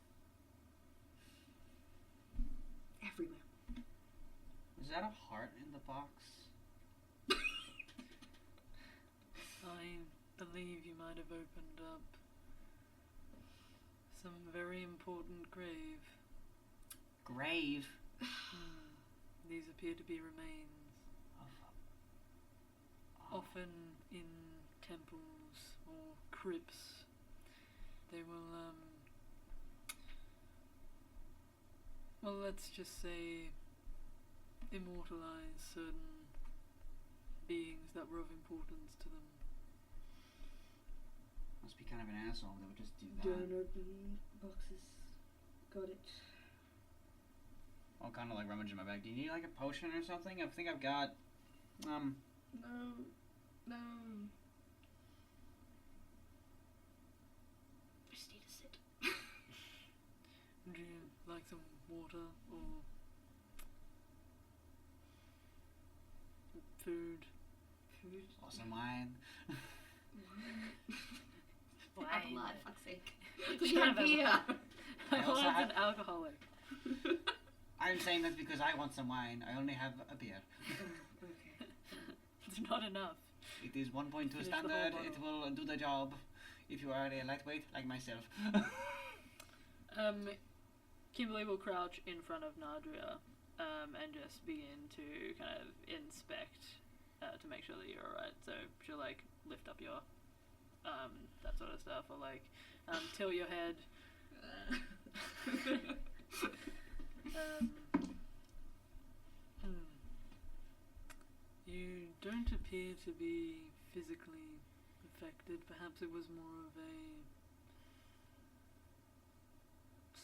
[SPEAKER 6] everywhere.
[SPEAKER 7] Is that a heart in the box?
[SPEAKER 1] I believe you might have opened up some very important grave.
[SPEAKER 7] Grave?
[SPEAKER 1] These appear to be remains, often in temples or crypts. They will, well, let's just say, immortalize certain beings that were of importance to them.
[SPEAKER 7] Must be kind of an asshole that would just do that.
[SPEAKER 6] Don't open boxes. Got it.
[SPEAKER 7] I'll kind of like rummage in my bag. Do you need like a potion or something? I think I've got,
[SPEAKER 6] No. I just need to sit.
[SPEAKER 1] Would you like some water or food?
[SPEAKER 6] Food.
[SPEAKER 7] or some wine.
[SPEAKER 6] Abelard, fuck's sake.
[SPEAKER 1] Shut up,
[SPEAKER 6] Beer.
[SPEAKER 7] I also
[SPEAKER 1] Abelard's
[SPEAKER 7] have-
[SPEAKER 1] an alcoholic.
[SPEAKER 7] I'm saying that because I want some wine. I only have a beer.
[SPEAKER 6] Okay.
[SPEAKER 1] It's not enough.
[SPEAKER 7] It is 1.2
[SPEAKER 1] Finish the whole
[SPEAKER 7] standard.
[SPEAKER 1] bottle.
[SPEAKER 7] It will do the job if you are a lightweight like myself.
[SPEAKER 1] Kimberly will crouch in front of Nadriah and just begin to kind of inspect to make sure that you're alright. So she'll like lift up your that sort of stuff, or like tilt your head. You don't appear to be physically affected. Perhaps it was more of a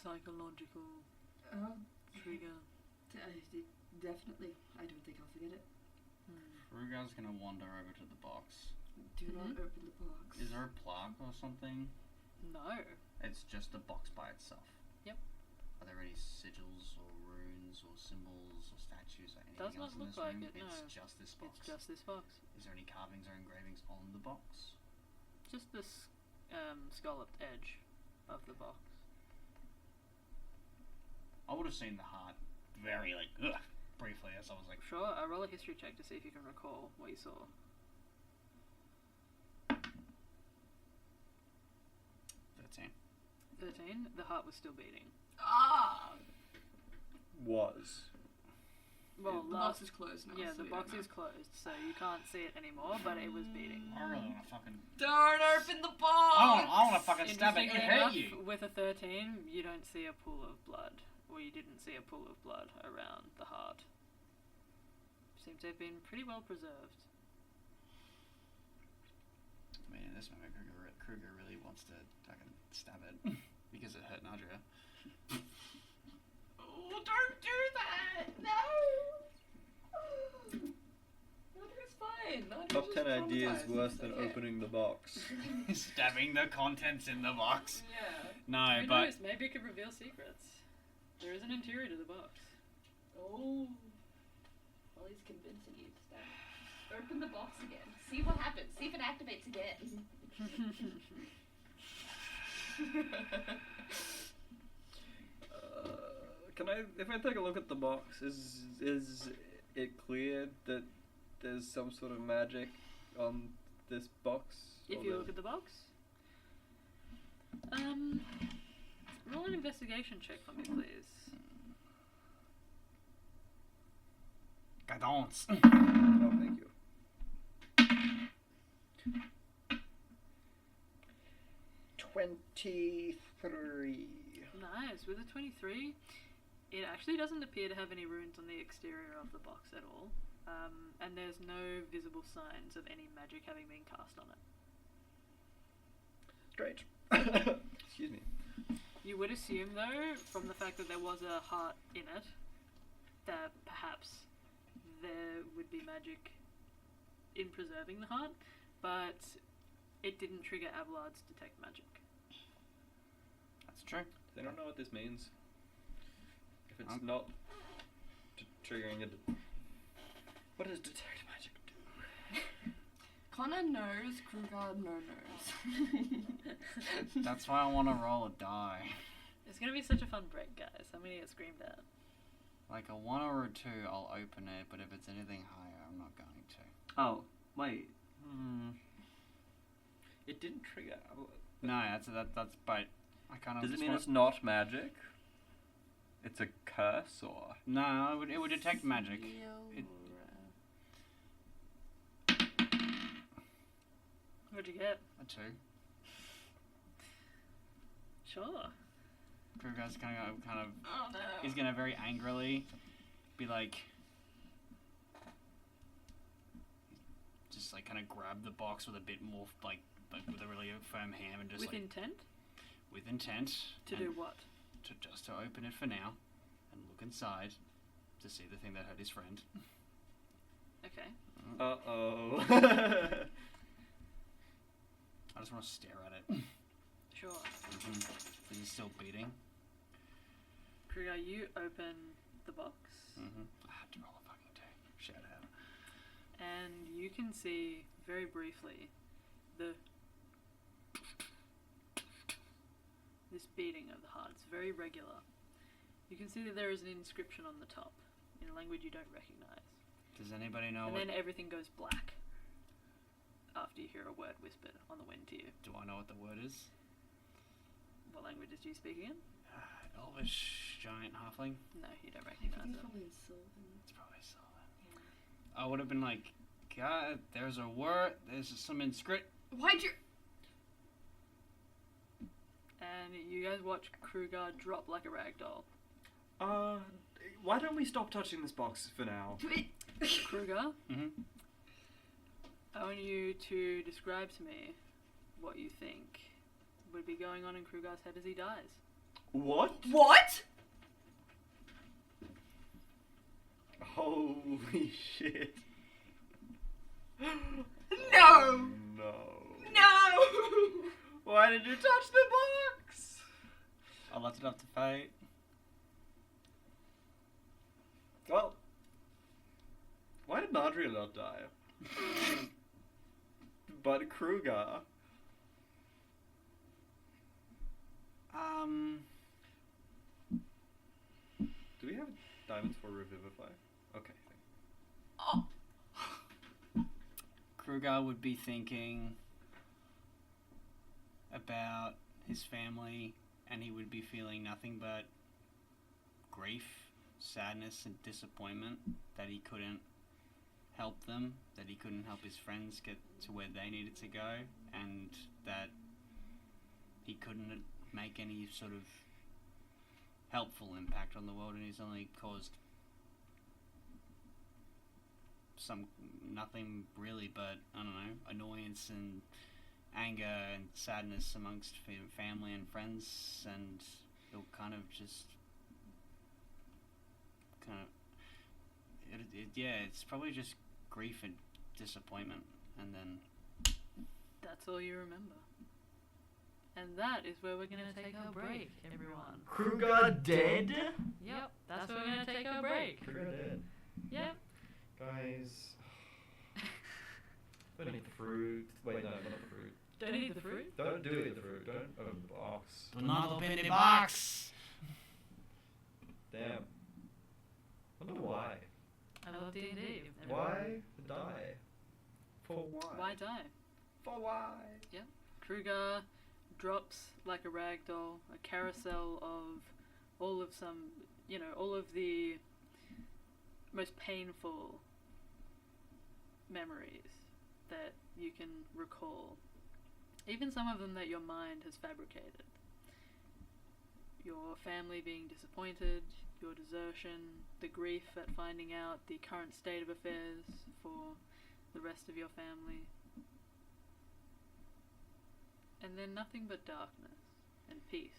[SPEAKER 1] psychological trigger.
[SPEAKER 6] Definitely. I don't think I'll forget it.
[SPEAKER 7] Crugar's gonna wander over to the box.
[SPEAKER 6] Do not open the box.
[SPEAKER 7] Is there a plaque or something?
[SPEAKER 1] No.
[SPEAKER 7] It's just the box by itself.
[SPEAKER 1] Yep.
[SPEAKER 7] Are there any sigils or runes or symbols or statues or anything
[SPEAKER 1] Does
[SPEAKER 7] else
[SPEAKER 1] not
[SPEAKER 7] in
[SPEAKER 1] look
[SPEAKER 7] this
[SPEAKER 1] like
[SPEAKER 7] room?
[SPEAKER 1] it, no.
[SPEAKER 7] It's just this box.
[SPEAKER 1] It's just this box.
[SPEAKER 7] Is there any carvings or engravings on the box?
[SPEAKER 1] Just this scalloped edge of the box.
[SPEAKER 7] I would have seen the heart very briefly as I was like,
[SPEAKER 1] Sure, roll a history check to see if you can recall what you saw. 13. The heart was still beating.
[SPEAKER 6] Ah!
[SPEAKER 3] Was.
[SPEAKER 1] Well,
[SPEAKER 6] The box is closed now.
[SPEAKER 1] yeah,
[SPEAKER 6] so
[SPEAKER 1] the
[SPEAKER 6] you
[SPEAKER 1] box
[SPEAKER 6] don't
[SPEAKER 1] is closed, so you can't see it anymore, but it was beating.
[SPEAKER 7] I really want to fucking.
[SPEAKER 6] Don't open the box!
[SPEAKER 7] I want to fucking stab it. It
[SPEAKER 1] Interestingly
[SPEAKER 7] hurt
[SPEAKER 1] enough,
[SPEAKER 7] you.
[SPEAKER 1] with a 13, you don't see a pool of blood, or you didn't see a pool of blood around the heart. Seems to have been pretty well preserved.
[SPEAKER 7] I mean, in this moment, Crugar really wants to fucking stab it because it hurt Nadriah.
[SPEAKER 6] Oh, don't do that! No! Nadriah's fine. Nadriah's
[SPEAKER 3] Top
[SPEAKER 6] just
[SPEAKER 3] 10 ideas
[SPEAKER 6] traumatized.
[SPEAKER 3] worse
[SPEAKER 6] It's
[SPEAKER 3] than
[SPEAKER 6] okay.
[SPEAKER 3] opening the box.
[SPEAKER 7] Stabbing the contents in the box.
[SPEAKER 6] Yeah.
[SPEAKER 7] No,
[SPEAKER 1] Who
[SPEAKER 7] but
[SPEAKER 1] knows? Maybe it could reveal secrets. There is an interior to the box.
[SPEAKER 6] Oh. Well, he's convincing you to stab it. Open the box again. See what happens. See if it activates again.
[SPEAKER 3] Can I, if I take a look at the box, is it clear that there's some sort of magic on this box?
[SPEAKER 1] If
[SPEAKER 3] Or
[SPEAKER 1] you
[SPEAKER 3] the-
[SPEAKER 1] look at the box. Roll an investigation check for me, please.
[SPEAKER 7] Guidance.
[SPEAKER 3] Oh, thank you. 23.
[SPEAKER 1] Nice. With a 23, it actually doesn't appear to have any runes on the exterior of the box at all. And there's no visible signs of any magic having been cast on it.
[SPEAKER 3] Strange. Excuse me.
[SPEAKER 1] You would assume, though, from the fact that there was a heart in it, that perhaps there would be magic in preserving the heart, but it didn't trigger Abelard's detect magic.
[SPEAKER 4] That's true.
[SPEAKER 3] They don't know what this means. If it's not triggering it, what does detect magic do?
[SPEAKER 6] Connor knows, Crugar knows.
[SPEAKER 7] That's why I want to roll a die.
[SPEAKER 1] It's gonna be such a fun break, guys. I'm gonna get screamed at.
[SPEAKER 7] Like a 1 or a 2, I'll open it, but if it's anything higher, I'm not going to.
[SPEAKER 3] Oh, wait. It didn't trigger.
[SPEAKER 7] No, that's but I kind of.
[SPEAKER 3] Does it
[SPEAKER 7] just
[SPEAKER 3] mean
[SPEAKER 7] wanna-
[SPEAKER 3] it's not magic? It's a curse, or?
[SPEAKER 7] No, it would detect magic.
[SPEAKER 1] What'd you get?
[SPEAKER 7] A 2.
[SPEAKER 1] Sure.
[SPEAKER 7] Crugar's kind of
[SPEAKER 6] Oh no.
[SPEAKER 7] he's gonna very angrily be like, just like kind of grab the box with a bit more like with a really firm hand and just
[SPEAKER 1] With
[SPEAKER 7] like
[SPEAKER 1] intent?
[SPEAKER 7] with intent
[SPEAKER 1] To
[SPEAKER 7] and
[SPEAKER 1] do what?
[SPEAKER 7] to open it for now and look inside to see the thing that hurt his friend.
[SPEAKER 1] Okay.
[SPEAKER 3] Uh-oh.
[SPEAKER 7] I just want to stare at it.
[SPEAKER 1] Sure.
[SPEAKER 7] Is he still beating?
[SPEAKER 1] Kruger, you open the box,
[SPEAKER 7] I had to roll a fucking 2. Shout out.
[SPEAKER 1] and you can see very briefly this beating of the heart. It's very regular. You can see that there is an inscription on the top in a language you don't recognize.
[SPEAKER 7] Does anybody know
[SPEAKER 1] And
[SPEAKER 7] what?
[SPEAKER 1] then everything goes black after you hear a word whispered on the wind to you.
[SPEAKER 7] Do I know what the word is?
[SPEAKER 1] What languages do you speak again?
[SPEAKER 7] Elvish giant halfling.
[SPEAKER 1] No, you don't
[SPEAKER 6] I think
[SPEAKER 1] recognize
[SPEAKER 6] it's
[SPEAKER 1] it.
[SPEAKER 6] probably in Sylvan.
[SPEAKER 7] It's probably Sylvan. I would have been like, God, there's a word. There's some inscript.
[SPEAKER 6] Why'd you?
[SPEAKER 1] And you guys watch Kruger drop like a rag doll.
[SPEAKER 3] Why don't we stop touching this box for now?
[SPEAKER 1] Kruger,
[SPEAKER 7] Mm-hmm.
[SPEAKER 1] I want you to describe to me what you think would be going on in Kruger's head as he dies.
[SPEAKER 3] What?
[SPEAKER 6] What?
[SPEAKER 3] Holy shit.
[SPEAKER 6] No!
[SPEAKER 3] No.
[SPEAKER 6] No!
[SPEAKER 3] Why did you touch the box?
[SPEAKER 7] I left it up to fate.
[SPEAKER 3] Well, why did Nadriah not die? But Crugar. Do we have diamonds for Revivify? Okay.
[SPEAKER 6] Oh.
[SPEAKER 7] Crugar would be thinking about his family, and he would be feeling nothing but grief, sadness, and disappointment that he couldn't help them, that he couldn't help his friends get to where they needed to go, and that he couldn't make any sort of helpful impact on the world, and he's only caused nothing really but, I don't know, annoyance and anger and sadness amongst family and friends, and he'll kind of just it's probably just grief and disappointment, and then
[SPEAKER 1] That's all you remember. And that is where we're going to take our break, everyone.
[SPEAKER 5] Crugar dead?
[SPEAKER 1] Yep, that's where we're going to take our break.
[SPEAKER 5] Crugar dead.
[SPEAKER 1] Yep.
[SPEAKER 5] Guys. Don't eat the fruit. Wait, no, not the fruit.
[SPEAKER 1] Don't eat the fruit.
[SPEAKER 5] Don't do eat the fruit. Don't open the box.
[SPEAKER 4] Do not open the box!
[SPEAKER 5] Damn. Wonder why.
[SPEAKER 1] I love D&D.
[SPEAKER 5] Why die? For why?
[SPEAKER 1] Why die?
[SPEAKER 3] For why?
[SPEAKER 1] Kruger drops like a rag doll, a carousel of all of the most painful memories that you can recall Even some of them that your mind has fabricated. Your family being disappointed, your desertion, the grief at finding out the current state of affairs for the rest of your family. And then nothing but darkness and peace.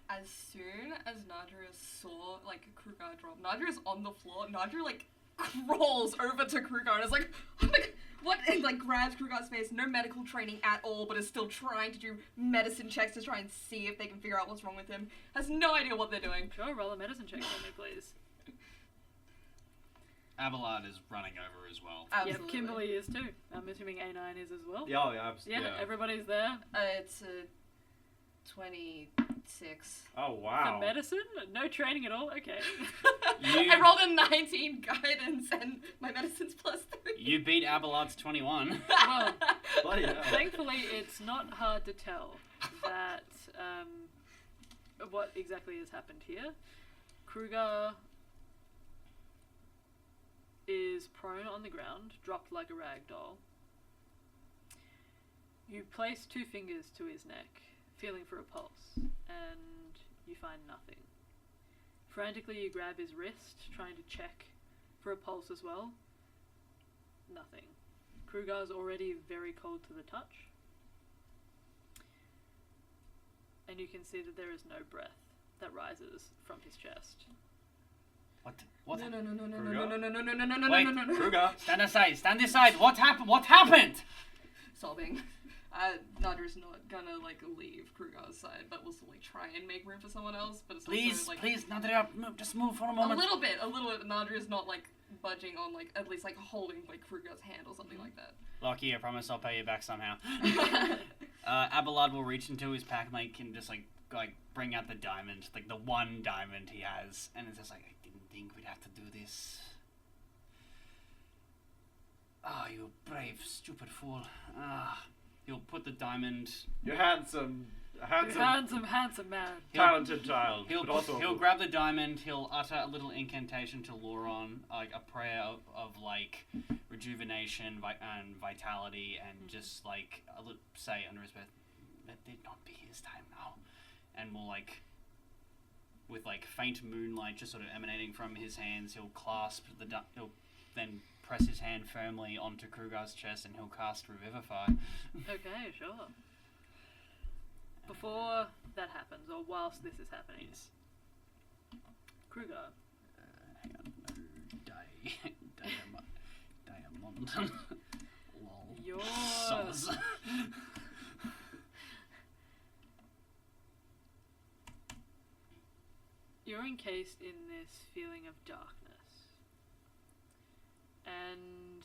[SPEAKER 6] As soon as Nadriah saw, like, Crugar drop, Nadriah's on the floor. Nadriah, like, crawls over to Crugar and is like, oh my god, what? And, like, grabs Crugar's face. No medical training at all, but is still trying to do medicine checks to try and see if they can figure out what's wrong with him. Has no idea what they're doing.
[SPEAKER 1] Sure, roll a medicine check for me, please.
[SPEAKER 7] Abelard is running over as well.
[SPEAKER 6] Absolutely.
[SPEAKER 1] Yep, Kimberly is too. I'm assuming A9 is as well.
[SPEAKER 5] Yeah, yeah, absolutely.
[SPEAKER 1] Yeah, everybody's there.
[SPEAKER 6] It's a 26.
[SPEAKER 5] Oh,
[SPEAKER 1] For
[SPEAKER 5] wow.
[SPEAKER 1] medicine? No training at all? Okay.
[SPEAKER 6] I rolled a 19 guidance and my medicine's +3.
[SPEAKER 7] You beat Abelard's 21.
[SPEAKER 1] Well,
[SPEAKER 5] Bloody hell.
[SPEAKER 1] thankfully it's not hard to tell that what exactly has happened here. Crugar is prone on the ground, dropped like a rag doll. You place 2 fingers to his neck, feeling for a pulse, and you find nothing. Frantically you grab his wrist, trying to check for a pulse as well. Nothing. Crugar's already very cold to the touch. And you can see that there is no breath that rises from his chest.
[SPEAKER 7] What?
[SPEAKER 6] No.
[SPEAKER 7] Wait,
[SPEAKER 5] Crugar.
[SPEAKER 7] Stand aside. What happened? What happened?
[SPEAKER 6] Sobbing. Nadriah's not gonna, like, leave Crugar's side, but will still, like, try and make room for someone else, but it's
[SPEAKER 7] Please,
[SPEAKER 6] also, like...
[SPEAKER 7] please, Nadriah, just move for a
[SPEAKER 6] A
[SPEAKER 7] moment.
[SPEAKER 6] little bit. Nadriah's not, like, budging on, like, at least, like, holding, like, Crugar's hand or something like that.
[SPEAKER 7] Lochie, I promise I'll pay you back somehow. Abelard will reach into his pack, like, and just, like, bring out the diamond, like, the one diamond he has, and it's just like, I didn't think we'd have to do this. Ah, you brave, stupid fool. He'll put the diamond...
[SPEAKER 5] You're handsome,
[SPEAKER 1] Handsome man.
[SPEAKER 5] talented child.
[SPEAKER 7] He'll grab the diamond, he'll utter a little incantation to Lauron, like a prayer of like rejuvenation and vitality, and just like say under his breath, let it not be his time now. And we'll like, with like faint moonlight just sort of emanating from his hands, he'll clasp he'll then press his hand firmly onto Crugar's chest and he'll cast Revivify.
[SPEAKER 1] Okay, sure. Before that happens, or whilst this is happening,
[SPEAKER 7] Yes.
[SPEAKER 1] Crugar,
[SPEAKER 7] Hang on. Diamond. Lol.
[SPEAKER 1] you're
[SPEAKER 7] Soz.
[SPEAKER 1] you're encased in this feeling of darkness. And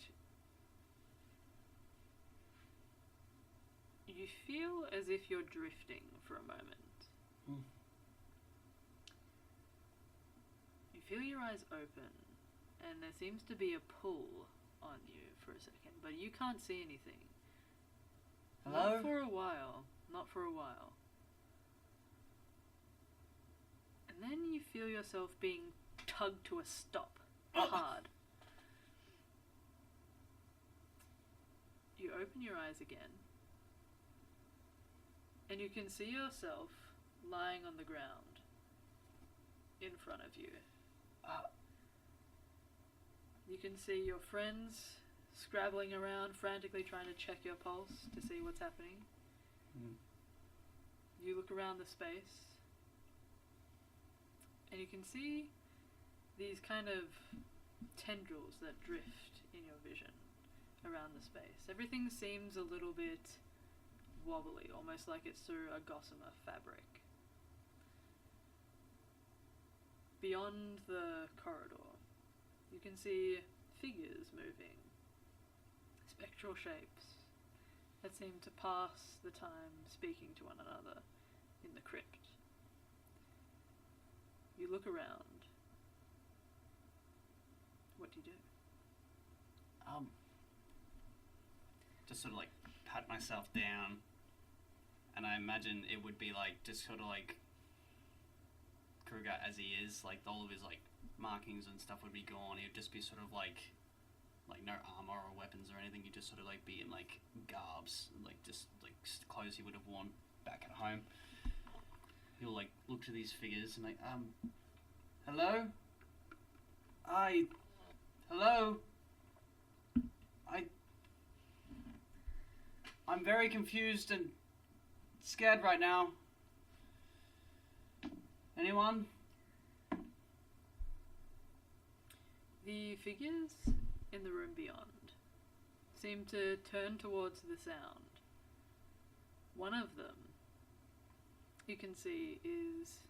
[SPEAKER 1] you feel as if you're drifting for a moment.
[SPEAKER 7] Mm.
[SPEAKER 1] You feel your eyes open, and there seems to be a pull on you for a second, but you can't see anything.
[SPEAKER 7] Hello?
[SPEAKER 1] Not for a while. Not for a while. And then you feel yourself being tugged to a stop. Hard. You open your eyes again, and you can see yourself lying on the ground in front of you. You can see your friends scrabbling around, frantically trying to check your pulse to see what's happening.
[SPEAKER 7] Mm.
[SPEAKER 1] You look around the space, and you can see these kind of tendrils that drift in your vision around the space. Everything seems a little bit wobbly, almost like it's through a gossamer fabric. Beyond the corridor, you can see figures moving, spectral shapes that seem to pass the time speaking to one another in the crypt. You look around. What do you do?
[SPEAKER 7] Just sort of like pat myself down, and I imagine it would be like just sort of like Crugar as he is, like all of his like markings and stuff would be gone. He would just be sort of like like no armor or weapons or anything. You just sort of like be in like garbs, like just like clothes he would have worn back at home. He'll like look to these figures and like, hello? Hello? I'm very confused and scared right now. Anyone?
[SPEAKER 1] The figures in the room beyond seem to turn towards the sound. One of them, you can see, is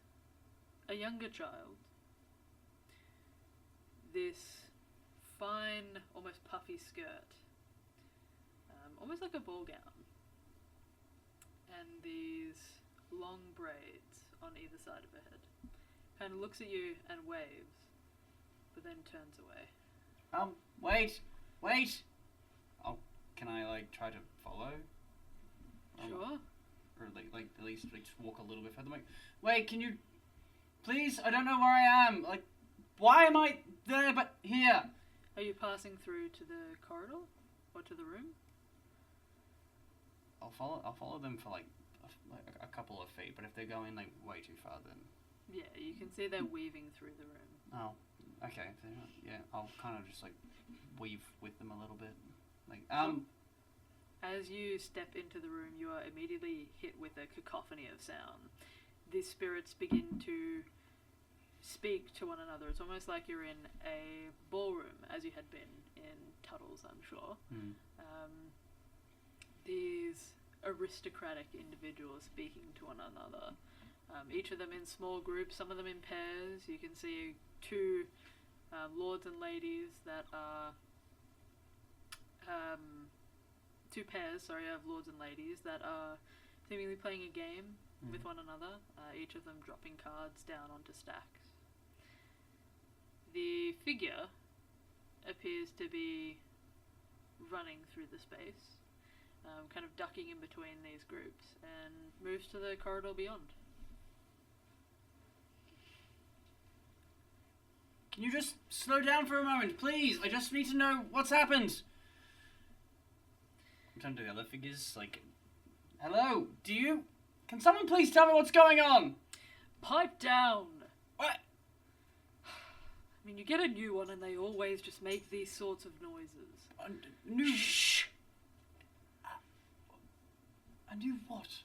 [SPEAKER 1] a younger child. This fine, almost puffy skirt, almost like a ball gown, and these long braids on either side of her head. Kind of looks at you and waves, but then turns away.
[SPEAKER 7] Wait! Oh, can I, like, try to follow?
[SPEAKER 1] Sure.
[SPEAKER 7] Or, like, at least, like, just walk a little bit further. Like, wait, can you... Please, I don't know where I am. Like, why am I there but here?
[SPEAKER 1] Are you passing through to the corridor? Or to the room?
[SPEAKER 7] I'll follow them for, like a couple of feet, but if they're going, like, way too far, then...
[SPEAKER 1] Yeah, you can see they're weaving through the room.
[SPEAKER 7] Oh, okay. Yeah, I'll kind of just, like, weave with them a little bit. Like,
[SPEAKER 1] As you step into the room, you are immediately hit with a cacophony of sound. These spirits begin to speak to one another. It's almost like you're in a ballroom, as you had been in Tuttle's, I'm sure.
[SPEAKER 7] Mm.
[SPEAKER 1] These aristocratic individuals speaking to one another. Each of them in small groups, some of them in pairs. You can see two lords and ladies that are... two pairs, of lords and ladies that are seemingly playing a game with one another, each of them dropping cards down onto stacks. The figure appears to be running through the space, kind of ducking in between these groups, and moves to the corridor beyond.
[SPEAKER 7] Can you just slow down for a moment, please? I just need to know what's happened. I'm turning to the other figures, like, hello, can someone please tell me what's going on?
[SPEAKER 1] Pipe down!
[SPEAKER 7] What?
[SPEAKER 1] I mean, you get a new one and they always just make these sorts of noises.
[SPEAKER 7] New... Shh! A new what?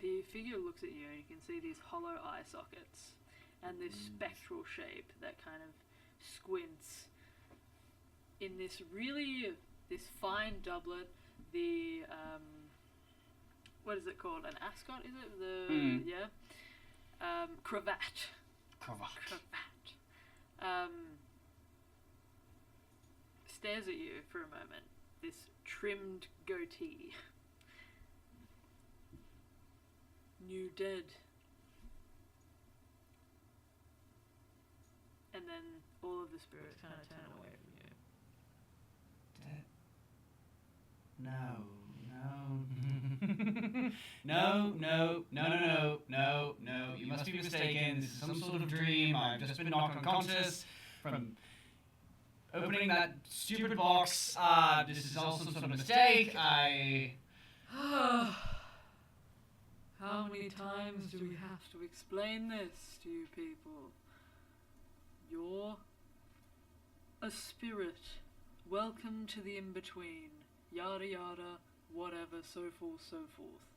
[SPEAKER 1] The figure looks at you and you can see these hollow eye sockets and this spectral shape that kind of squints in this fine doublet, the, what is it called? An ascot, is it? Cravat. Stares at you for a moment. This trimmed goatee. New dead. And then all of the spirits kind of turn away from you.
[SPEAKER 4] No. You must be mistaken. This is some sort of dream. I've just been knocked unconscious from opening that stupid box. This is all some sort of mistake.
[SPEAKER 1] How many times do we have to explain this to you people? You're a spirit. Welcome to the in-between. Yada yada, whatever, so forth, so forth.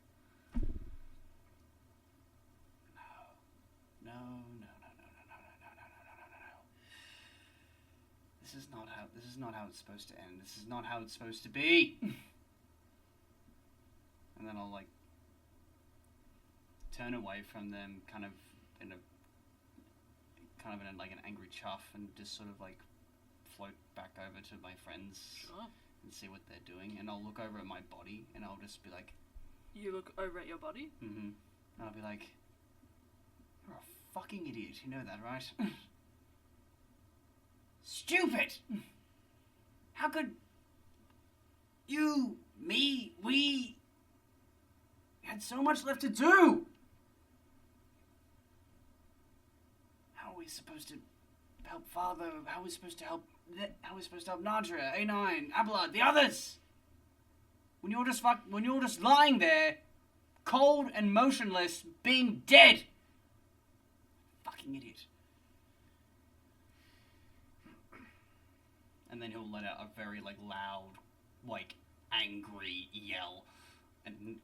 [SPEAKER 7] No. This is not how it's supposed to end. This is not how it's supposed to be. And then I'll, like, turn away from them, kind of in like an angry chuff, and just sort of like float back over to my friends.
[SPEAKER 1] Sure.
[SPEAKER 7] And see what they're doing, and I'll look over at my body, and I'll just be like...
[SPEAKER 1] You look over at your body?
[SPEAKER 7] Mm-hmm. And I'll be like, you're a fucking idiot, you know that, right? Stupid! How could... You, me, we had so much left to do! How are we supposed to help Father? How are we supposed to help? How are we supposed to help Nadriah, A9, Abelard, the others? When you're just lying there, cold and motionless, being dead. Fucking idiot. And then he'll let out a very loud, angry yell, and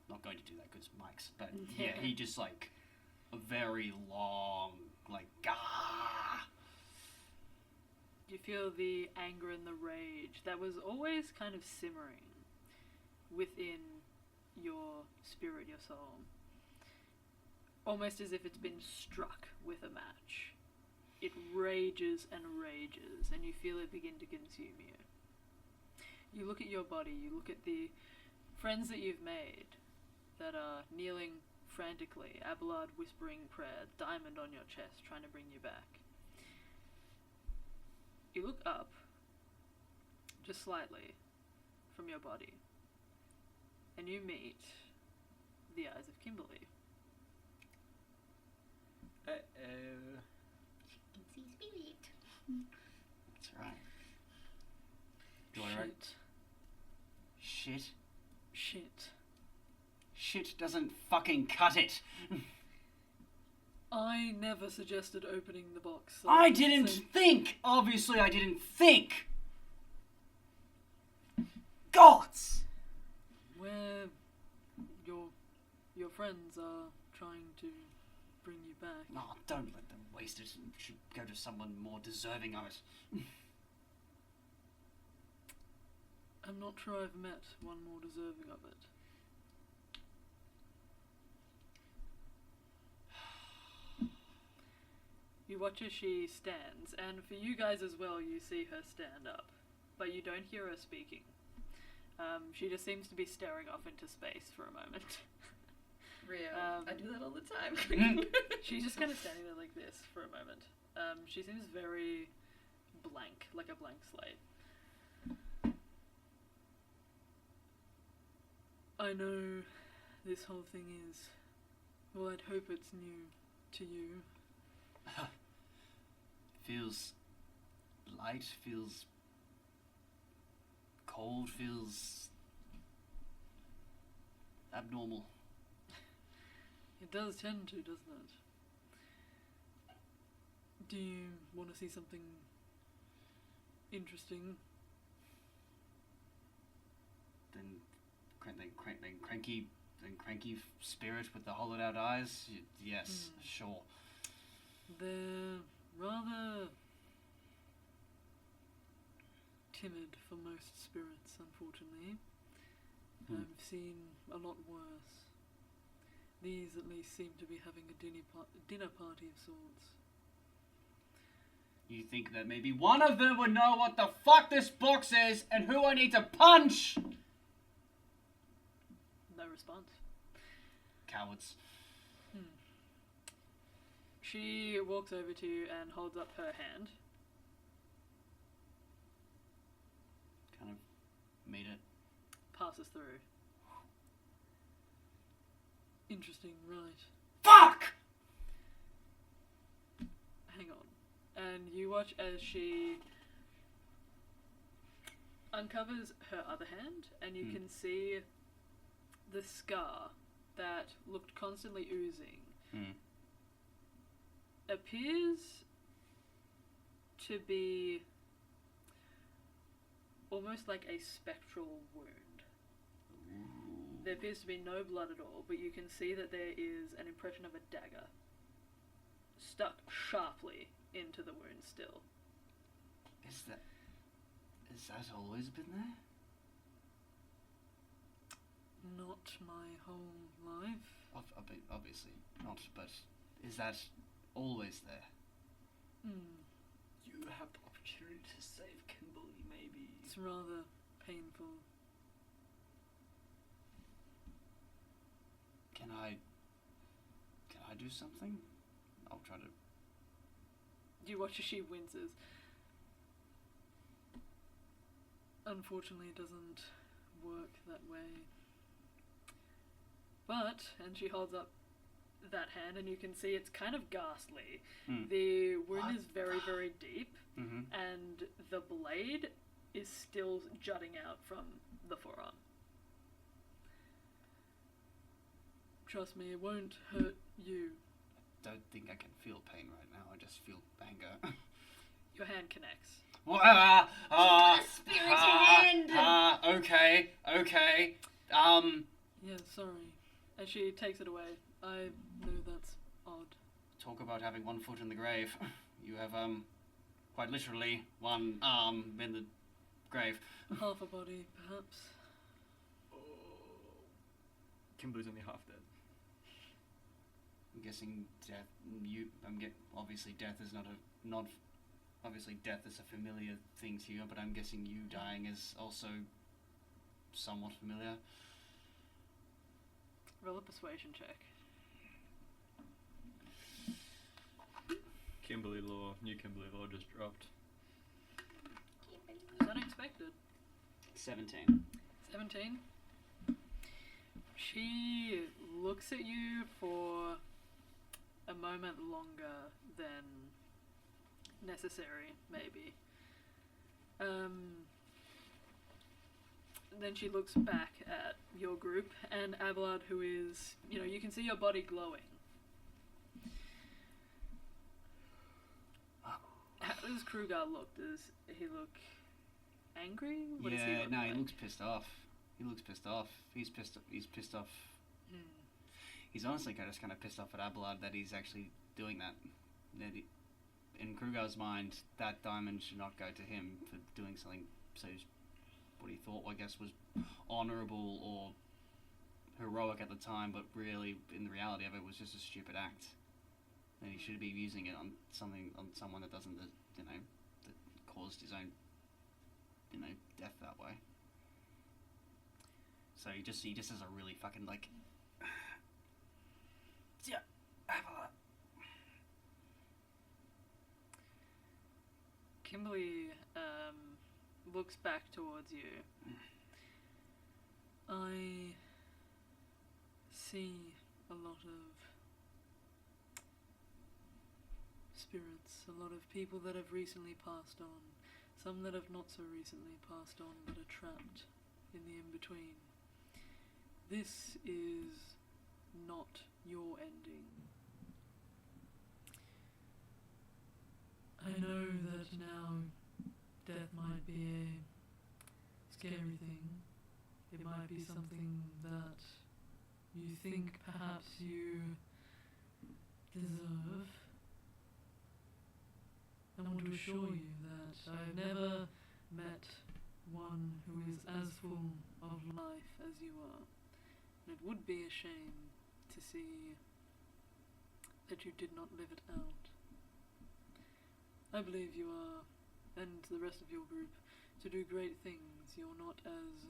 [SPEAKER 7] not going to do that because Mike's, but yeah, he just a very long, gah.
[SPEAKER 1] You feel the anger and the rage that was always kind of simmering within your spirit, your soul. Almost as if it's been struck with a match. It rages and rages, and you feel it begin to consume you. You look at your body, you look at the friends that you've made that are kneeling frantically, Abelard whispering prayer, diamond on your chest, trying to bring you back. You look up, just slightly, from your body, and you meet the eyes of Kimberly.
[SPEAKER 3] Uh-oh.
[SPEAKER 2] Can see spirit.
[SPEAKER 7] That's right. Do I write? Shit.
[SPEAKER 1] Shit.
[SPEAKER 7] Shit doesn't fucking cut it.
[SPEAKER 1] I never suggested opening the box. So
[SPEAKER 7] I didn't think! Obviously I didn't think! Gods!
[SPEAKER 1] Where your friends are trying to bring you back.
[SPEAKER 7] No, don't let them waste it. You should go to someone more deserving of it.
[SPEAKER 1] I'm not sure I've met one more deserving of it. You watch as she stands, and for you guys as well, you see her stand up, but you don't hear her speaking. She just seems to be staring off into space for a moment.
[SPEAKER 6] Rio, I do that all the time.
[SPEAKER 1] She's just kind of standing there like this for a moment. She seems very blank, like a blank slate. I know this whole thing is, well, I'd hope it's new to you.
[SPEAKER 7] Feels light, feels cold, feels abnormal.
[SPEAKER 1] It does tend to, doesn't it? Do you want to see something interesting?
[SPEAKER 7] Then cranky spirit with the hollowed out eyes. Yes, sure.
[SPEAKER 1] They're rather timid for most spirits, unfortunately. I've seen a lot worse. These at least seem to be having a dinner party of sorts.
[SPEAKER 7] You think that maybe one of them would know what the fuck this box is and who I need to punch?
[SPEAKER 1] No response.
[SPEAKER 7] Cowards.
[SPEAKER 1] She walks over to you and holds up her hand.
[SPEAKER 7] Kind of made it.
[SPEAKER 1] Passes through. Interesting, right.
[SPEAKER 7] Fuck!
[SPEAKER 1] Hang on. And you watch as she uncovers her other hand, and you can see the scar that looked constantly oozing appears to be almost like a spectral wound. There appears to be no blood at all, but you can see that there is an impression of a dagger stuck sharply into the wound still.
[SPEAKER 7] Has that always been there?
[SPEAKER 1] Not my whole life.
[SPEAKER 7] Obviously not, but is that always there?
[SPEAKER 5] You have the opportunity to save Kimberly, maybe.
[SPEAKER 1] It's rather painful.
[SPEAKER 7] Can I do something? I'll try to.
[SPEAKER 1] You watch as she winces. Unfortunately, it doesn't work that way. But, and she holds up that hand, and you can see it's kind of ghastly.
[SPEAKER 7] Hmm.
[SPEAKER 1] The wound is very, very deep,
[SPEAKER 7] Mm-hmm.
[SPEAKER 1] and the blade is still jutting out from the forearm. Trust me, it won't hurt you.
[SPEAKER 7] Don't think I can feel pain right now. I just feel anger.
[SPEAKER 1] Your hand connects.
[SPEAKER 6] Spirit hand!
[SPEAKER 7] Okay.
[SPEAKER 1] Yeah, sorry. And she takes it away. I know that's odd.
[SPEAKER 7] Talk about having one foot in the grave. You have, quite literally one arm in the grave.
[SPEAKER 1] Half a body, perhaps.
[SPEAKER 3] Kimberly's only half dead.
[SPEAKER 7] I'm guessing death. Obviously death is obviously death is a familiar thing to you, but I'm guessing you dying is also somewhat familiar.
[SPEAKER 1] Roll a persuasion check.
[SPEAKER 3] New Kimberly Law just dropped.
[SPEAKER 1] Is that expected?
[SPEAKER 7] 17.
[SPEAKER 1] 17. She looks at you for a moment longer than necessary, maybe. Then she looks back at your group and Abelard, who is, you can see your body glowing. How does Crugar look? Does he look angry? What does he look
[SPEAKER 7] No,
[SPEAKER 1] like?
[SPEAKER 7] he looks pissed off. He's pissed off. He's honestly just kind of pissed off at Abelard that he's actually doing that. In Krugar's mind, that diamond should not go to him for doing something what he thought, I guess, was honourable or heroic at the time, but really, in the reality of it, was just a stupid act. And he should be using it on someone that doesn't, that caused his own, death that way. So he just has a really fucking yeah, Abelard.
[SPEAKER 1] Kimberly looks back towards you. I see a lot of spirits, a lot of people that have recently passed on, some that have not so recently passed on but are trapped in the in-between. This is not your ending. I know that now death might be a scary thing. It might be something that you think perhaps you deserve. I want to assure you that I've never met one who is as full of life as you are. And it would be a shame to see that you did not live it out. I believe you are, and the rest of your group, to do great things. You're not as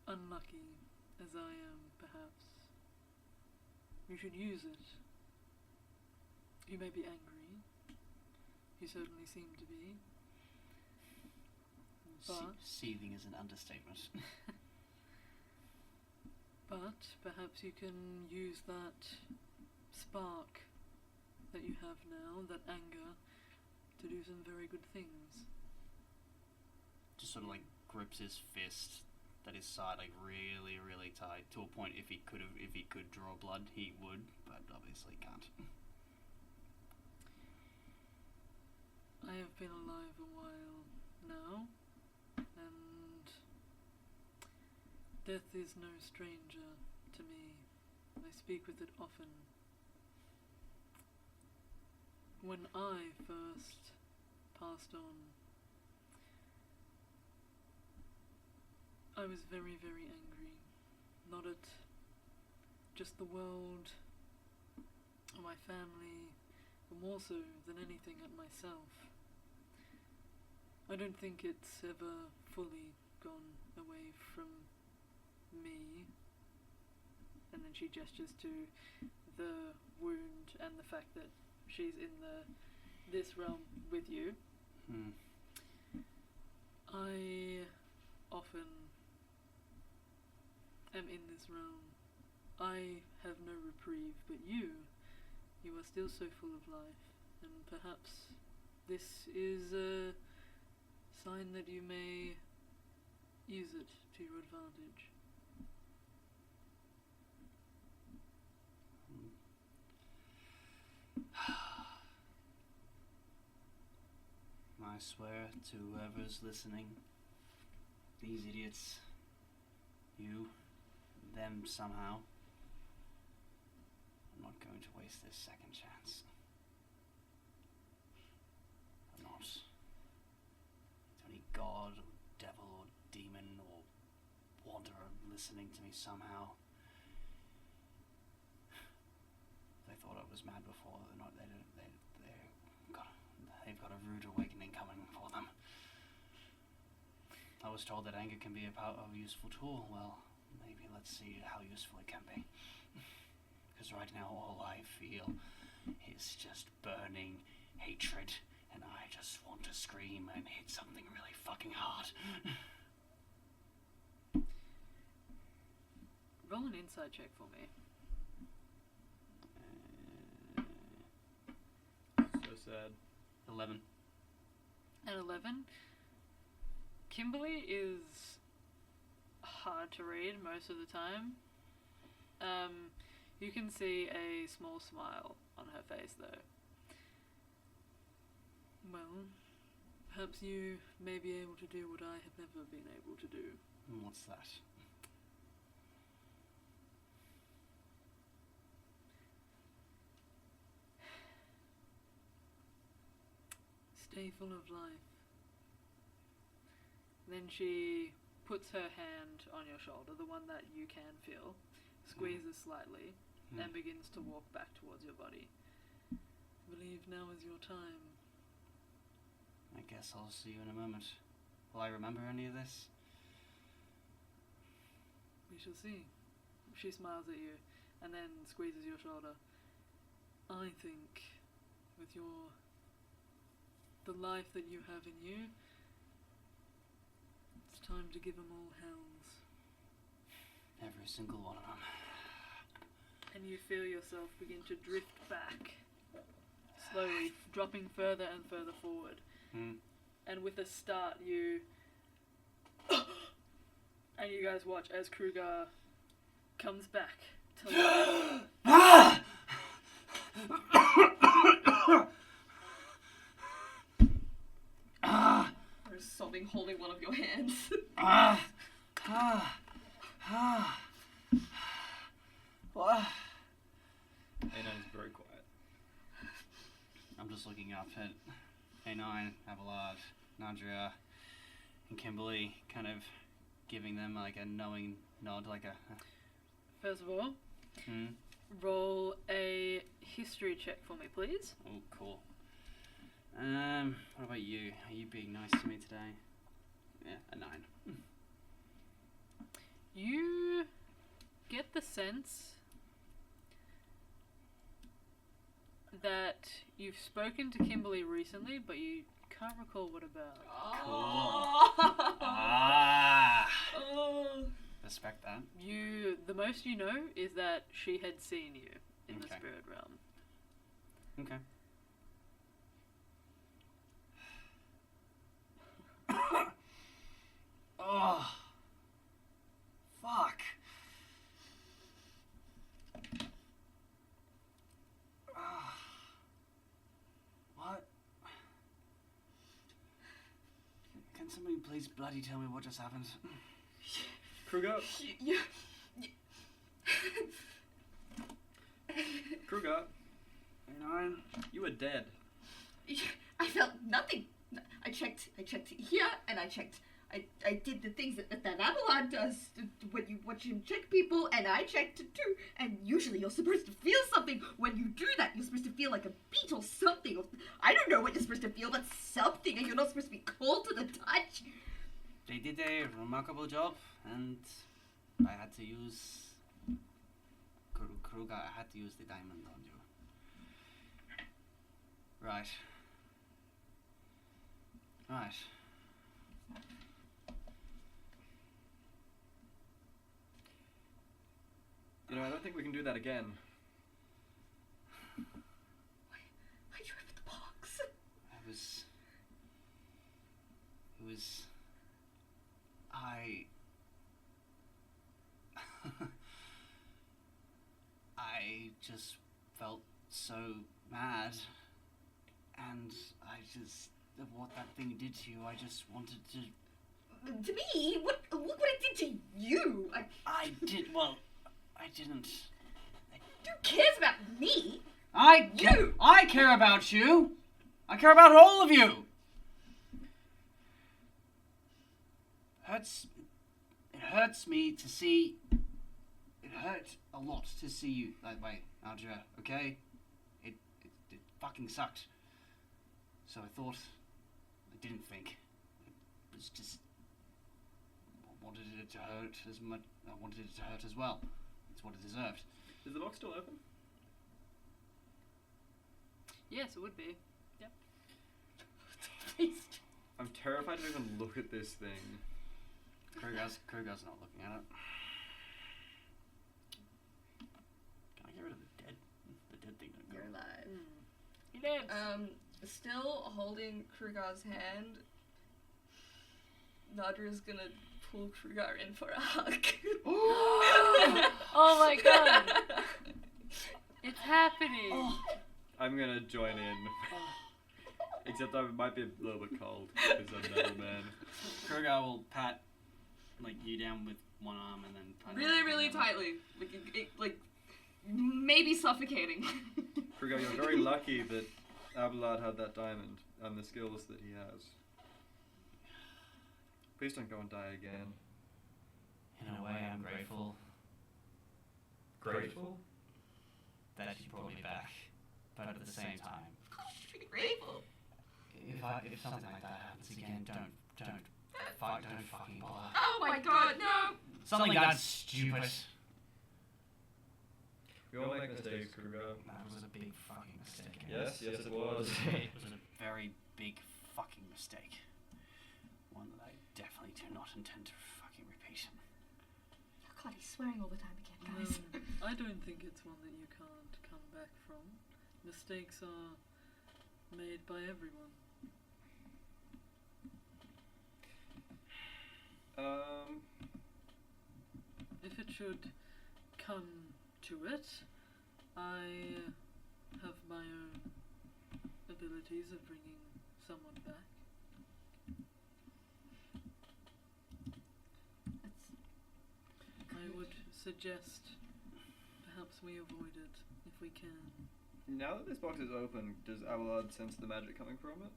[SPEAKER 1] unlucky as I am, perhaps. You should use it. You may be angry. You certainly seem to be. But
[SPEAKER 7] Seething is an understatement.
[SPEAKER 1] But perhaps you can use that spark that you have now, that anger, to do some very good things.
[SPEAKER 7] Just sort of grips his fist at his side really, really tight, to a point if he could draw blood, he would, but obviously can't.
[SPEAKER 1] I have been alive a while now, and death is no stranger to me. I speak with it often. When I first passed on, I was very, very angry. Not at just the world or my family, but more so than anything at myself. I don't think it's ever fully gone away from me. And then she gestures to the wound and the fact that she's in this realm with you. I often am in this realm. I have no reprieve, but you are still so full of life, and perhaps this is a sign that you may use it to your advantage.
[SPEAKER 7] I swear to whoever's listening, these idiots, you, them somehow, I'm not going to waste this second chance. I'm not. To any god or devil or demon or wanderer listening to me somehow. They thought I was mad before. They're not. They've got a rude awakening coming for them. I was told that anger can be a useful tool. Well, maybe let's see how useful it can be. Because right now all I feel is just burning hatred, and I just want to scream and hit something really fucking hard.
[SPEAKER 1] Roll an insight check for me.
[SPEAKER 3] So sad.
[SPEAKER 7] 11.
[SPEAKER 1] At 11, Kimberly is hard to read most of the time. You can see a small smile on her face, though. Well, perhaps you may be able to do what I have never been able to do.
[SPEAKER 7] What's that?
[SPEAKER 1] Stay full of life. Then she puts her hand on your shoulder, the one that you can feel, squeezes slightly, and begins to walk back towards your body. I believe now is your time.
[SPEAKER 7] I guess I'll see you in a moment. Will I remember any of this?
[SPEAKER 1] We shall see. She smiles at you and then squeezes your shoulder. I think with the life that you have in you, it's time to give them all hells.
[SPEAKER 7] Every single one of them.
[SPEAKER 1] And you feel yourself begin to drift back, slowly dropping further and further forward. And with a start, you guys watch as Crugar comes back to life.
[SPEAKER 6] You're sobbing, holding one of your hands.
[SPEAKER 7] What?
[SPEAKER 3] Ana is very quiet.
[SPEAKER 7] I'm just looking up at A9, Abelard, Nadriah, and Kimberly, kind of giving them like a knowing nod, like a...
[SPEAKER 1] First of all, roll a history check for me, please.
[SPEAKER 7] Oh, cool. What about you? Are you being nice to me today? Yeah, a 9.
[SPEAKER 1] You get the sense that you've spoken to Kimberly recently, but you can't recall what about.
[SPEAKER 7] Respect that.
[SPEAKER 1] The most you know is that she had seen you in the spirit realm.
[SPEAKER 7] Okay. Oh. Fuck. What? Can somebody please bloody tell me what just happened?
[SPEAKER 3] Crugar? Crugar,
[SPEAKER 7] A9?
[SPEAKER 3] you were dead.
[SPEAKER 6] I felt nothing. I checked here, and I did the things that Abelard does when you watch him check people, and I checked too. And usually you're supposed to feel something when you do that. You're supposed to feel like a beat or something. Or, I don't know what you're supposed to feel, but something, and you're not supposed to be cold to the touch.
[SPEAKER 7] They did a remarkable job, and I had to use... Crugar, I had to use the diamond on you. Right. Right.
[SPEAKER 3] You know, don't think we can do that again.
[SPEAKER 6] Why'd you open the box?
[SPEAKER 7] It was. I just felt so mad, and what that thing did to you, I just wanted to.
[SPEAKER 6] To me? What it did to you?
[SPEAKER 7] I didn't.
[SPEAKER 6] Who cares about me?
[SPEAKER 7] I care about you. I care about all of you. It hurts me to see. It hurt a lot to see you that way, Nadriah. Okay, it fucking sucked. So I thought. I didn't think. It was just. I wanted it to hurt as much. I wanted it to hurt as well. It's what it deserved.
[SPEAKER 3] Is the box still open?
[SPEAKER 1] Yes, it would be. Yep.
[SPEAKER 3] I'm terrified to even look at this thing.
[SPEAKER 7] Crugar's not looking at it. Can I get rid of the dead thing? Don't go.
[SPEAKER 6] You're alive.
[SPEAKER 1] He lives.
[SPEAKER 6] Still holding Crugar's hand, Nadriah's gonna pull Crugar in for a hug.
[SPEAKER 1] Oh my god! It's happening.
[SPEAKER 3] I'm gonna join in. Except I might be a little bit cold because I'm metal man.
[SPEAKER 7] Crugar will pat you down with one arm and then pat
[SPEAKER 6] Really, really tightly. Like maybe suffocating.
[SPEAKER 3] Crugar, you're very lucky that Abelard had that diamond and the skills that he has. Please don't go and die again.
[SPEAKER 4] In a way, I'm grateful
[SPEAKER 5] Grateful?
[SPEAKER 4] that you brought me back, but at the same time,
[SPEAKER 6] Grateful.
[SPEAKER 4] if something like that happens again, don't fucking bother.
[SPEAKER 6] Oh my god, no!
[SPEAKER 4] Something that stupid.
[SPEAKER 3] We all make mistakes, Crugar.
[SPEAKER 4] That was a big fucking mistake.
[SPEAKER 3] Yes, yes it was.
[SPEAKER 7] It was a very big fucking mistake. One that I definitely do not intend to fucking repeat.
[SPEAKER 6] Oh god, he's swearing all the time again, guys.
[SPEAKER 1] I don't think it's one that you can't come back from. Mistakes are made by everyone. If it should come to it, I have my own abilities of bringing someone back. I would suggest perhaps we avoid it if we can.
[SPEAKER 3] Now that this box is open, does Abelard sense the magic coming from it?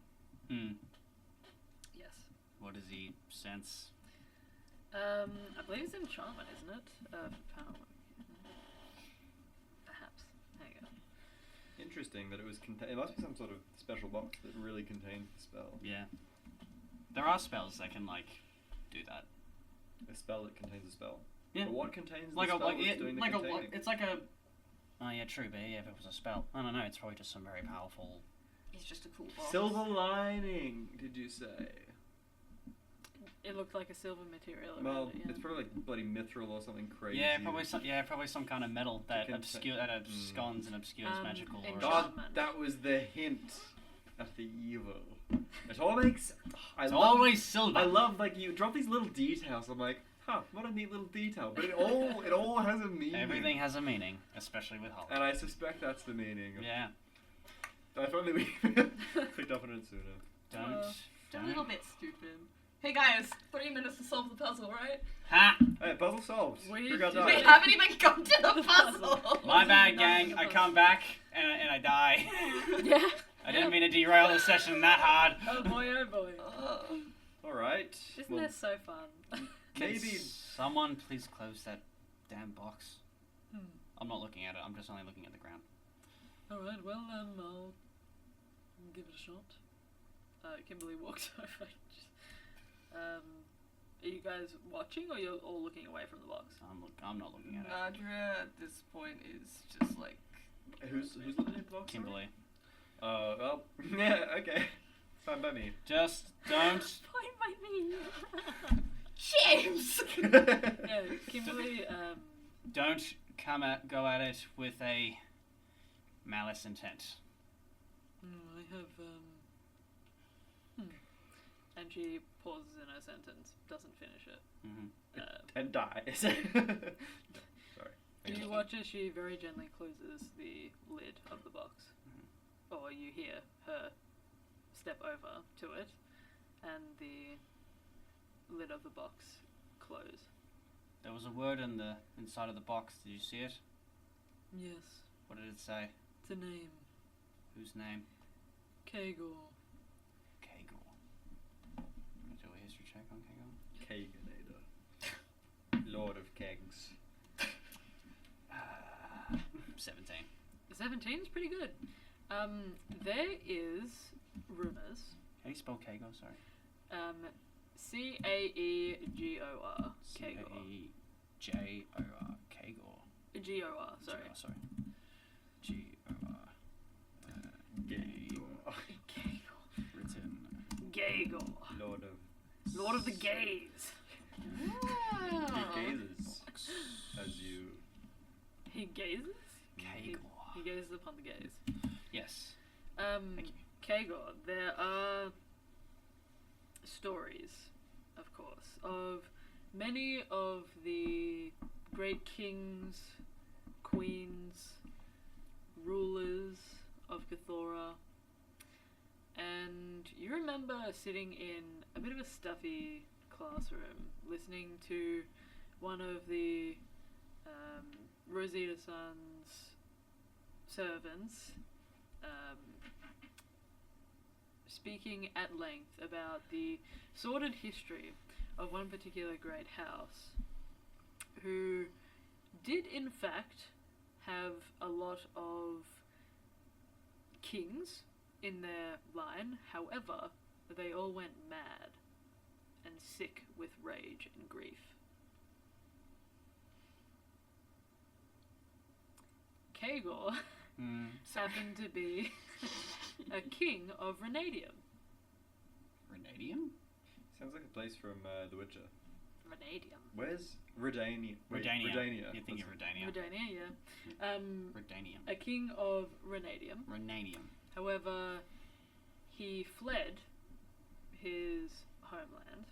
[SPEAKER 1] Yes.
[SPEAKER 7] What does he sense?
[SPEAKER 1] I believe it's enchantment, isn't it? For power. Perhaps. There you go.
[SPEAKER 3] Interesting that it was it must be some sort of special box that really contains the spell.
[SPEAKER 7] Yeah. There are spells that can do that.
[SPEAKER 3] A spell that contains a spell.
[SPEAKER 7] Yeah.
[SPEAKER 3] But what contains
[SPEAKER 7] Like
[SPEAKER 3] the
[SPEAKER 7] a
[SPEAKER 3] spell
[SPEAKER 7] like
[SPEAKER 3] that's
[SPEAKER 7] it,
[SPEAKER 3] doing the
[SPEAKER 7] like a
[SPEAKER 3] containing?
[SPEAKER 7] it's like a. Oh yeah, true. But yeah, if it was a spell, I don't know. It's probably just some very powerful.
[SPEAKER 6] It's just a cool box.
[SPEAKER 3] Silver lining, did you say?
[SPEAKER 1] It looked like a silver material.
[SPEAKER 3] Well,
[SPEAKER 1] around it, yeah.
[SPEAKER 3] it's probably like bloody mithril or something crazy.
[SPEAKER 7] Yeah, probably some kind of metal that abscons and obscures magical. Or
[SPEAKER 3] God,
[SPEAKER 1] Enchantment.
[SPEAKER 3] that was the hint at the evil. It all makes.
[SPEAKER 7] it's always silver.
[SPEAKER 3] I love you drop these little details. I'm like, what a neat little detail. But it all has a meaning.
[SPEAKER 7] Everything has a meaning, especially with Hulk.
[SPEAKER 3] And I suspect that's the meaning.
[SPEAKER 7] Yeah.
[SPEAKER 3] If only we picked up on it sooner.
[SPEAKER 6] A little bit stupid. Hey guys, 3 minutes to solve the puzzle, right?
[SPEAKER 7] Ha!
[SPEAKER 3] Hey, puzzle solved.
[SPEAKER 1] We
[SPEAKER 3] Who got
[SPEAKER 1] did
[SPEAKER 6] We
[SPEAKER 3] died?
[SPEAKER 6] haven't even got to the puzzle.
[SPEAKER 7] My bad, gang. I come back and I die.
[SPEAKER 1] Yeah.
[SPEAKER 7] I didn't mean to derail the session that hard.
[SPEAKER 1] Oh boy, oh boy.
[SPEAKER 3] Alright.
[SPEAKER 1] Isn't this so fun?
[SPEAKER 7] Can
[SPEAKER 3] Maybe.
[SPEAKER 7] someone please close that damn box?
[SPEAKER 1] Hmm.
[SPEAKER 7] I'm not looking at it. I'm just only looking at the ground.
[SPEAKER 1] Alright, well, I'll give it a shot. Kimberly walks over. Are you guys watching, or you're all looking away from the box?
[SPEAKER 7] I'm not looking at it.
[SPEAKER 6] Nadriah at this point is just like.
[SPEAKER 3] Who's looking at the box?
[SPEAKER 7] Kimberly.
[SPEAKER 3] Well, yeah, okay. Fine by me.
[SPEAKER 7] Just don't.
[SPEAKER 1] Fine by me.
[SPEAKER 6] James!
[SPEAKER 1] Yeah, Kimberly
[SPEAKER 7] Don't go at it with a malice intent.
[SPEAKER 1] I have, And she pauses in her sentence, doesn't finish it.
[SPEAKER 3] And dies. Sorry.
[SPEAKER 1] You watch as she very gently closes the lid of the box. Or you hear her step over to it, and the lid of the box close.
[SPEAKER 7] There was a word in the inside of the box. Did you see it?
[SPEAKER 1] Yes,
[SPEAKER 7] What did it say?
[SPEAKER 1] it's a name.
[SPEAKER 7] Whose name?
[SPEAKER 1] Kagor.
[SPEAKER 7] Kagor. Want to do a history check on Kagor?
[SPEAKER 3] Keganator. Lord of Kegs.
[SPEAKER 7] 17.
[SPEAKER 1] 17 is pretty good. There is rumors.
[SPEAKER 7] How do you spell Kagor? Sorry.
[SPEAKER 1] Caegor. Kagor.
[SPEAKER 7] J-O-R. Kagor.
[SPEAKER 1] G-O-R, sorry.
[SPEAKER 7] G-O-R, sorry. G-O-R.
[SPEAKER 3] Gagor.
[SPEAKER 7] Written.
[SPEAKER 1] Gagor.
[SPEAKER 3] Lord of
[SPEAKER 1] the Gays.
[SPEAKER 3] He gazes as you.
[SPEAKER 1] He gazes?
[SPEAKER 7] Kagor.
[SPEAKER 1] He gazes upon the gays.
[SPEAKER 7] Yes.
[SPEAKER 1] Thank you. Kagor, there are stories, of course, of many of the great kings, queens, rulers of Carthora, and you remember sitting in a bit of a stuffy classroom, listening to one of the Rosita Sun's servants speaking at length about the sordid history of one particular great house, who did in fact have a lot of kings in their line. However, they all went mad and sick with rage and grief. Kagor happened to be a king of Renadium.
[SPEAKER 7] Renadium?
[SPEAKER 3] Sounds like a place from The Witcher.
[SPEAKER 1] Renadium.
[SPEAKER 3] Where's Redania? Wait,
[SPEAKER 7] Redania.
[SPEAKER 3] Redania.
[SPEAKER 7] You're thinking Redania.
[SPEAKER 1] Redania, yeah.
[SPEAKER 7] Redanium.
[SPEAKER 1] A king of Renadium.
[SPEAKER 7] Renanium.
[SPEAKER 1] However, he fled his homeland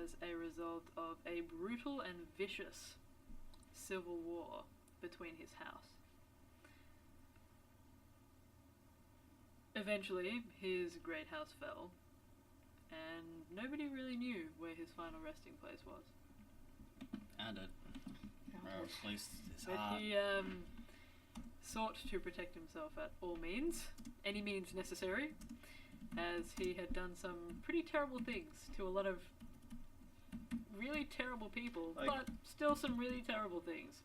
[SPEAKER 1] as a result of a brutal and vicious civil war between his house. Eventually, his great house fell, and nobody really knew where his final resting place was.
[SPEAKER 7] And it. Or at least his
[SPEAKER 1] But
[SPEAKER 7] heart.
[SPEAKER 1] he sought to protect himself at all means, any means necessary, as he had done some pretty terrible things to a lot of really terrible people, but still some really terrible things.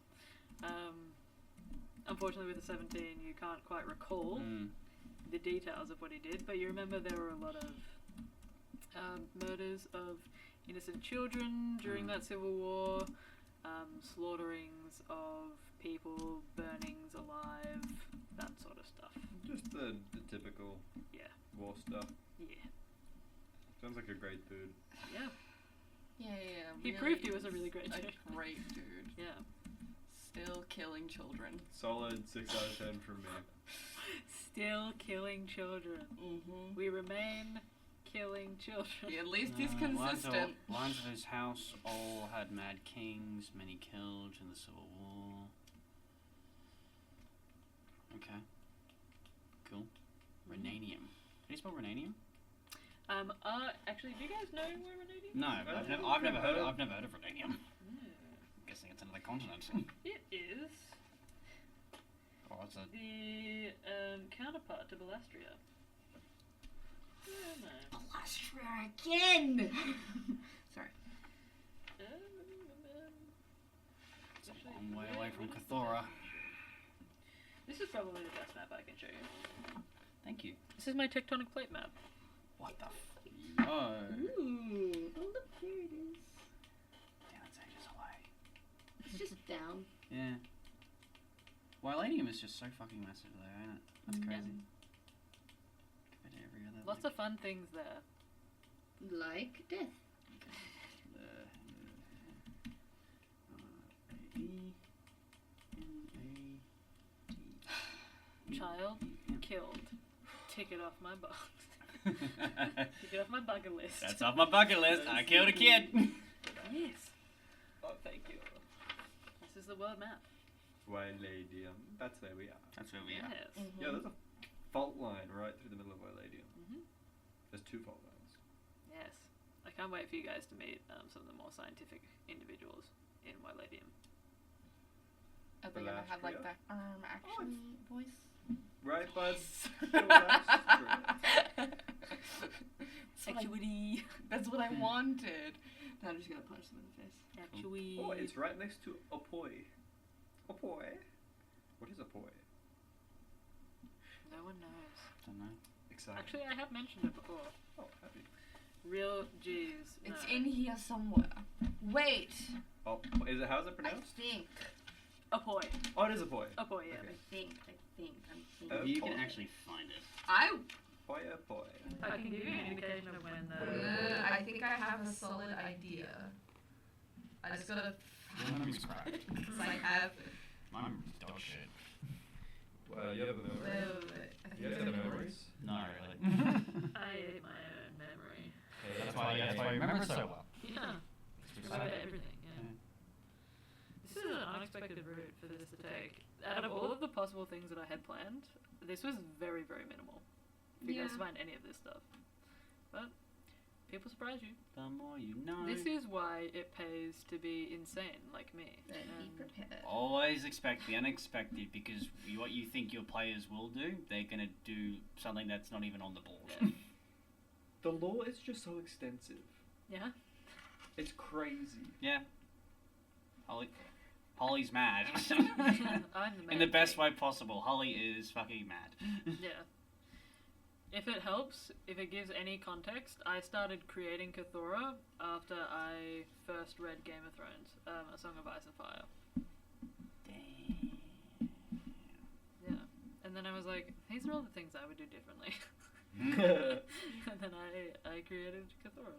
[SPEAKER 1] Unfortunately, with the 17, you can't quite recall the details of what he did, but you remember there were a lot of murders of innocent children during that civil war, slaughterings of people, burnings alive, that sort of stuff.
[SPEAKER 3] Just the typical war stuff.
[SPEAKER 1] Yeah.
[SPEAKER 3] Sounds like a great dude.
[SPEAKER 1] Yeah.
[SPEAKER 6] Yeah.
[SPEAKER 1] He
[SPEAKER 6] really
[SPEAKER 1] proved he was a really great
[SPEAKER 6] a
[SPEAKER 1] dude.
[SPEAKER 6] great dude.
[SPEAKER 1] Yeah.
[SPEAKER 6] Still killing children.
[SPEAKER 3] Solid 6 out of 10 from me.
[SPEAKER 1] Still killing children.
[SPEAKER 6] Mm-hmm.
[SPEAKER 1] We remain killing children.
[SPEAKER 6] At least he's consistent.
[SPEAKER 7] Lines of his house all had mad kings, many killed in the Civil War. Okay. Cool. Renanium. Can you spell Renanium?
[SPEAKER 1] Actually, do you guys know where Renadium is?
[SPEAKER 7] No, I've never heard of Renanium. Guessing it's another continent.
[SPEAKER 1] It is
[SPEAKER 7] Oh, it's a
[SPEAKER 1] the counterpart to Balastria. Oh, no.
[SPEAKER 6] Balastria again! Sorry.
[SPEAKER 7] It's a long way away from Carthora.
[SPEAKER 1] This is probably the best map I can show you.
[SPEAKER 7] Thank you.
[SPEAKER 1] This is my tectonic plate map.
[SPEAKER 7] What the Oh.
[SPEAKER 2] Ooh, oh look, there it is.
[SPEAKER 7] Damn, it's ages away.
[SPEAKER 2] It's just down.
[SPEAKER 7] Yeah. Wylanium is just so fucking massive though, ain't it? That's crazy. Compared to every other.
[SPEAKER 1] Lots of fun things there.
[SPEAKER 2] Like death.
[SPEAKER 1] child killed. Tick it off my box. Tick it off my bucket list.
[SPEAKER 7] That's off my bucket list. I killed a kid.
[SPEAKER 1] Yes. Oh, thank you. This is the world map.
[SPEAKER 3] Wyladium. That's where we are.
[SPEAKER 7] That's where we are.
[SPEAKER 1] Yes.
[SPEAKER 3] Yeah, there's a fault line right through the middle of Wyladium.
[SPEAKER 1] Mhm.
[SPEAKER 3] There's 2 fault lines.
[SPEAKER 1] Yes. I can't wait for you guys to meet some of the more scientific individuals in Wyladium.
[SPEAKER 6] Are they gonna have like that action voice?
[SPEAKER 3] Right, buds?
[SPEAKER 1] Actually.
[SPEAKER 6] That's what I wanted. Now I'm just gonna punch them in the face.
[SPEAKER 1] Actually.
[SPEAKER 3] Oh, it's right next to Opoi. Opoi? What is Opoi?
[SPEAKER 1] No one knows.
[SPEAKER 7] Don't know.
[SPEAKER 3] Exciting.
[SPEAKER 1] Actually, I have mentioned it before.
[SPEAKER 3] Oh, happy.
[SPEAKER 1] Real G's.
[SPEAKER 6] It's
[SPEAKER 1] no.
[SPEAKER 6] in here somewhere. Wait.
[SPEAKER 3] Oh, how's it
[SPEAKER 6] I
[SPEAKER 3] pronounced?
[SPEAKER 6] think.
[SPEAKER 1] Apoi.
[SPEAKER 3] Oh, it is Opoi.
[SPEAKER 1] Apoi, yeah.
[SPEAKER 3] Okay.
[SPEAKER 6] I'm
[SPEAKER 7] If you can
[SPEAKER 3] Opoi.
[SPEAKER 7] actually find it.
[SPEAKER 3] Opoi, Opoi.
[SPEAKER 1] I can give you an indication of when
[SPEAKER 6] I think I have a solid idea. I just gotta.
[SPEAKER 4] Memory's crap.
[SPEAKER 6] Because I have.
[SPEAKER 4] My memory's dog shit.
[SPEAKER 5] Well, you have a memory. You guys have memories?
[SPEAKER 4] Not really.
[SPEAKER 1] I ate my own memory.
[SPEAKER 5] Okay,
[SPEAKER 4] That's why you remember so well.
[SPEAKER 1] Yeah. I ate everything, yeah. This is an unexpected route for this to take. Out of all of the possible things that I had planned, this was very, very minimal. For you guys to
[SPEAKER 6] Yeah.
[SPEAKER 1] find any of this stuff. But people surprise you.
[SPEAKER 7] The more you know.
[SPEAKER 1] This is why it pays to be insane like me.
[SPEAKER 6] Be prepared.
[SPEAKER 7] Always expect the unexpected, because what you think your players will do, they're gonna do something that's not even on the board.
[SPEAKER 1] Yeah.
[SPEAKER 3] The lore is just so extensive.
[SPEAKER 1] Yeah?
[SPEAKER 3] It's crazy.
[SPEAKER 7] Yeah. Holly's mad.
[SPEAKER 1] I'm the
[SPEAKER 7] In the
[SPEAKER 1] mad
[SPEAKER 7] best
[SPEAKER 1] king.
[SPEAKER 7] way possible. Holly is fucking mad.
[SPEAKER 1] Yeah. If it helps, if it gives any context, I started creating Carthora after I first read Game of Thrones, A Song of Ice and Fire. Yeah. And then I was like, these are all the things I would do differently. And then I created Carthora.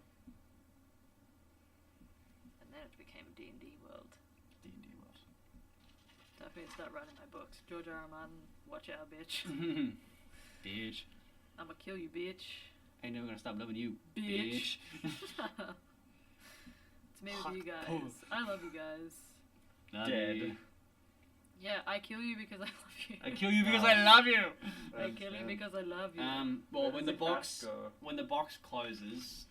[SPEAKER 1] And then it became a D&D world.
[SPEAKER 7] D&D world.
[SPEAKER 1] Time for me to start writing my books. George R. R. Martin, watch out, bitch.
[SPEAKER 7] Bitch.
[SPEAKER 1] I'ma kill you, bitch.
[SPEAKER 7] Ain't never gonna stop loving you,
[SPEAKER 1] Bitch.
[SPEAKER 7] bitch.
[SPEAKER 1] It's me
[SPEAKER 7] Fuck
[SPEAKER 1] with you guys.
[SPEAKER 7] off.
[SPEAKER 1] I love you guys.
[SPEAKER 7] Love
[SPEAKER 3] Dead.
[SPEAKER 7] you.
[SPEAKER 1] Yeah, I kill you because I love you.
[SPEAKER 7] I kill you because I love you.
[SPEAKER 1] I kill you because I love you.
[SPEAKER 7] Well, when the
[SPEAKER 3] That's
[SPEAKER 7] box closes,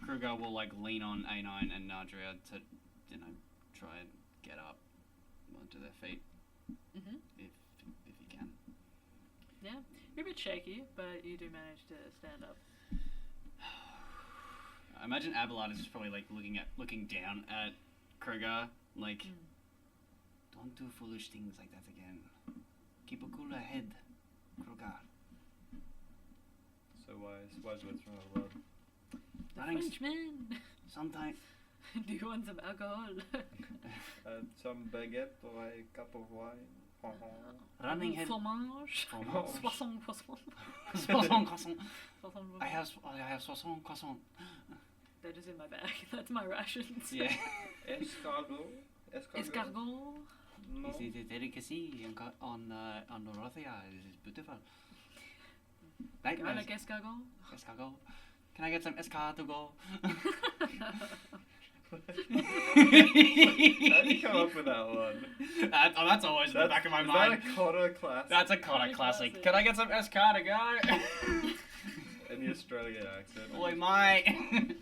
[SPEAKER 7] Crugar will like lean on A9 and Nadriah to, try and get up onto their feet
[SPEAKER 1] Mhm.
[SPEAKER 7] if you can.
[SPEAKER 1] Yeah, you're a bit shaky, but you do manage to stand up.
[SPEAKER 7] I imagine Abelard is just probably like looking down at Crugar, like, don't do foolish things like that again. Keep a cooler head, Crugar.
[SPEAKER 3] So wise words from our world.
[SPEAKER 1] The
[SPEAKER 7] Thanks.
[SPEAKER 1] Frenchman!
[SPEAKER 7] Sometimes.
[SPEAKER 1] Do you want some alcohol?
[SPEAKER 3] Some baguette or a cup of wine.
[SPEAKER 7] Running head.
[SPEAKER 1] Fromage?
[SPEAKER 7] Fromage.
[SPEAKER 1] Soissons croissant.
[SPEAKER 7] Soissons croissant.
[SPEAKER 1] Soissons
[SPEAKER 7] I have soissons croissant.
[SPEAKER 1] They're just in my bag. That's my rations.
[SPEAKER 7] Yeah.
[SPEAKER 3] Escargot.
[SPEAKER 1] Escargot.
[SPEAKER 3] No.
[SPEAKER 7] This is a delicacy on Nadriah. This is beautiful. Right,
[SPEAKER 1] I like escargot.
[SPEAKER 7] escargot. Can I get some escargot?
[SPEAKER 3] How did you come up with that one?
[SPEAKER 7] That's always in the back of my mind.
[SPEAKER 3] Is that a Cotter class?
[SPEAKER 7] That's a Connor classic. Can I get some escargot?
[SPEAKER 3] In the Australian accent.
[SPEAKER 7] Oi, mate.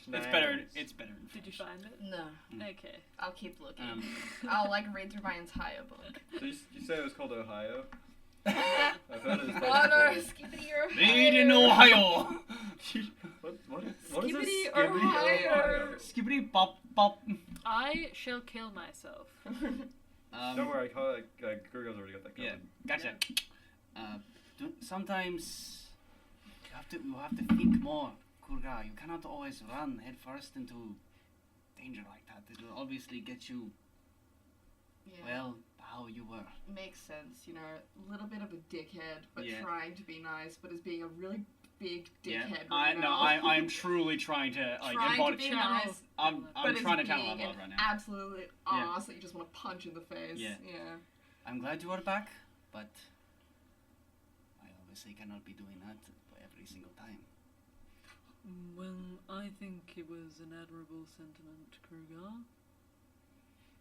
[SPEAKER 3] Some
[SPEAKER 7] It's better.
[SPEAKER 3] schnapps.
[SPEAKER 7] It's better. in
[SPEAKER 1] Did you
[SPEAKER 7] French.
[SPEAKER 1] find it?
[SPEAKER 6] No.
[SPEAKER 1] Okay.
[SPEAKER 6] I'll keep looking.
[SPEAKER 7] Um,
[SPEAKER 6] I'll read through my entire book.
[SPEAKER 3] So you say it was called Ohio? I've heard it as
[SPEAKER 6] Oh no,
[SPEAKER 3] place
[SPEAKER 6] Skippity or
[SPEAKER 7] Made in Ohio.
[SPEAKER 3] before. What is
[SPEAKER 6] Skibbity
[SPEAKER 3] a
[SPEAKER 6] Ohio.
[SPEAKER 3] Ohio?
[SPEAKER 7] Skibbity pop pop.
[SPEAKER 1] I shall kill myself.
[SPEAKER 3] Don't worry, Kruger's already got that covered.
[SPEAKER 7] Yeah, gotcha. Sometimes you have to think more, Crugar. You cannot always run head first into danger like that. It will obviously get you well how you were.
[SPEAKER 6] Makes sense, you know, a little bit of a dickhead, but
[SPEAKER 7] Yeah.
[SPEAKER 6] trying to be nice, but as being a really big
[SPEAKER 7] Yeah,
[SPEAKER 6] dickhead.
[SPEAKER 7] I'm truly trying to like
[SPEAKER 6] trying
[SPEAKER 7] embody.
[SPEAKER 6] to be
[SPEAKER 1] Channel.
[SPEAKER 6] nice,
[SPEAKER 7] I'm
[SPEAKER 6] but it's
[SPEAKER 7] trying to channel
[SPEAKER 6] being
[SPEAKER 7] Abelard
[SPEAKER 6] an
[SPEAKER 7] right now.
[SPEAKER 6] absolute
[SPEAKER 7] Yeah.
[SPEAKER 6] ass that you just want to punch in the face.
[SPEAKER 7] Yeah.
[SPEAKER 6] Yeah.
[SPEAKER 7] I'm glad you are back. but I obviously cannot be doing that every single time.
[SPEAKER 1] Well, I think it was an admirable sentiment, Crugar.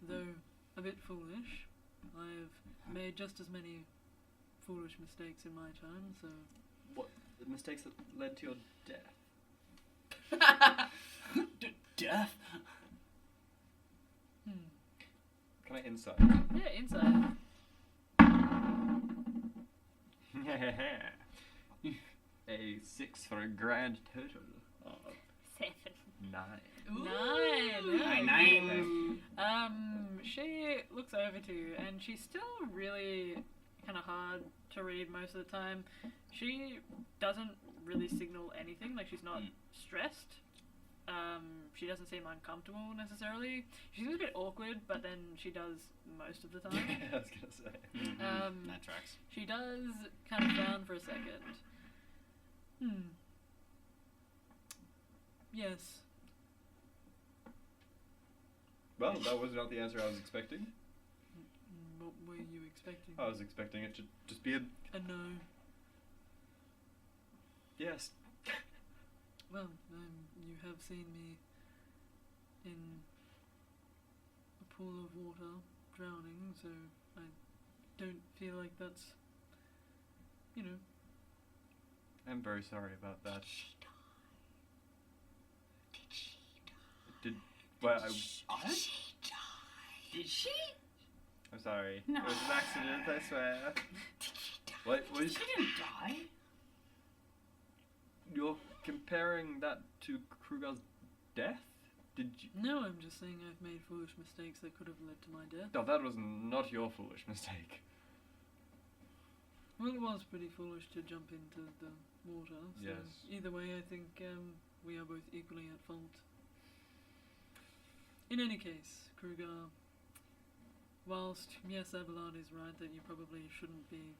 [SPEAKER 1] Though a bit foolish. I've made just as many foolish mistakes in my time, so...
[SPEAKER 3] What? The mistakes that led to your death?
[SPEAKER 7] Death?
[SPEAKER 3] Can I insight?
[SPEAKER 1] Yeah, inside.
[SPEAKER 3] A 6 for a grand total of
[SPEAKER 2] 7.
[SPEAKER 3] 9.
[SPEAKER 1] Nine. She looks over to you, and she's still really kind of hard to read most of the time. She doesn't really signal anything, like she's not stressed. She doesn't seem uncomfortable necessarily. She seems a bit awkward, but then she does most of the time.
[SPEAKER 3] I was gonna say.
[SPEAKER 7] That tracks.
[SPEAKER 1] She does kind of frown for a second. Yes.
[SPEAKER 3] Well, that was not the answer I was expecting.
[SPEAKER 1] What were you expecting?
[SPEAKER 3] I was expecting it to just be a
[SPEAKER 1] A no.
[SPEAKER 3] yes.
[SPEAKER 1] Well, you have seen me in a pool of water drowning, so I don't feel like that's, you know.
[SPEAKER 3] I'm very sorry about that. Did well,
[SPEAKER 7] Did she?
[SPEAKER 3] I'm sorry.
[SPEAKER 7] No.
[SPEAKER 3] It was an accident, I swear.
[SPEAKER 7] Did she die?
[SPEAKER 3] What was
[SPEAKER 7] She didn't die.
[SPEAKER 3] you're comparing that to Kruger's death? Did you?
[SPEAKER 1] No, I'm just saying I've made foolish mistakes that could have led to my death.
[SPEAKER 3] No, that was not your foolish mistake.
[SPEAKER 1] Well, it was pretty foolish to jump into the water, so
[SPEAKER 3] Yes.
[SPEAKER 1] either way I think we are both equally at fault. In any case, Crugar, whilst, yes, Abelard is right that you probably shouldn't be...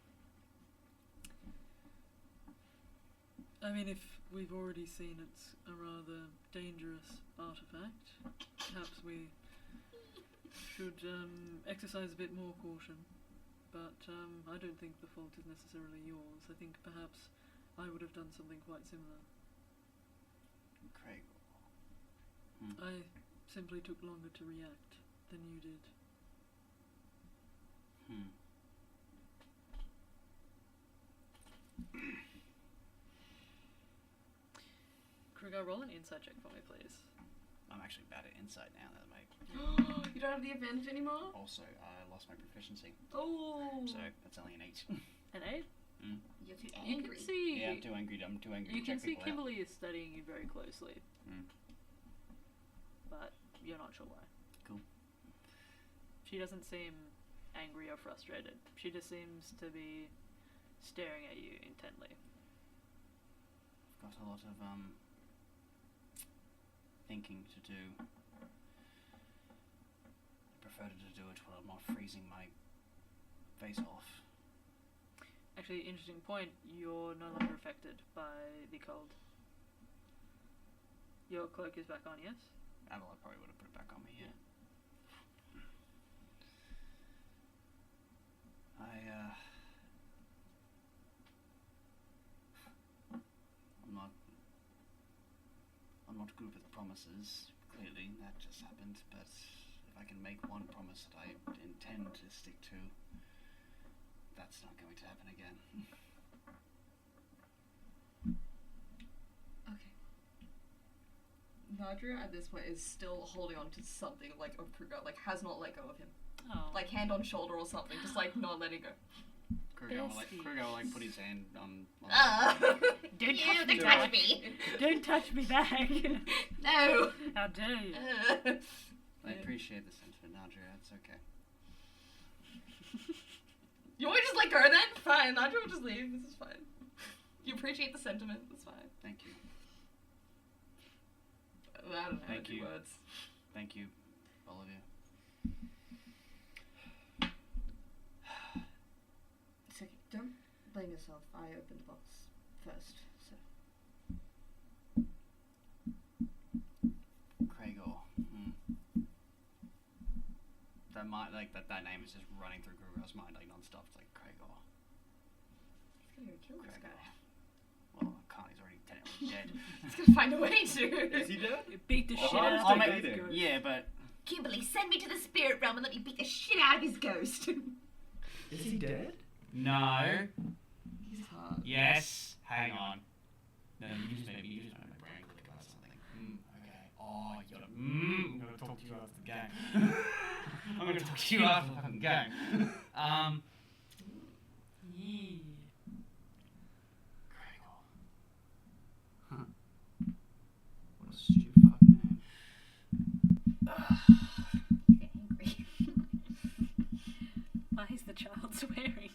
[SPEAKER 1] I mean, if we've already seen it's a rather dangerous artifact, perhaps we should exercise a bit more caution. But I don't think the fault is necessarily yours. I think perhaps I would have done something quite similar.
[SPEAKER 7] Craig.
[SPEAKER 1] I simply took longer to react than you did. Krugar, roll an insight check for me, please.
[SPEAKER 7] I'm actually bad at insight now. That might
[SPEAKER 6] You don't have the advantage anymore?
[SPEAKER 7] also lost my proficiency.
[SPEAKER 6] Oh.
[SPEAKER 7] So that's only an 8.
[SPEAKER 1] An 8?
[SPEAKER 6] You're too
[SPEAKER 1] You
[SPEAKER 6] angry.
[SPEAKER 1] can see...
[SPEAKER 7] Yeah, I'm too angry. I'm too angry
[SPEAKER 1] You
[SPEAKER 7] to
[SPEAKER 1] can
[SPEAKER 7] check
[SPEAKER 1] see
[SPEAKER 7] people out.
[SPEAKER 1] Kimberly is studying you very closely. But you're not sure why.
[SPEAKER 7] Cool.
[SPEAKER 1] She doesn't seem angry or frustrated. She just seems to be staring at you intently.
[SPEAKER 7] I've got a lot of thinking to do. I prefer to do it while I'm not freezing my face off.
[SPEAKER 1] Actually, interesting point. You're no longer affected by the cold. Your cloak is back on, yes?
[SPEAKER 7] Abelard probably would have put it back on me, yeah. I'm not good with promises, clearly, that just happened, but if I can make one promise that I intend to stick to, that's not going to happen again.
[SPEAKER 6] Okay. Nadriah at this point is still holding on to something like of Krugar, like has not let go of him.
[SPEAKER 1] Oh.
[SPEAKER 6] Like hand on shoulder or something, just like not letting go.
[SPEAKER 7] Krugar will like
[SPEAKER 1] Besties.
[SPEAKER 7] put his hand on
[SPEAKER 1] Don't
[SPEAKER 6] You
[SPEAKER 1] touch me
[SPEAKER 6] touch
[SPEAKER 1] back.
[SPEAKER 6] me.
[SPEAKER 1] Don't touch me back.
[SPEAKER 6] No.
[SPEAKER 1] How dare you?
[SPEAKER 7] I appreciate the sentiment, Nadriah, it's okay.
[SPEAKER 6] You want me to just let go then? Fine, Nadriah will just leave. This is fine. You appreciate the sentiment. That's fine.
[SPEAKER 7] Thank you.
[SPEAKER 6] I don't know.
[SPEAKER 7] Thank
[SPEAKER 6] how to do
[SPEAKER 7] you.
[SPEAKER 6] Words.
[SPEAKER 7] Thank you, all of you.
[SPEAKER 6] It's okay. Don't blame yourself. I opened the box first, so.
[SPEAKER 7] Craigor. That mind, like that name is just running through Crugar's mind like non-stop. It's like Crugar.
[SPEAKER 6] He's gonna go kill this guy.
[SPEAKER 7] Well, I can't. He's already technically dead.
[SPEAKER 6] He's gonna find a way to.
[SPEAKER 3] Is he dead?
[SPEAKER 1] You beat the shit
[SPEAKER 3] Oh,
[SPEAKER 1] out
[SPEAKER 3] I'm
[SPEAKER 1] of
[SPEAKER 3] still
[SPEAKER 1] his
[SPEAKER 3] bleeding.
[SPEAKER 1] ghost.
[SPEAKER 7] Yeah, but
[SPEAKER 6] Kimberly, send me to the spirit realm and let me beat the shit out of his ghost.
[SPEAKER 5] Is he dead?
[SPEAKER 4] No.
[SPEAKER 6] He's hard.
[SPEAKER 4] Yes. Hang on. No, you just made my brain click about something. Okay. Oh, you gotta. I'm gonna talk to you after the game. I'm gonna talk to you after the fucking game. Gregor. Huh. What a stupid fucking name.
[SPEAKER 6] Angry.
[SPEAKER 1] Why is the child swearing?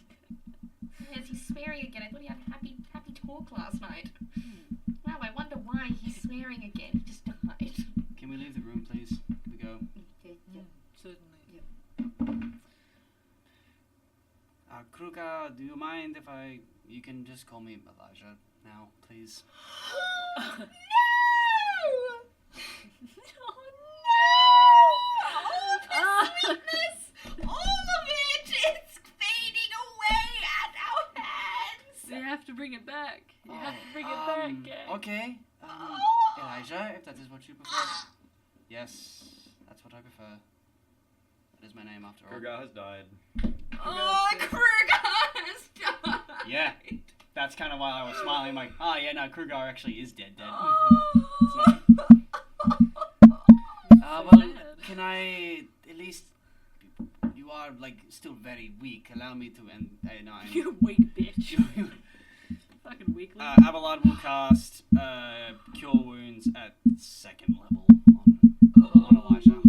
[SPEAKER 6] Yes, he's swearing again. I thought he had a happy talk last night. Wow, I wonder why he's swearing again. He just died.
[SPEAKER 7] can we leave the room, please? Can we go?
[SPEAKER 1] Certainly.
[SPEAKER 7] Crugar, do you mind if you can just call me Elijah now, please?
[SPEAKER 6] No! Oh, no! All the sweetness, all of it, it's fading away at our hands.
[SPEAKER 1] You have to bring it back. You have to bring it back, gang.
[SPEAKER 7] Okay. Elijah, if that is what you prefer. Yes, that's what I prefer. That is my name after all.
[SPEAKER 3] Crugar has died.
[SPEAKER 6] Oh, Crugar has died.
[SPEAKER 7] Yeah. That's kind of why I was smiling. Like, oh yeah, no, Crugar actually is dead.
[SPEAKER 6] Oh.
[SPEAKER 7] Well,
[SPEAKER 1] sad.
[SPEAKER 7] can I at least? You are like still very weak. Allow me to end.
[SPEAKER 1] You weak bitch. Fucking weakling.
[SPEAKER 7] Abelard will cast Cure Wounds at 2nd level on Elijah.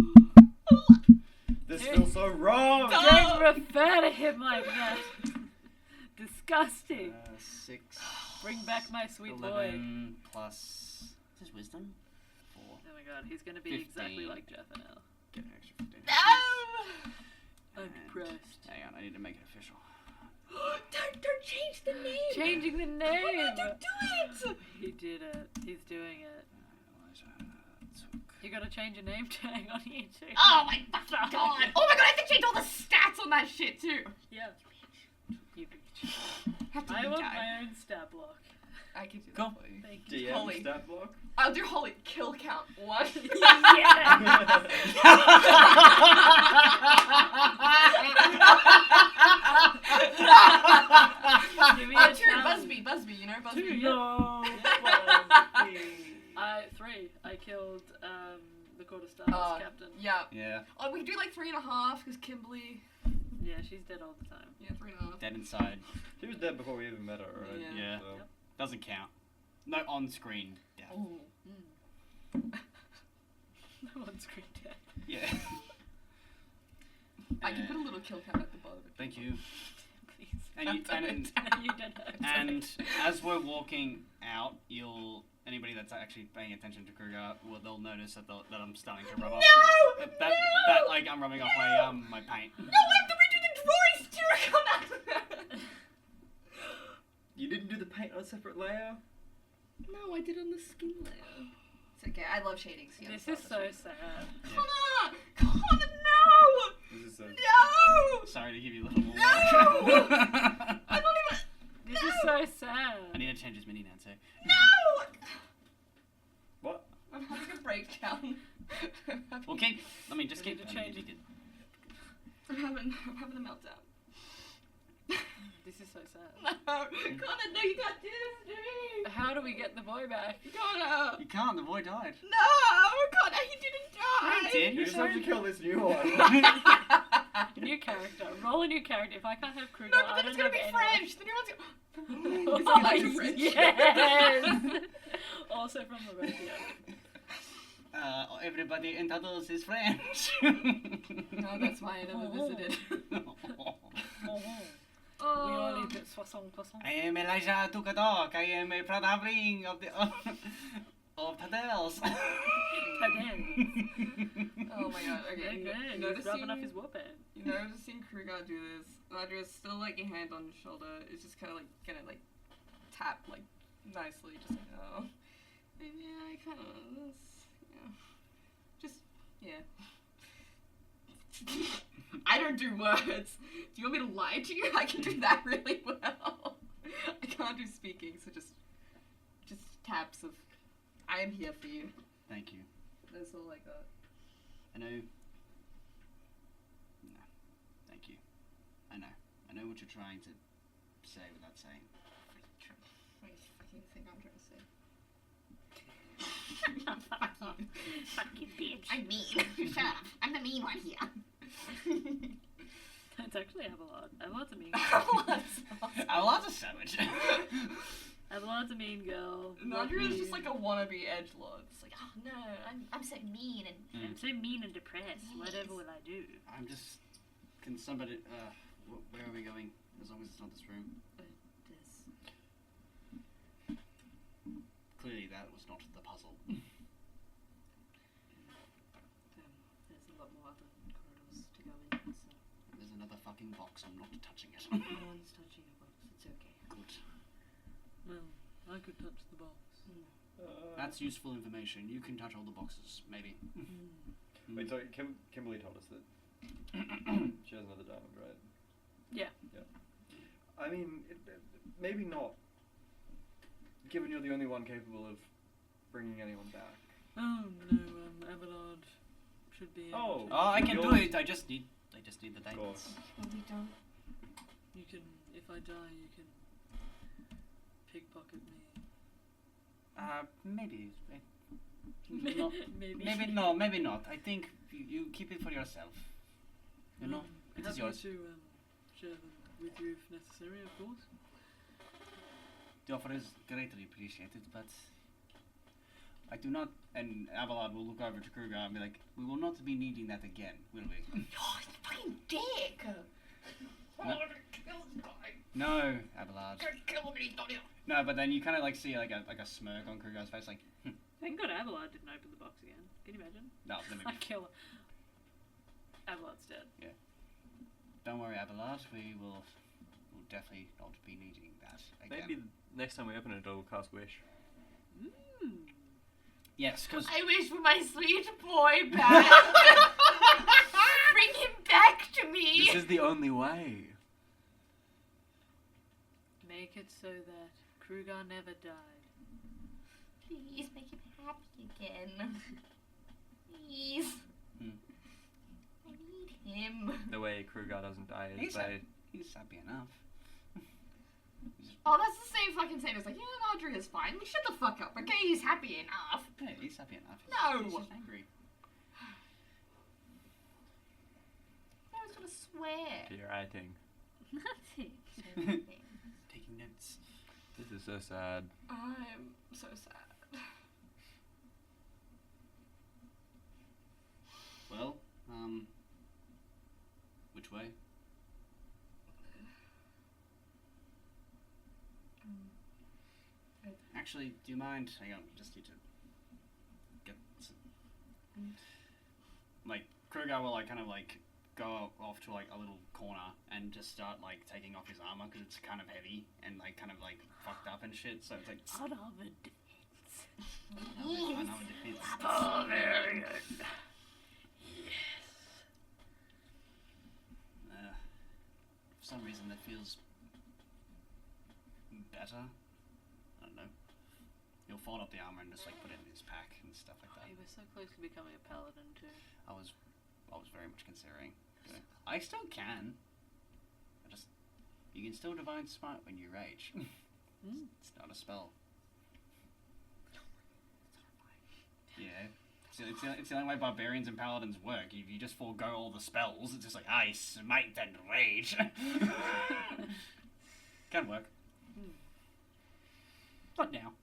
[SPEAKER 3] This feels so wrong!
[SPEAKER 1] Don't refer to him like that. Disgusting.
[SPEAKER 7] 6.
[SPEAKER 1] Bring back my sweet
[SPEAKER 7] 11 plus. Is this wisdom? 4.
[SPEAKER 1] Oh my god, he's gonna be
[SPEAKER 7] 15.
[SPEAKER 1] exactly like Jeff now.
[SPEAKER 7] Get an extra 15.
[SPEAKER 6] No!
[SPEAKER 1] I'm
[SPEAKER 7] And-
[SPEAKER 1] depressed.
[SPEAKER 7] Hang on, I need to make it official.
[SPEAKER 6] Don't change the name.
[SPEAKER 1] Changing the name.
[SPEAKER 6] Why did you do it?
[SPEAKER 1] He did it. He's doing it.
[SPEAKER 7] Elijah took.
[SPEAKER 1] You gotta change your name tag on here too.
[SPEAKER 6] Oh my fucking god! Oh my god, I have to change all the stats on that shit too.
[SPEAKER 1] Yeah. You bitch.
[SPEAKER 6] Have to
[SPEAKER 1] I
[SPEAKER 6] be
[SPEAKER 1] want
[SPEAKER 6] guy.
[SPEAKER 1] my own stat block.
[SPEAKER 6] I can do
[SPEAKER 7] Cool.
[SPEAKER 6] that for you.
[SPEAKER 1] Thank you.
[SPEAKER 3] DM
[SPEAKER 6] Holy.
[SPEAKER 3] stat block?
[SPEAKER 6] I'll do holy kill count 1.
[SPEAKER 1] Yeah. Give me a
[SPEAKER 6] Two,
[SPEAKER 1] challenge.
[SPEAKER 6] Busby, you know Busby.
[SPEAKER 1] Two,
[SPEAKER 3] No!
[SPEAKER 1] I 3. I killed the quarterstaff captain.
[SPEAKER 6] Yeah.
[SPEAKER 7] Yeah,
[SPEAKER 6] Oh, we can do like 3.5 because Kimberly.
[SPEAKER 1] Yeah, she's dead all the time.
[SPEAKER 6] Yeah, 3.5.
[SPEAKER 7] dead inside.
[SPEAKER 3] She was dead before we even met her, right?
[SPEAKER 6] Yeah.
[SPEAKER 7] Yeah.
[SPEAKER 3] So.
[SPEAKER 1] Yep.
[SPEAKER 7] Doesn't count. No on-screen death.
[SPEAKER 6] Oh.
[SPEAKER 1] No one's screen dead.
[SPEAKER 7] Yeah.
[SPEAKER 6] I can put a little kill count at the bottom.
[SPEAKER 7] Thank you.
[SPEAKER 1] Please.
[SPEAKER 7] And you, and
[SPEAKER 1] You don't have to.
[SPEAKER 7] and as we're walking out, anybody that's actually paying attention to Crugar, they'll notice that I'm starting to rub off.
[SPEAKER 6] No!
[SPEAKER 7] That like I'm rubbing off my paint.
[SPEAKER 6] No, I have to redo the drawings too. Come on.
[SPEAKER 3] You didn't do the paint on a separate layer?
[SPEAKER 6] No, I did on the skin layer. It's okay. I love shading skin.
[SPEAKER 1] This is so sad.
[SPEAKER 6] Connor! Connor, no!
[SPEAKER 3] This is a...
[SPEAKER 6] No!
[SPEAKER 7] Sorry to give you a little more.
[SPEAKER 6] No! I'm not even.
[SPEAKER 1] This
[SPEAKER 6] No!
[SPEAKER 1] is so sad.
[SPEAKER 7] I need to change his mini Nancy.
[SPEAKER 6] No!
[SPEAKER 3] What?
[SPEAKER 6] I'm having a breakdown.
[SPEAKER 7] Well, keep. I mean, just
[SPEAKER 1] We
[SPEAKER 7] keep
[SPEAKER 1] need to change it.
[SPEAKER 6] I'm having a meltdown.
[SPEAKER 1] This is so sad.
[SPEAKER 6] No, Connor, no, you can't do this to me.
[SPEAKER 1] How do we get the boy back?
[SPEAKER 6] Connor,
[SPEAKER 7] You can't. The boy died.
[SPEAKER 6] no, Connor, he didn't die.
[SPEAKER 7] He did.
[SPEAKER 3] You just have to kill this new one.
[SPEAKER 1] New character. Roll a new character. If I can't have Crugar,
[SPEAKER 6] No,
[SPEAKER 1] I
[SPEAKER 6] but then
[SPEAKER 1] don't
[SPEAKER 6] it's gonna
[SPEAKER 1] have
[SPEAKER 6] be
[SPEAKER 1] anyone.
[SPEAKER 6] French. The new one's gonna.
[SPEAKER 1] Oh,
[SPEAKER 6] Elijah French.
[SPEAKER 1] yes! Also from Lochie.
[SPEAKER 7] Everybody in Tuddles is French.
[SPEAKER 6] No, that's why I never visited.
[SPEAKER 1] We all eat it soissons.
[SPEAKER 7] I am Elijah Tukadok. I am a proud offspring of the of Tuddles.
[SPEAKER 6] Oh my god, okay.
[SPEAKER 1] Very good. He's
[SPEAKER 6] Noticing,
[SPEAKER 1] rubbing off his whooping.
[SPEAKER 6] noticing Crugar do this, Nadriah's still like your hand on his shoulder. It's just kind of like gonna like tap like nicely, just like oh, yeah, I kind of this, yeah, just yeah. I don't do words. Do you want me to lie to you? I can do that really well. I can't do speaking, so just taps of, I am here for you.
[SPEAKER 7] Thank you.
[SPEAKER 6] That's all I got.
[SPEAKER 7] I know. No. Thank you. I know. I know what you're trying to say without saying.
[SPEAKER 6] What do you fucking think I'm trying to say?
[SPEAKER 2] Fuck you, bitch.
[SPEAKER 6] I'm mean. Shut up. I'm the mean one here.
[SPEAKER 1] It's actually Abelard. Abelard's a mean girl.
[SPEAKER 7] Abelard's a savage.
[SPEAKER 1] Abelard's a mean girl.
[SPEAKER 6] Nadriah's just like a wannabe edgelord. It's like,
[SPEAKER 2] Oh no, I'm so mean and
[SPEAKER 1] I'm so mean and depressed.
[SPEAKER 2] Yes.
[SPEAKER 1] Whatever will I do?
[SPEAKER 7] I'm just. Can somebody. Where are we going? As long as it's not this room.
[SPEAKER 6] this.
[SPEAKER 7] Clearly, that was not the puzzle.
[SPEAKER 6] There's a lot more other corridors to go in, so
[SPEAKER 7] There's another fucking box. I'm not touching it.
[SPEAKER 6] no one's touching a box. It's okay.
[SPEAKER 7] Good.
[SPEAKER 1] Well, I could touch the box.
[SPEAKER 7] That's useful information. You can touch all the boxes, maybe.
[SPEAKER 3] Wait, so Kimberly told us that she has another diamond, right?
[SPEAKER 1] Yeah.
[SPEAKER 3] I mean, maybe not. Given you're the only one capable of bringing anyone back.
[SPEAKER 1] Oh no, Abelard should be. Able to.
[SPEAKER 7] Oh, I can do
[SPEAKER 3] Yours-
[SPEAKER 7] it. I just need the diamonds.
[SPEAKER 6] Well, we don't.
[SPEAKER 1] You can, if I die, you can pickpocket me.
[SPEAKER 7] Maybe.
[SPEAKER 1] Maybe.
[SPEAKER 7] Maybe not. I think you keep it for yourself. You know, it is
[SPEAKER 1] happy
[SPEAKER 7] yours.
[SPEAKER 1] to share them with you if necessary, of course.
[SPEAKER 7] The offer is greatly appreciated, but I do not. And Abelard will look over to Crugar and be like, "We will not be needing that again, will we?"
[SPEAKER 6] Oh, you fucking dick!
[SPEAKER 7] No, Abelard.
[SPEAKER 6] Kill me, he's not here.
[SPEAKER 7] No, but then you kind of like see like a smirk on Krugar's face, like,
[SPEAKER 1] Thank God Abelard didn't open the box again. Can you imagine?
[SPEAKER 7] no, let me.
[SPEAKER 1] I kill Abelard's dead.
[SPEAKER 7] Don't worry, Abelard. We will definitely not be needing that again.
[SPEAKER 3] Maybe next time we open it, it'll cast Wish.
[SPEAKER 7] Yes, because
[SPEAKER 2] I wish for my sweet boy back. Bring him back to me.
[SPEAKER 3] This is the only way.
[SPEAKER 1] Make it so that Crugar never died.
[SPEAKER 2] Please make him happy again. Please. I need him.
[SPEAKER 3] The way Crugar doesn't die is
[SPEAKER 7] he's,
[SPEAKER 3] by...
[SPEAKER 7] he's happy enough.
[SPEAKER 6] Oh, that's the same fucking thing. It's like, yeah, Nadriah's fine. Like, shut the fuck up, okay? He's happy enough.
[SPEAKER 7] Yeah, he's happy enough.
[SPEAKER 6] No.
[SPEAKER 7] He's just angry.
[SPEAKER 6] I was gonna swear.
[SPEAKER 3] You're writing.
[SPEAKER 2] Nothing.
[SPEAKER 7] Taking notes.
[SPEAKER 3] This is so sad.
[SPEAKER 6] I'm so sad.
[SPEAKER 7] Well, which way? Actually, do you mind? Hang on, just need to get some. Like, Crugar will like kind of like go off to like a little corner and just start like taking off his armor because it's kind of heavy and like kind of like fucked up and shit. So it's like
[SPEAKER 1] Unarmored defense.
[SPEAKER 7] unarmored defense.
[SPEAKER 1] Barbarian.
[SPEAKER 7] For some reason, that feels better. I don't know. He'll fold up the armor and just like put it in his pack and stuff like that.
[SPEAKER 1] He was so close to becoming a paladin too.
[SPEAKER 7] I was very much considering doing it. I still can. You can still divine smite when you rage. It's not a spell. Yeah. It's the only way barbarians and paladins work. If you just forego all the spells, it's just like, I smite and rage. Can work. Not now.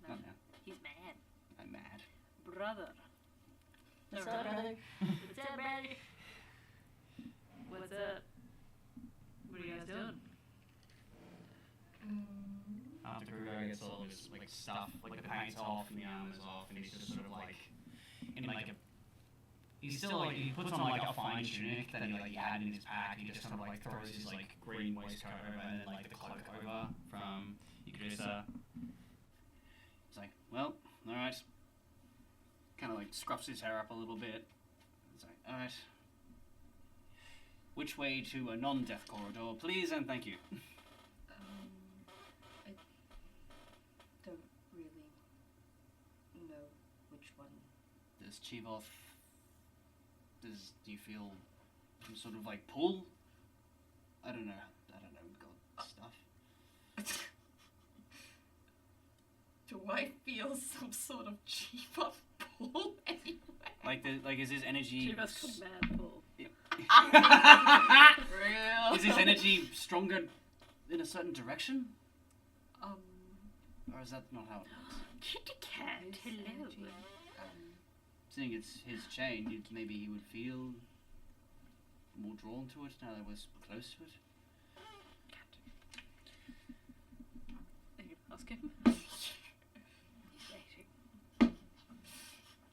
[SPEAKER 7] Not now.
[SPEAKER 2] He's mad.
[SPEAKER 7] I'm mad.
[SPEAKER 1] Brother.
[SPEAKER 2] What's
[SPEAKER 1] Alright.
[SPEAKER 2] up, brother? What's up, brother?
[SPEAKER 1] What's up? What are you guys doing?
[SPEAKER 4] After Crugar gets all his like stuff, like the paint's off and the armor's off, and he's just sort of like in like a. He's still like he puts on like a fine tunic that he had in his pack. He just sort of like throws his like green waistcoat over and then like the cloak over from Yukusa.
[SPEAKER 7] It's like, well, all right. Kind of like scruffs his hair up a little bit. It's like, all right. Which way to a non-death corridor, please and thank you.
[SPEAKER 6] I don't really know which one.
[SPEAKER 7] Does Chivoth... Do you feel some sort of like pull? I don't know god stuff.
[SPEAKER 6] Do I feel some sort of cheap off pull anyway?
[SPEAKER 7] Like is his energy...
[SPEAKER 1] She must come mad pull.
[SPEAKER 6] Real.
[SPEAKER 7] Is his energy stronger in a certain direction? Or is that not how it works?
[SPEAKER 2] Kitty cat, hello.
[SPEAKER 7] Seeing it's his chain, maybe he would feel more drawn to it now that we're close to it.
[SPEAKER 1] You can ask him.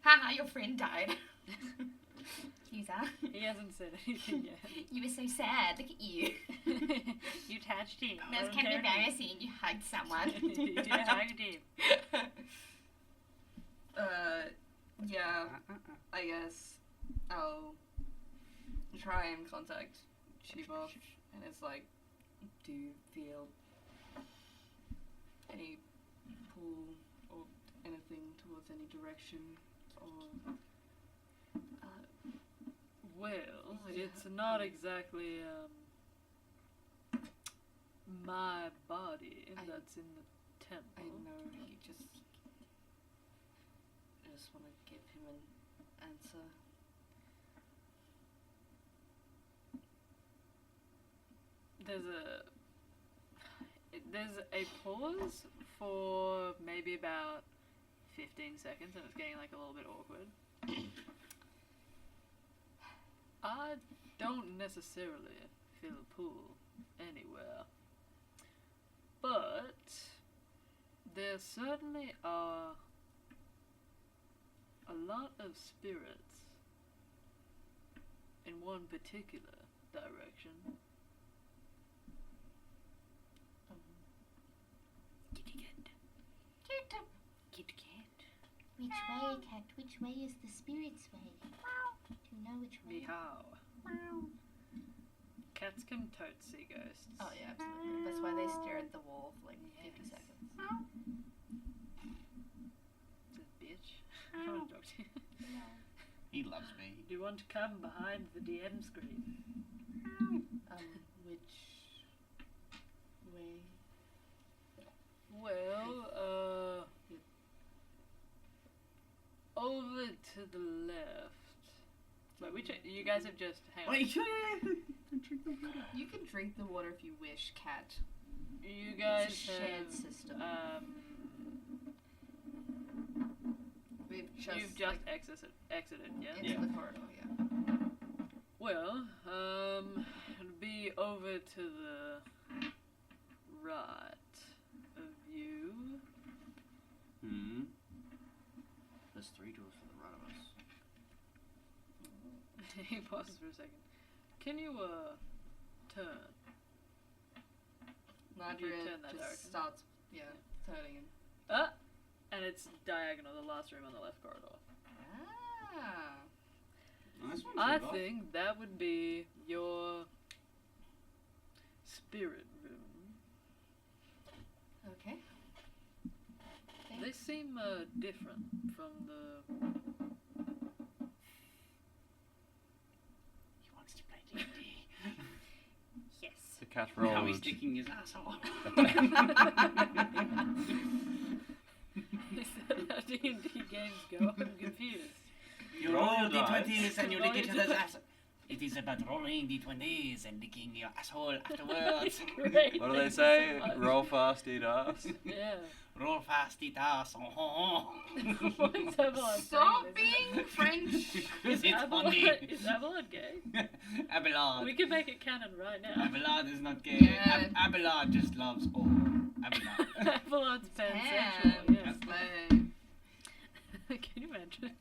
[SPEAKER 6] Haha, your friend died. User.
[SPEAKER 1] He hasn't said anything yet.
[SPEAKER 6] You were so sad. Look at you.
[SPEAKER 1] You touched him.
[SPEAKER 6] That was kind of embarrassing. You hugged someone.
[SPEAKER 1] You hugged him.
[SPEAKER 6] Yeah. I guess I'll try and contact Shiva, and it's like, do you feel any pull or anything towards any direction, or
[SPEAKER 1] Well,
[SPEAKER 6] Yeah.
[SPEAKER 1] it's not exactly my body that's in the temple.
[SPEAKER 6] I know he just. I just want to give him an answer.
[SPEAKER 1] There's a pause for maybe about 15 seconds, and it's getting like a little bit awkward. I don't necessarily feel a pull anywhere, but there certainly are a lot of spirits in one particular direction.
[SPEAKER 2] Kitty cat. Kitty cat. Which way, cat? Which way is the spirit's way? Do you know which way?
[SPEAKER 1] Meow. Cats can totes see ghosts.
[SPEAKER 6] Oh yeah, absolutely. That's why they stare at the wall for like 50 seconds.
[SPEAKER 1] This bitch. I don't want to talk to you.
[SPEAKER 7] He loves me.
[SPEAKER 1] Do you want to come behind the DM screen?
[SPEAKER 6] Which way?
[SPEAKER 1] Well, over to the left. Wait, you guys have just hang on.
[SPEAKER 7] Wait,
[SPEAKER 6] You can drink the water if you wish, cat.
[SPEAKER 1] You guys
[SPEAKER 6] It's a shared system.
[SPEAKER 1] You've just exited, yeah?
[SPEAKER 6] Into the corridor, yeah.
[SPEAKER 1] Well, it'd be over to the right of you.
[SPEAKER 7] There's 3 doors to the right of us.
[SPEAKER 1] He pauses for a second. Can you, turn?
[SPEAKER 6] Nadriah
[SPEAKER 1] turn that
[SPEAKER 6] just
[SPEAKER 1] direction?
[SPEAKER 6] starts, turning him.
[SPEAKER 1] And it's diagonal, the last room on the left corridor.
[SPEAKER 6] Ah.
[SPEAKER 7] Nice one,
[SPEAKER 1] I
[SPEAKER 7] Shiva.
[SPEAKER 1] think that would be your spirit room.
[SPEAKER 6] Okay.
[SPEAKER 1] They seem different from the.
[SPEAKER 7] He wants to play D&D.
[SPEAKER 2] Yes.
[SPEAKER 3] The cat
[SPEAKER 7] Now he's
[SPEAKER 3] rolled.
[SPEAKER 7] sticking his asshole.
[SPEAKER 1] Is that how D&D games go? I'm confused.
[SPEAKER 7] You
[SPEAKER 3] Roll
[SPEAKER 7] roll
[SPEAKER 3] the dice.
[SPEAKER 7] d20s and you lick it to
[SPEAKER 1] Roll
[SPEAKER 7] the
[SPEAKER 1] the
[SPEAKER 7] ass. It is about rolling d20s and licking your asshole afterwards.
[SPEAKER 1] Great.
[SPEAKER 3] What do they
[SPEAKER 1] thank
[SPEAKER 3] say?
[SPEAKER 1] you so much.
[SPEAKER 3] Roll fast, eat ass.
[SPEAKER 1] Yeah.
[SPEAKER 7] Roll fast, eat ass.
[SPEAKER 1] What's Abelard
[SPEAKER 6] Stop
[SPEAKER 1] saying?
[SPEAKER 6] being French!
[SPEAKER 7] Because it's funny.
[SPEAKER 1] Is Abelard gay?
[SPEAKER 7] Abelard.
[SPEAKER 1] We can make it canon right now.
[SPEAKER 7] Abelard is not gay.
[SPEAKER 6] Yeah.
[SPEAKER 7] Abelard just loves all. Abelard.
[SPEAKER 1] Abelard's
[SPEAKER 6] Damn.
[SPEAKER 1] pansexual, yes.
[SPEAKER 6] Slay.
[SPEAKER 1] Can you imagine?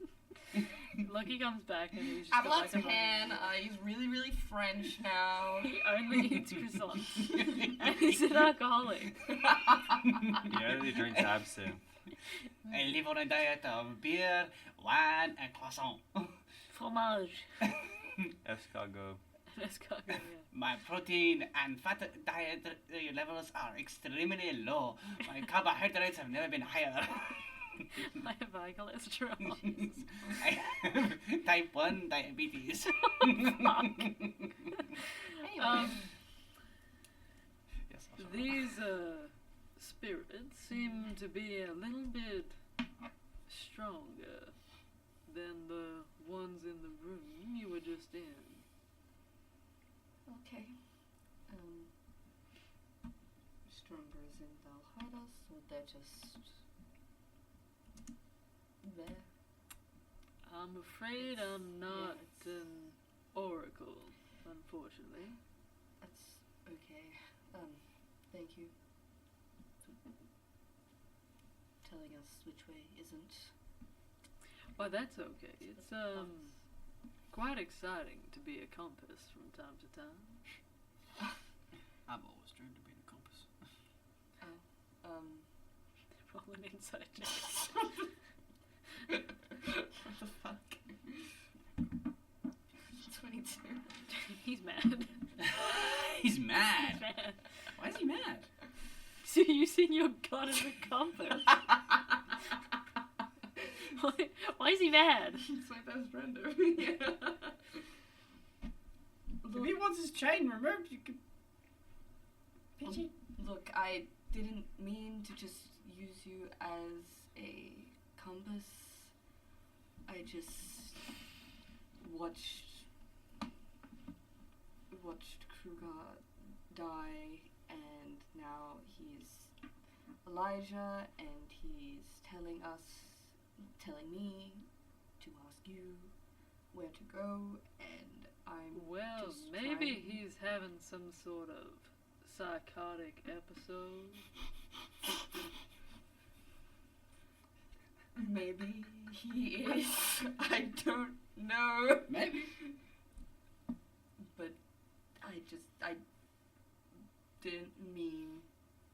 [SPEAKER 1] Lochie comes back and he's just
[SPEAKER 6] Abelard's
[SPEAKER 1] got like a
[SPEAKER 6] pan, he's really, really French now.
[SPEAKER 1] He only eats croissants. And he's an alcoholic.
[SPEAKER 3] He only drinks absinthe.
[SPEAKER 7] I live on a diet of beer, wine, and croissant.
[SPEAKER 1] Fromage.
[SPEAKER 3] Escargot.
[SPEAKER 1] escargot, yeah.
[SPEAKER 7] My protein and fat diet levels are extremely low. My carbohydrates have never been higher.
[SPEAKER 1] I have high cholesterol.
[SPEAKER 7] I have type 1 diabetes. Yes, I'll show
[SPEAKER 1] These spirits seem to be a little bit stronger than the ones in the room you were just in.
[SPEAKER 6] Okay. Stronger as in they'll hide us, or they're just there?
[SPEAKER 1] I'm afraid I'm not
[SPEAKER 6] Yeah,
[SPEAKER 1] an oracle, unfortunately.
[SPEAKER 6] That's okay. Thank you for telling us which way isn't.
[SPEAKER 1] Well, that's okay. It's quite exciting to be a compass from time to time.
[SPEAKER 7] I've always dreamed of being a compass.
[SPEAKER 1] Roll an insight check.
[SPEAKER 6] What the fuck? 22.
[SPEAKER 1] He's mad.
[SPEAKER 7] He's mad.
[SPEAKER 1] He's mad.
[SPEAKER 7] Why is he mad?
[SPEAKER 1] So using your god as a compass. Why is he mad?
[SPEAKER 6] It's my best friend over here.
[SPEAKER 7] If he wants his chain removed, you can.
[SPEAKER 6] Look, I didn't mean to just use you as a compass. I just watched Crugar die, and now he's Elijah, and he's telling me to ask you where to go, and I'm
[SPEAKER 1] Well,
[SPEAKER 6] just
[SPEAKER 1] maybe
[SPEAKER 6] trying-
[SPEAKER 1] he's having some sort of psychotic episode.
[SPEAKER 6] Maybe he is. I don't know.
[SPEAKER 7] Maybe.
[SPEAKER 6] But I didn't mean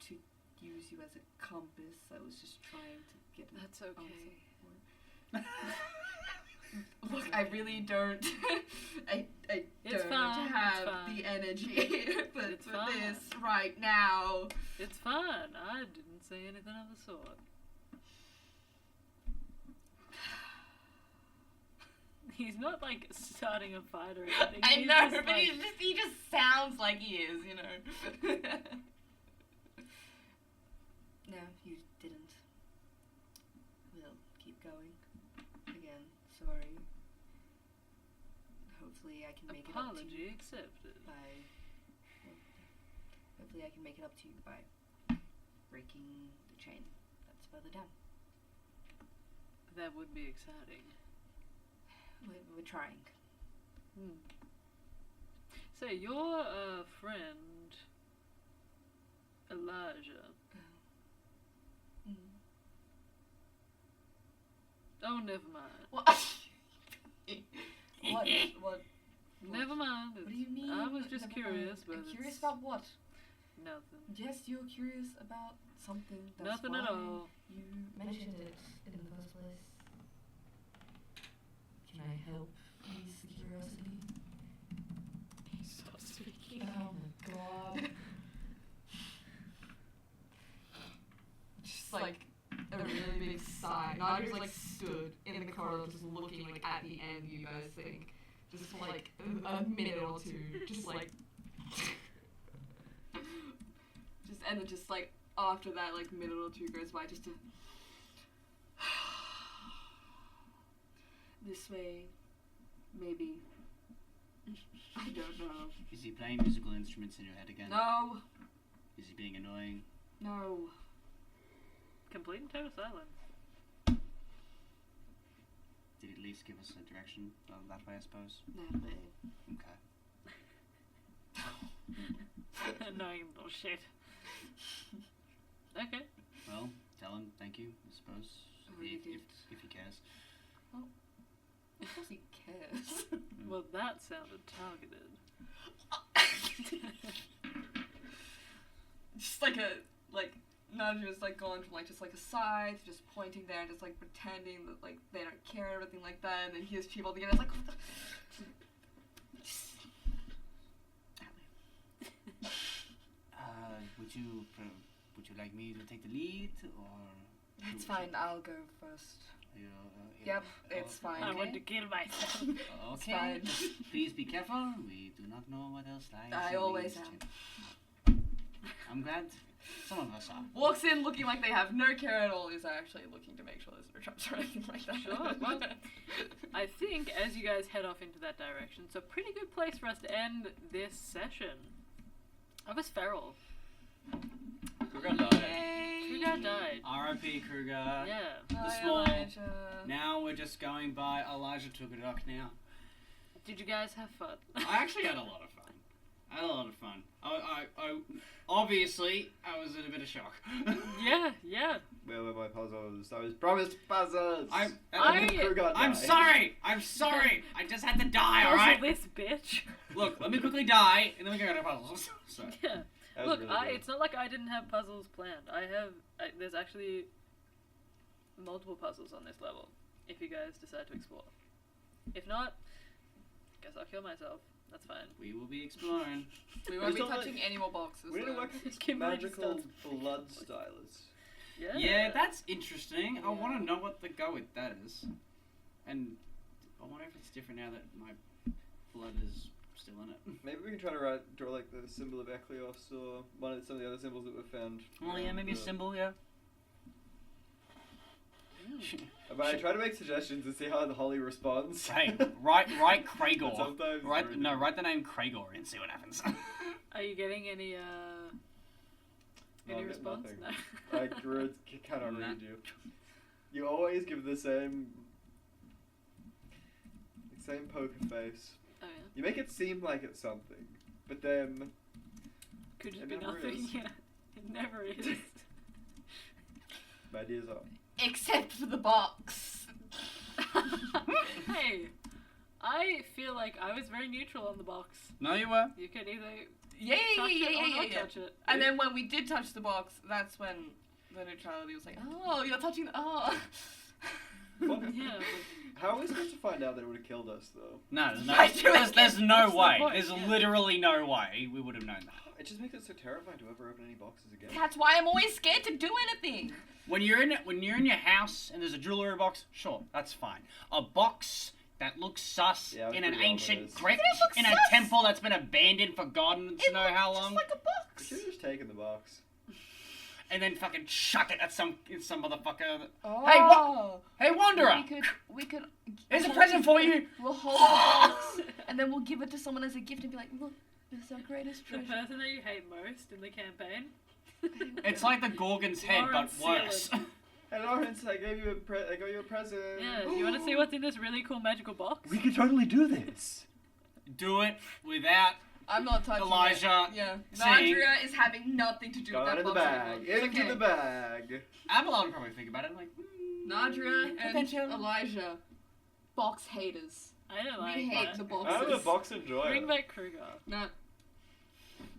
[SPEAKER 6] to use you as a compass. I was just trying to get an
[SPEAKER 1] That's okay.
[SPEAKER 6] answer. Look, I really don't. I
[SPEAKER 1] It's
[SPEAKER 6] don't
[SPEAKER 1] fine, it's
[SPEAKER 6] have
[SPEAKER 1] fine.
[SPEAKER 6] the energy for
[SPEAKER 1] It's
[SPEAKER 6] this
[SPEAKER 1] fine.
[SPEAKER 6] right now.
[SPEAKER 1] It's fine. I didn't say anything of the sort. He's not like starting a fight or anything.
[SPEAKER 6] I
[SPEAKER 1] He's
[SPEAKER 6] know,
[SPEAKER 1] just,
[SPEAKER 6] but
[SPEAKER 1] like,
[SPEAKER 6] he just sounds like he is, you know. No, you didn't. We'll keep going. Again, sorry. Hopefully I can make it up to
[SPEAKER 1] apology
[SPEAKER 6] you
[SPEAKER 1] accepted.
[SPEAKER 6] by... Hopefully I can make it up to you by breaking the chain that's further down.
[SPEAKER 1] That would be exciting.
[SPEAKER 6] We're trying.
[SPEAKER 1] So your friend Elijah. Oh, never mind.
[SPEAKER 6] What? What?
[SPEAKER 1] Never mind.
[SPEAKER 6] What do you mean?
[SPEAKER 1] I was just
[SPEAKER 6] Never
[SPEAKER 1] curious,
[SPEAKER 6] mind.
[SPEAKER 1] but
[SPEAKER 6] I'm curious
[SPEAKER 1] it's
[SPEAKER 6] about what?
[SPEAKER 1] nothing.
[SPEAKER 6] Yes, you're curious about something. That's
[SPEAKER 1] Nothing
[SPEAKER 6] why
[SPEAKER 1] at all.
[SPEAKER 6] You mentioned it in the first place. Can I help ease the curiosity?
[SPEAKER 1] Stop speaking.
[SPEAKER 6] Oh my god. Just like a really big sigh. Nadriah's like stood in the corridor just looking like at the end, you guys think. Just for like a minute or two. Just like and then just like after that like minute or two goes by just to this way, maybe. I don't know.
[SPEAKER 7] Is he playing musical instruments in your head again?
[SPEAKER 6] No,
[SPEAKER 7] Is he being annoying?
[SPEAKER 6] no.
[SPEAKER 1] Complete and total silence.
[SPEAKER 7] Did he at least give us a direction that way, I suppose?
[SPEAKER 6] That way.
[SPEAKER 7] Okay.
[SPEAKER 1] Annoying little shit. Okay.
[SPEAKER 7] Well, tell him thank you, I suppose.
[SPEAKER 6] Already did.
[SPEAKER 7] If he cares.
[SPEAKER 6] Of course he cares.
[SPEAKER 1] Well, that sounded targeted.
[SPEAKER 6] Just like Nadriah's like gone from like just like a side to just pointing there and just like pretending that like they don't care and everything like that, and then here's people together. It's like
[SPEAKER 7] would you like me to take the lead, or?
[SPEAKER 6] It's fine. I'll go first.
[SPEAKER 7] You,
[SPEAKER 6] Yep, it's fine.
[SPEAKER 1] I want to kill myself.
[SPEAKER 7] Okay.
[SPEAKER 6] fine.
[SPEAKER 7] Please be careful. We do not know what else lies.
[SPEAKER 6] I
[SPEAKER 7] in
[SPEAKER 6] always
[SPEAKER 7] these
[SPEAKER 6] am.
[SPEAKER 7] I'm glad some of us are.
[SPEAKER 6] Walks in looking like they have no care at all. Is actually looking to make sure there's no traps or anything like that.
[SPEAKER 1] Sure, well, I think as you guys head off into that direction, it's a pretty good place for us to end this session. I was feral.
[SPEAKER 3] Crugar died.
[SPEAKER 1] Crugar died.
[SPEAKER 7] R.I.P. Crugar.
[SPEAKER 1] Yeah.
[SPEAKER 7] The
[SPEAKER 6] Hi,
[SPEAKER 7] small.
[SPEAKER 6] Elijah.
[SPEAKER 7] Now we're just going by. Elijah took a duck now.
[SPEAKER 1] Did you guys have fun?
[SPEAKER 7] I actually had a lot of fun. I had a lot of fun. I obviously, I was in a bit of shock.
[SPEAKER 1] yeah.
[SPEAKER 3] Where were my puzzles? I was promised puzzles.
[SPEAKER 7] I'm
[SPEAKER 3] Crugar
[SPEAKER 7] sorry. I'm sorry. I just had to die. All right.
[SPEAKER 1] This bitch.
[SPEAKER 7] Look, let me quickly die, and then we can go to puzzles. So.
[SPEAKER 1] Yeah.
[SPEAKER 3] That was
[SPEAKER 1] Look,
[SPEAKER 3] really good.
[SPEAKER 1] it's not like I didn't have puzzles planned. There's actually multiple puzzles on this level, if you guys decide to explore. If not, guess I'll kill myself. That's fine.
[SPEAKER 7] We will be exploring.
[SPEAKER 6] We won't be
[SPEAKER 3] It's not
[SPEAKER 6] touching any more boxes.
[SPEAKER 3] We need to
[SPEAKER 6] though.
[SPEAKER 3] work on this
[SPEAKER 1] Kimberly just
[SPEAKER 3] magical
[SPEAKER 1] starts-
[SPEAKER 3] blood stylus.
[SPEAKER 1] Yeah.
[SPEAKER 7] Yeah, that's interesting. I
[SPEAKER 1] Yeah.
[SPEAKER 7] want to know what the go with that is, and I wonder if it's different now that my blood is still in it.
[SPEAKER 3] Maybe we can try to draw like the symbol of Ecleos or some of the other symbols that were found.
[SPEAKER 7] Oh yeah,
[SPEAKER 3] around
[SPEAKER 7] maybe a
[SPEAKER 3] the-
[SPEAKER 7] symbol. Yeah.
[SPEAKER 3] But I try to make suggestions and see how the Holly responds.
[SPEAKER 7] Hey, write
[SPEAKER 3] But
[SPEAKER 7] Cragor.
[SPEAKER 3] sometimes
[SPEAKER 7] Write
[SPEAKER 3] it's
[SPEAKER 7] write the name Cragor and see what happens.
[SPEAKER 1] Are you getting any
[SPEAKER 3] No, I get
[SPEAKER 1] response?
[SPEAKER 3] nothing.
[SPEAKER 1] No.
[SPEAKER 3] I cannot
[SPEAKER 7] Nah.
[SPEAKER 3] read you. You always give the same poker face.
[SPEAKER 1] Oh yeah.
[SPEAKER 3] You make it seem like it's something, but then
[SPEAKER 1] Could just
[SPEAKER 3] It
[SPEAKER 1] be
[SPEAKER 3] never
[SPEAKER 1] nothing.
[SPEAKER 3] is.
[SPEAKER 1] Yeah. It never is.
[SPEAKER 3] my ideas are.
[SPEAKER 6] Except for the box.
[SPEAKER 1] Hey, I feel like I was very neutral on the box.
[SPEAKER 7] No, you were.
[SPEAKER 1] You could either
[SPEAKER 6] Yeah,
[SPEAKER 1] touch
[SPEAKER 6] yeah,
[SPEAKER 1] it
[SPEAKER 6] yeah,
[SPEAKER 1] or
[SPEAKER 6] yeah,
[SPEAKER 1] not
[SPEAKER 6] yeah.
[SPEAKER 1] touch it.
[SPEAKER 6] And then when we did touch the box, that's when the neutrality was like, oh, you're touching the. Oh.
[SPEAKER 3] What?
[SPEAKER 1] Yeah. Like,
[SPEAKER 3] How are we supposed to find out that it would have killed us though?
[SPEAKER 7] No,
[SPEAKER 6] By doing
[SPEAKER 7] there's
[SPEAKER 6] it.
[SPEAKER 7] no
[SPEAKER 1] That's the
[SPEAKER 7] way.
[SPEAKER 1] point,
[SPEAKER 7] There's
[SPEAKER 1] yeah.
[SPEAKER 7] literally no way we would have known that.
[SPEAKER 3] It just makes it so terrifying to ever open any boxes again.
[SPEAKER 6] That's why I'm always scared to do anything.
[SPEAKER 7] When you're in your house and there's a jewelry box, sure, that's fine. A box that looks sus
[SPEAKER 3] Yeah, I was
[SPEAKER 7] in an
[SPEAKER 3] pretty well
[SPEAKER 7] ancient
[SPEAKER 3] with this.
[SPEAKER 7] crypt
[SPEAKER 6] It looks
[SPEAKER 7] in a
[SPEAKER 6] sus.
[SPEAKER 7] temple that's been abandoned, forgotten, to
[SPEAKER 6] It
[SPEAKER 7] know
[SPEAKER 6] looked
[SPEAKER 7] how
[SPEAKER 6] just
[SPEAKER 7] long,
[SPEAKER 6] like a
[SPEAKER 3] We
[SPEAKER 6] box.
[SPEAKER 3] should have just taken the box.
[SPEAKER 7] and then fucking chuck it at some motherfucker. that-
[SPEAKER 6] Oh.
[SPEAKER 7] Hey, Wanderer!
[SPEAKER 6] We could.
[SPEAKER 7] Here's a present for you.
[SPEAKER 6] We'll hold the box, and then we'll give it to someone as a gift and be like, look, this is our greatest
[SPEAKER 1] the
[SPEAKER 6] treasure.
[SPEAKER 1] person that you hate most in the campaign.
[SPEAKER 7] It's like the Gorgon's head, but
[SPEAKER 1] Lawrence
[SPEAKER 7] worse.
[SPEAKER 1] Sealand.
[SPEAKER 3] Hey Lawrence, I got you a present.
[SPEAKER 1] Yeah, you want to see what's in this really cool magical box?
[SPEAKER 5] We could totally do this.
[SPEAKER 7] Do it without.
[SPEAKER 6] I'm not touching
[SPEAKER 7] Elijah,
[SPEAKER 6] it. Yeah.
[SPEAKER 7] saying-
[SPEAKER 6] Nadriah is having nothing to do
[SPEAKER 3] Go
[SPEAKER 6] with that
[SPEAKER 3] into the
[SPEAKER 6] box
[SPEAKER 3] bag.
[SPEAKER 6] anymore. It's
[SPEAKER 3] Into
[SPEAKER 6] okay.
[SPEAKER 3] the bag.
[SPEAKER 7] Abelard would probably think about it like.
[SPEAKER 6] Nadriah and
[SPEAKER 7] Potential.
[SPEAKER 6] Elijah, box haters.
[SPEAKER 1] I don't like
[SPEAKER 6] We hate
[SPEAKER 1] that.
[SPEAKER 6] the
[SPEAKER 3] I'm
[SPEAKER 6] boxes.
[SPEAKER 3] a box enjoyer.
[SPEAKER 1] Bring back Kruger.
[SPEAKER 6] No,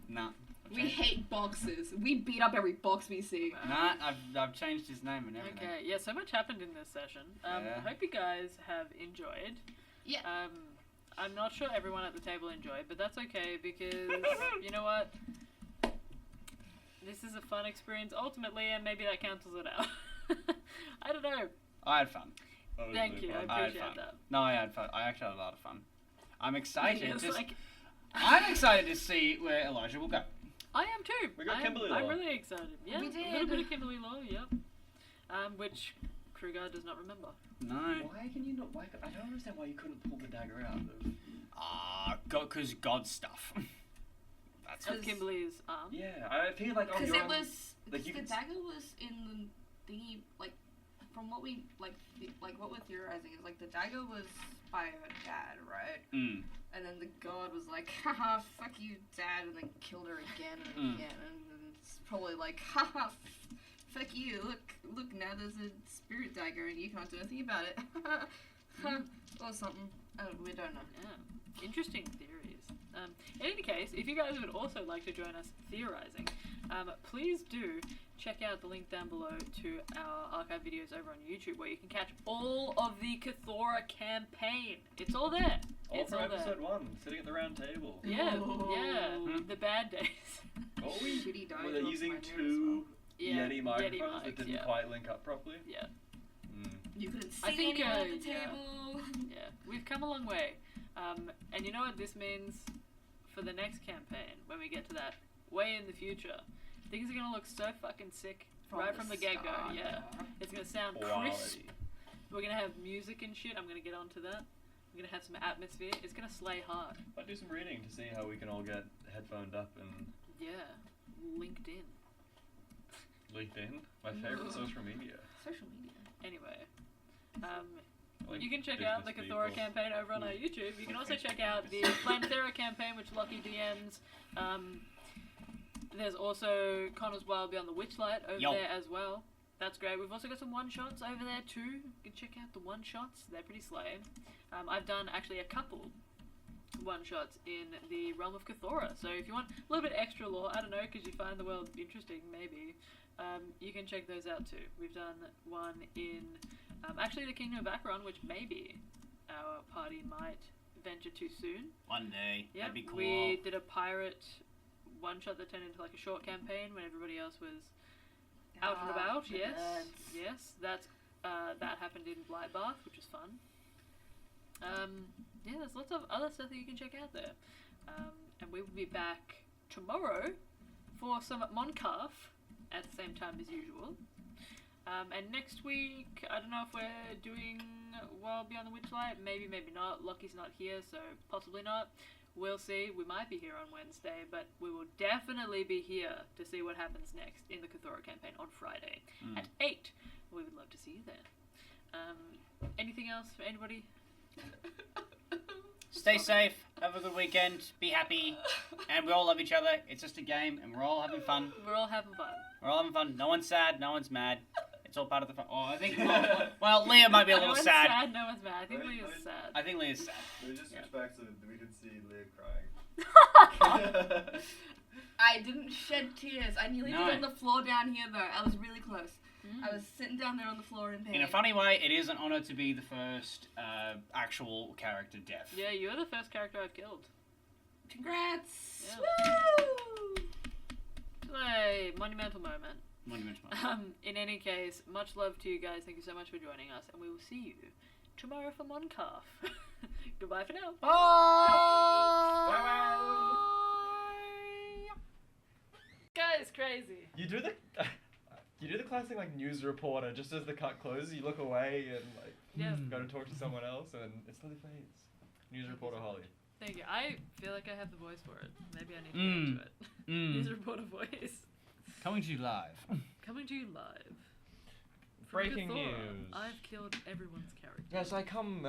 [SPEAKER 7] Nah.
[SPEAKER 6] we hate boxes. We beat up every box we see.
[SPEAKER 7] Nah, I've changed his name and everything.
[SPEAKER 1] Okay, yeah, so much happened in this session.
[SPEAKER 7] Yeah.
[SPEAKER 1] I hope you guys have enjoyed.
[SPEAKER 6] Yeah.
[SPEAKER 1] I'm not sure everyone at the table enjoyed, but that's okay because, you know what? This is a fun experience ultimately, and maybe that cancels it out. I don't know.
[SPEAKER 7] I had fun.
[SPEAKER 1] Thank you, I
[SPEAKER 7] I had
[SPEAKER 1] appreciate
[SPEAKER 7] fun.
[SPEAKER 1] that.
[SPEAKER 7] No, I had fun. I actually had a lot of fun. I'm excited.
[SPEAKER 1] It's
[SPEAKER 7] Just-
[SPEAKER 1] like,
[SPEAKER 7] I'm excited to see where Elijah will go.
[SPEAKER 1] I am too.
[SPEAKER 3] We got Kimberly
[SPEAKER 1] I'm
[SPEAKER 3] Law.
[SPEAKER 1] really excited. Yeah,
[SPEAKER 6] We
[SPEAKER 1] a little bit
[SPEAKER 6] did.
[SPEAKER 1] of Kimberly Law, yep. Which Kruger does not remember.
[SPEAKER 7] No.
[SPEAKER 3] Why can you not? I don't understand why you couldn't pull the dagger out of.
[SPEAKER 7] Cause God stuff. That's
[SPEAKER 1] Of Kimberly's arm.
[SPEAKER 3] Yeah, I feel like
[SPEAKER 6] Because
[SPEAKER 3] your
[SPEAKER 6] it
[SPEAKER 3] arm-
[SPEAKER 6] was.
[SPEAKER 3] like,
[SPEAKER 6] Because
[SPEAKER 3] you
[SPEAKER 6] the
[SPEAKER 3] could-
[SPEAKER 6] dagger was in the thingy, like, from what we, like what we're theorizing is, like, the dagger was by her dad, right?
[SPEAKER 7] Mm.
[SPEAKER 6] And then the god was like, haha, fuck you, dad, and then killed her again and
[SPEAKER 7] Mm.
[SPEAKER 6] again. And then it's probably like, haha, fuck you, look, now there's a spirit dagger and you can't do anything about it. Or something. We don't know.
[SPEAKER 1] Yeah, interesting theories. In any case, if you guys would also like to join us theorizing, please do check out the link down below to our archive videos over on YouTube, where you can catch all of the Carthora campaign. It's all there.
[SPEAKER 3] All
[SPEAKER 1] It's
[SPEAKER 3] from
[SPEAKER 1] all there.
[SPEAKER 3] episode 1, sitting at the round table.
[SPEAKER 1] Yeah,
[SPEAKER 6] Oh.
[SPEAKER 1] yeah, the bad days.
[SPEAKER 3] Oh, we
[SPEAKER 6] shitty
[SPEAKER 3] were
[SPEAKER 6] dialogue
[SPEAKER 3] they
[SPEAKER 6] from
[SPEAKER 3] using
[SPEAKER 6] my mirror as
[SPEAKER 3] two
[SPEAKER 1] Yeah,
[SPEAKER 3] Yeti microphones that
[SPEAKER 1] mics,
[SPEAKER 3] didn't
[SPEAKER 1] yeah.
[SPEAKER 3] quite link up properly?
[SPEAKER 1] Yeah.
[SPEAKER 6] You couldn't see
[SPEAKER 1] I think,
[SPEAKER 6] anyone at the
[SPEAKER 1] yeah.
[SPEAKER 6] table.
[SPEAKER 1] Yeah, we've come a long way. And you know what this means for the next campaign, when we get to that way in the future? Things are going to look so fucking sick right from the get-go,
[SPEAKER 6] start.
[SPEAKER 1] yeah. It's going to sound crisp. We're going to have music and shit. I'm going to get onto that. We're going to have some atmosphere. It's going to slay hard.
[SPEAKER 3] Might do some reading to see how we can all get headphoned up and
[SPEAKER 1] Yeah. LinkedIn.
[SPEAKER 3] LinkedIn, my favorite social media.
[SPEAKER 6] Social media.
[SPEAKER 1] Anyway.
[SPEAKER 3] Like
[SPEAKER 1] You can check out the
[SPEAKER 3] business
[SPEAKER 1] Carthora
[SPEAKER 3] people.
[SPEAKER 1] campaign over on our YouTube. You can also check out the Planthera campaign, which Lochie DMs. There's also Connor's Wild Beyond the Witchlight over there as well. That's great. We've also got some one-shots over there too. You can check out the one-shots. They're pretty slay. I've done actually a couple one-shots in the realm of Carthora. So if you want a little bit extra lore, I don't know, because you find the world interesting, maybe, you can check those out too. We've done one in actually the Kingdom of Acheron, which maybe our party might venture to soon.
[SPEAKER 7] One day.
[SPEAKER 1] Yeah,
[SPEAKER 7] That'd be cool.
[SPEAKER 1] we did a pirate one-shot that turned into like a short campaign when everybody else was out and about. Yes, that's that happened in Blightbath, which was fun. Yeah, there's lots of other stuff that you can check out there. And we will be back tomorrow for some Moncarf at the same time as usual. And next week, I don't know if we're doing Wild Beyond the Witchlight. Maybe, maybe not. Lockie's not here, so possibly not. We'll see. We might be here on Wednesday, but we will definitely be here to see what happens next in the Carthora campaign on Friday at 8. We would love to see you there. Anything else for anybody?
[SPEAKER 7] Stay safe. Have a good weekend. Be happy. And we all love each other. It's just a game, and we're all having fun.
[SPEAKER 1] We're all having fun.
[SPEAKER 7] We're all having fun. No one's sad. No one's mad. It's all part of the fun. Oh, I think. Well, Leah might be a
[SPEAKER 1] No
[SPEAKER 7] little
[SPEAKER 1] one's
[SPEAKER 7] sad.
[SPEAKER 1] No one's mad. I think
[SPEAKER 3] Right,
[SPEAKER 1] Leah's
[SPEAKER 3] right.
[SPEAKER 1] sad.
[SPEAKER 7] I think Leah's sad.
[SPEAKER 3] We just switch back so that we could see Leah crying.
[SPEAKER 6] I didn't shed tears. I nearly
[SPEAKER 7] No.
[SPEAKER 6] did on the floor down here though. I was really close. I was sitting down there on the floor in pain.
[SPEAKER 7] In a funny way, it is an honor to be the first actual character deaf.
[SPEAKER 1] Yeah, you're the first character I've killed.
[SPEAKER 6] Congrats!
[SPEAKER 1] Yeah.
[SPEAKER 6] Woo!
[SPEAKER 1] Play monumental moment.
[SPEAKER 7] Monumental.
[SPEAKER 1] In any case, much love to you guys. Thank you so much for joining us, and we will see you tomorrow for Moncarf. Goodbye for now. Guys, crazy.
[SPEAKER 5] You do the classic like news reporter. Just as the cut closes, you look away and like
[SPEAKER 1] Yeah.
[SPEAKER 5] go to talk to someone else, and it slowly fades. News reporter Holly.
[SPEAKER 1] Thank you. I feel like I have the voice for it. Maybe I need to get into it. News reporter voice.
[SPEAKER 7] Coming to you live.
[SPEAKER 1] Coming to you live. From
[SPEAKER 5] Breaking
[SPEAKER 1] Carthora,
[SPEAKER 5] news.
[SPEAKER 1] I've killed everyone's character.
[SPEAKER 5] Yes, I come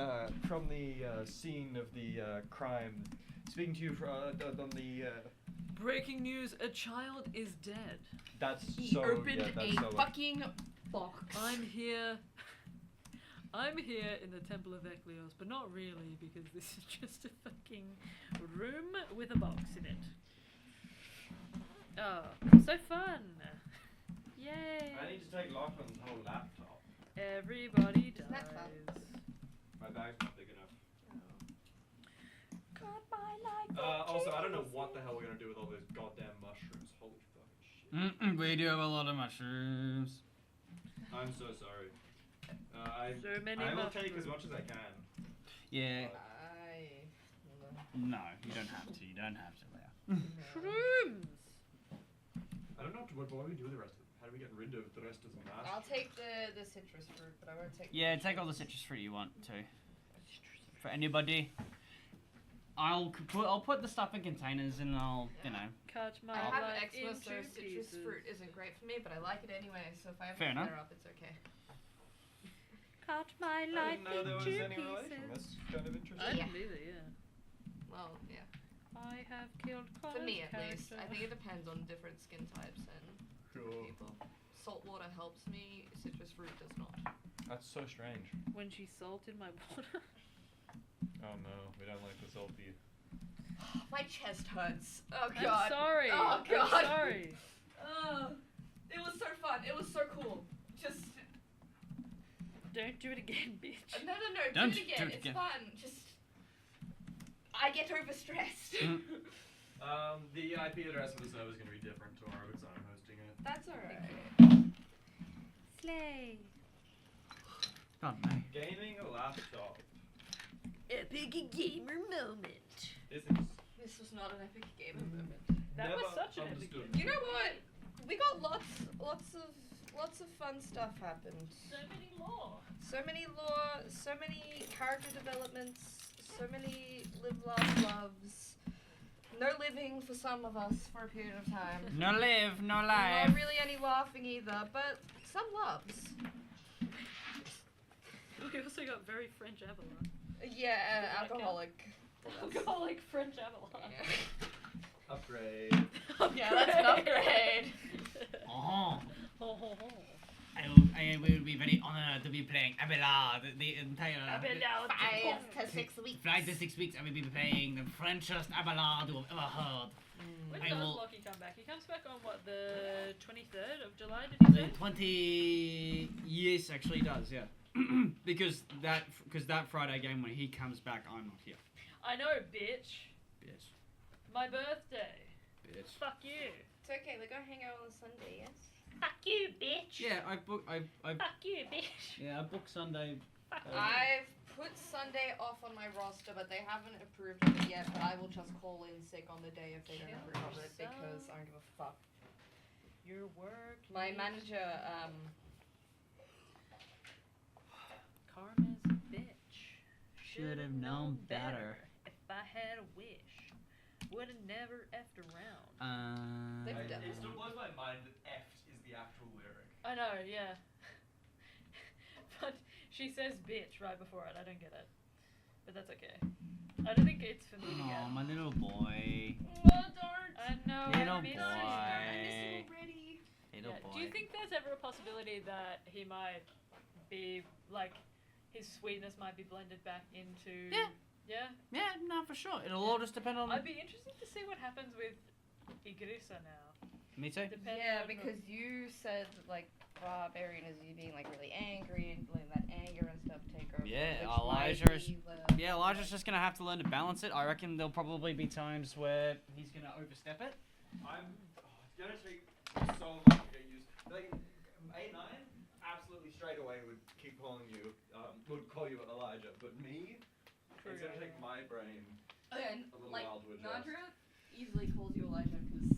[SPEAKER 5] from the scene of the crime, speaking to you on the.
[SPEAKER 1] Breaking news: a child is dead.
[SPEAKER 5] That's
[SPEAKER 6] He
[SPEAKER 5] so.
[SPEAKER 6] opened
[SPEAKER 5] yeah, that's
[SPEAKER 6] a
[SPEAKER 5] so
[SPEAKER 6] fucking box.
[SPEAKER 1] I'm here in the Temple of Eklios, but not really, because this is just a fucking room with a box in it. Oh, so fun! Yay!
[SPEAKER 5] I need to take Lachlan's whole laptop.
[SPEAKER 1] Everybody dies.
[SPEAKER 2] that fun?
[SPEAKER 5] My bag's not big enough.
[SPEAKER 2] Got my life.
[SPEAKER 5] Also, I don't know what the hell we're gonna do with all those goddamn mushrooms. Holy fucking shit.
[SPEAKER 7] We do have a lot of mushrooms.
[SPEAKER 5] I'm so sorry.
[SPEAKER 1] So many
[SPEAKER 5] I will
[SPEAKER 1] mushrooms.
[SPEAKER 5] take as much as I can.
[SPEAKER 7] Yeah. No, you don't have to. You don't have to, Leah.
[SPEAKER 1] Shrooms!
[SPEAKER 5] I don't know what do we do with the rest of them. How do we get rid of the rest of the mash?
[SPEAKER 2] I'll take the citrus fruit, but I won't take.
[SPEAKER 7] Yeah, take all the citrus fruit you want to. For anybody. I'll put the stuff in containers and I'll, you know.
[SPEAKER 1] Cut my
[SPEAKER 2] I have
[SPEAKER 1] life
[SPEAKER 2] eczema,
[SPEAKER 1] into
[SPEAKER 2] so citrus
[SPEAKER 1] pieces.
[SPEAKER 2] fruit isn't great for me, but I like it anyway. So if I have
[SPEAKER 7] Fair
[SPEAKER 2] to
[SPEAKER 7] enough.
[SPEAKER 2] flare up, it's okay.
[SPEAKER 1] Cut my
[SPEAKER 5] I
[SPEAKER 1] life
[SPEAKER 5] didn't know there was
[SPEAKER 1] into
[SPEAKER 5] any relation.
[SPEAKER 1] pieces.
[SPEAKER 5] That's kind of interesting.
[SPEAKER 1] I didn't either, yeah.
[SPEAKER 2] Well, yeah.
[SPEAKER 1] I have killed
[SPEAKER 2] For me at
[SPEAKER 1] Connor's
[SPEAKER 2] least, I
[SPEAKER 1] character.
[SPEAKER 2] think it depends on different skin types and
[SPEAKER 5] Sure.
[SPEAKER 2] people. Salt water helps me. Citrus fruit does not.
[SPEAKER 5] That's so strange.
[SPEAKER 1] When she salted my water.
[SPEAKER 5] Oh no, we don't like the salty.
[SPEAKER 2] My chest hurts. Oh
[SPEAKER 1] I'm
[SPEAKER 2] god.
[SPEAKER 1] sorry.
[SPEAKER 2] Oh god.
[SPEAKER 1] I'm sorry.
[SPEAKER 6] It was so fun. It was so cool. Just
[SPEAKER 1] Don't do it again, bitch.
[SPEAKER 6] no.
[SPEAKER 7] Don't
[SPEAKER 6] do it again.
[SPEAKER 7] do it
[SPEAKER 6] It's
[SPEAKER 7] again.
[SPEAKER 6] fun. Just I get overstressed.
[SPEAKER 5] The IP address for the server is going to be different to ours because I'm hosting it.
[SPEAKER 6] That's alright.
[SPEAKER 2] Slay.
[SPEAKER 4] Oh, no.
[SPEAKER 5] Gaming or laptop?
[SPEAKER 1] Epic gamer moment.
[SPEAKER 5] This
[SPEAKER 6] This was not an epic gamer moment.
[SPEAKER 1] That
[SPEAKER 5] never
[SPEAKER 1] was such an epic
[SPEAKER 5] understood.
[SPEAKER 1] game.
[SPEAKER 6] You know what? We got lots of fun stuff happened.
[SPEAKER 1] So many lore.
[SPEAKER 6] So many lore, so many character developments, so many live, laugh, loves. No living for some of us for a period of time.
[SPEAKER 4] No live, no
[SPEAKER 6] Not
[SPEAKER 4] life.
[SPEAKER 6] really any laughing either, but some loves.
[SPEAKER 1] We also got very French Abelard.
[SPEAKER 6] Yeah, alcoholic.
[SPEAKER 1] Alcoholic French Abelard.
[SPEAKER 6] Yeah.
[SPEAKER 5] Upgrade.
[SPEAKER 6] Yeah, that's an upgrade.
[SPEAKER 4] Oh.
[SPEAKER 1] Ho, ho, ho.
[SPEAKER 4] I will be very honored to be playing Abelard the entire...
[SPEAKER 1] Abelard.
[SPEAKER 2] 5 to 6 weeks.
[SPEAKER 4] 5 to 6 weeks I will be playing the Frenchest Abelard you have ever heard.
[SPEAKER 1] When
[SPEAKER 4] I
[SPEAKER 1] does
[SPEAKER 4] will-
[SPEAKER 1] Lochie come back? He comes back on what, the 23rd of July, did he
[SPEAKER 4] The
[SPEAKER 1] say?
[SPEAKER 4] 20... Yes, actually does, yeah. because that Friday game when he comes back, I'm not here.
[SPEAKER 1] I know, bitch.
[SPEAKER 4] Bitch.
[SPEAKER 1] My birthday.
[SPEAKER 4] Bitch.
[SPEAKER 1] Fuck you.
[SPEAKER 6] It's okay, we go hang out on Sunday, yes?
[SPEAKER 1] Fuck you, bitch.
[SPEAKER 4] Yeah, I
[SPEAKER 1] Fuck you, bitch.
[SPEAKER 4] yeah, I booked Sunday.
[SPEAKER 1] Fuck you.
[SPEAKER 6] I've put Sunday off on my roster, but they haven't approved of it yet, but I will just call in sick on the day if they don't
[SPEAKER 1] Kill
[SPEAKER 6] approve of it
[SPEAKER 1] yourself.
[SPEAKER 6] because I don't give a fuck.
[SPEAKER 1] Your work.
[SPEAKER 6] My
[SPEAKER 1] needs-
[SPEAKER 6] manager,
[SPEAKER 1] Karma's a bitch.
[SPEAKER 4] Should've known better.
[SPEAKER 1] If I had a wish, would've never effed around.
[SPEAKER 6] They've
[SPEAKER 5] It
[SPEAKER 6] done it.
[SPEAKER 5] still blows my mind that "effed" is the actual lyric.
[SPEAKER 1] I know, yeah. But she says bitch right before it. I don't get it. But that's okay. I don't think it's for me to
[SPEAKER 4] Oh,
[SPEAKER 1] get.
[SPEAKER 4] my little boy.
[SPEAKER 6] What don't?
[SPEAKER 1] I know.
[SPEAKER 4] Little
[SPEAKER 1] I miss
[SPEAKER 4] boy.
[SPEAKER 6] I miss him already.
[SPEAKER 4] Little
[SPEAKER 1] Yeah.
[SPEAKER 4] boy.
[SPEAKER 1] Do you think there's ever a possibility that he might be like his sweetness might be blended back into?
[SPEAKER 4] Yeah.
[SPEAKER 1] Yeah.
[SPEAKER 4] Yeah, no, for sure. It'll all just depend on...
[SPEAKER 1] I'd be interested to see what happens with Igrisa now.
[SPEAKER 4] Me too.
[SPEAKER 1] Depending
[SPEAKER 6] Yeah,
[SPEAKER 1] on
[SPEAKER 6] because you said like barbarian is you being like really angry and letting that anger and stuff take over.
[SPEAKER 4] Yeah,
[SPEAKER 6] which might
[SPEAKER 4] Elijah is-
[SPEAKER 6] be the-
[SPEAKER 4] Yeah, Elijah's just gonna have to learn to balance it. I reckon there'll probably be times where he's gonna overstep it.
[SPEAKER 5] It's gonna take so long to get used. Like A9, absolutely straight away would keep calling you, would call you Elijah, but me, it's gonna take my brain
[SPEAKER 6] And
[SPEAKER 5] a little
[SPEAKER 6] like
[SPEAKER 5] while to adjust.
[SPEAKER 6] Nadriah easily calls you Elijah because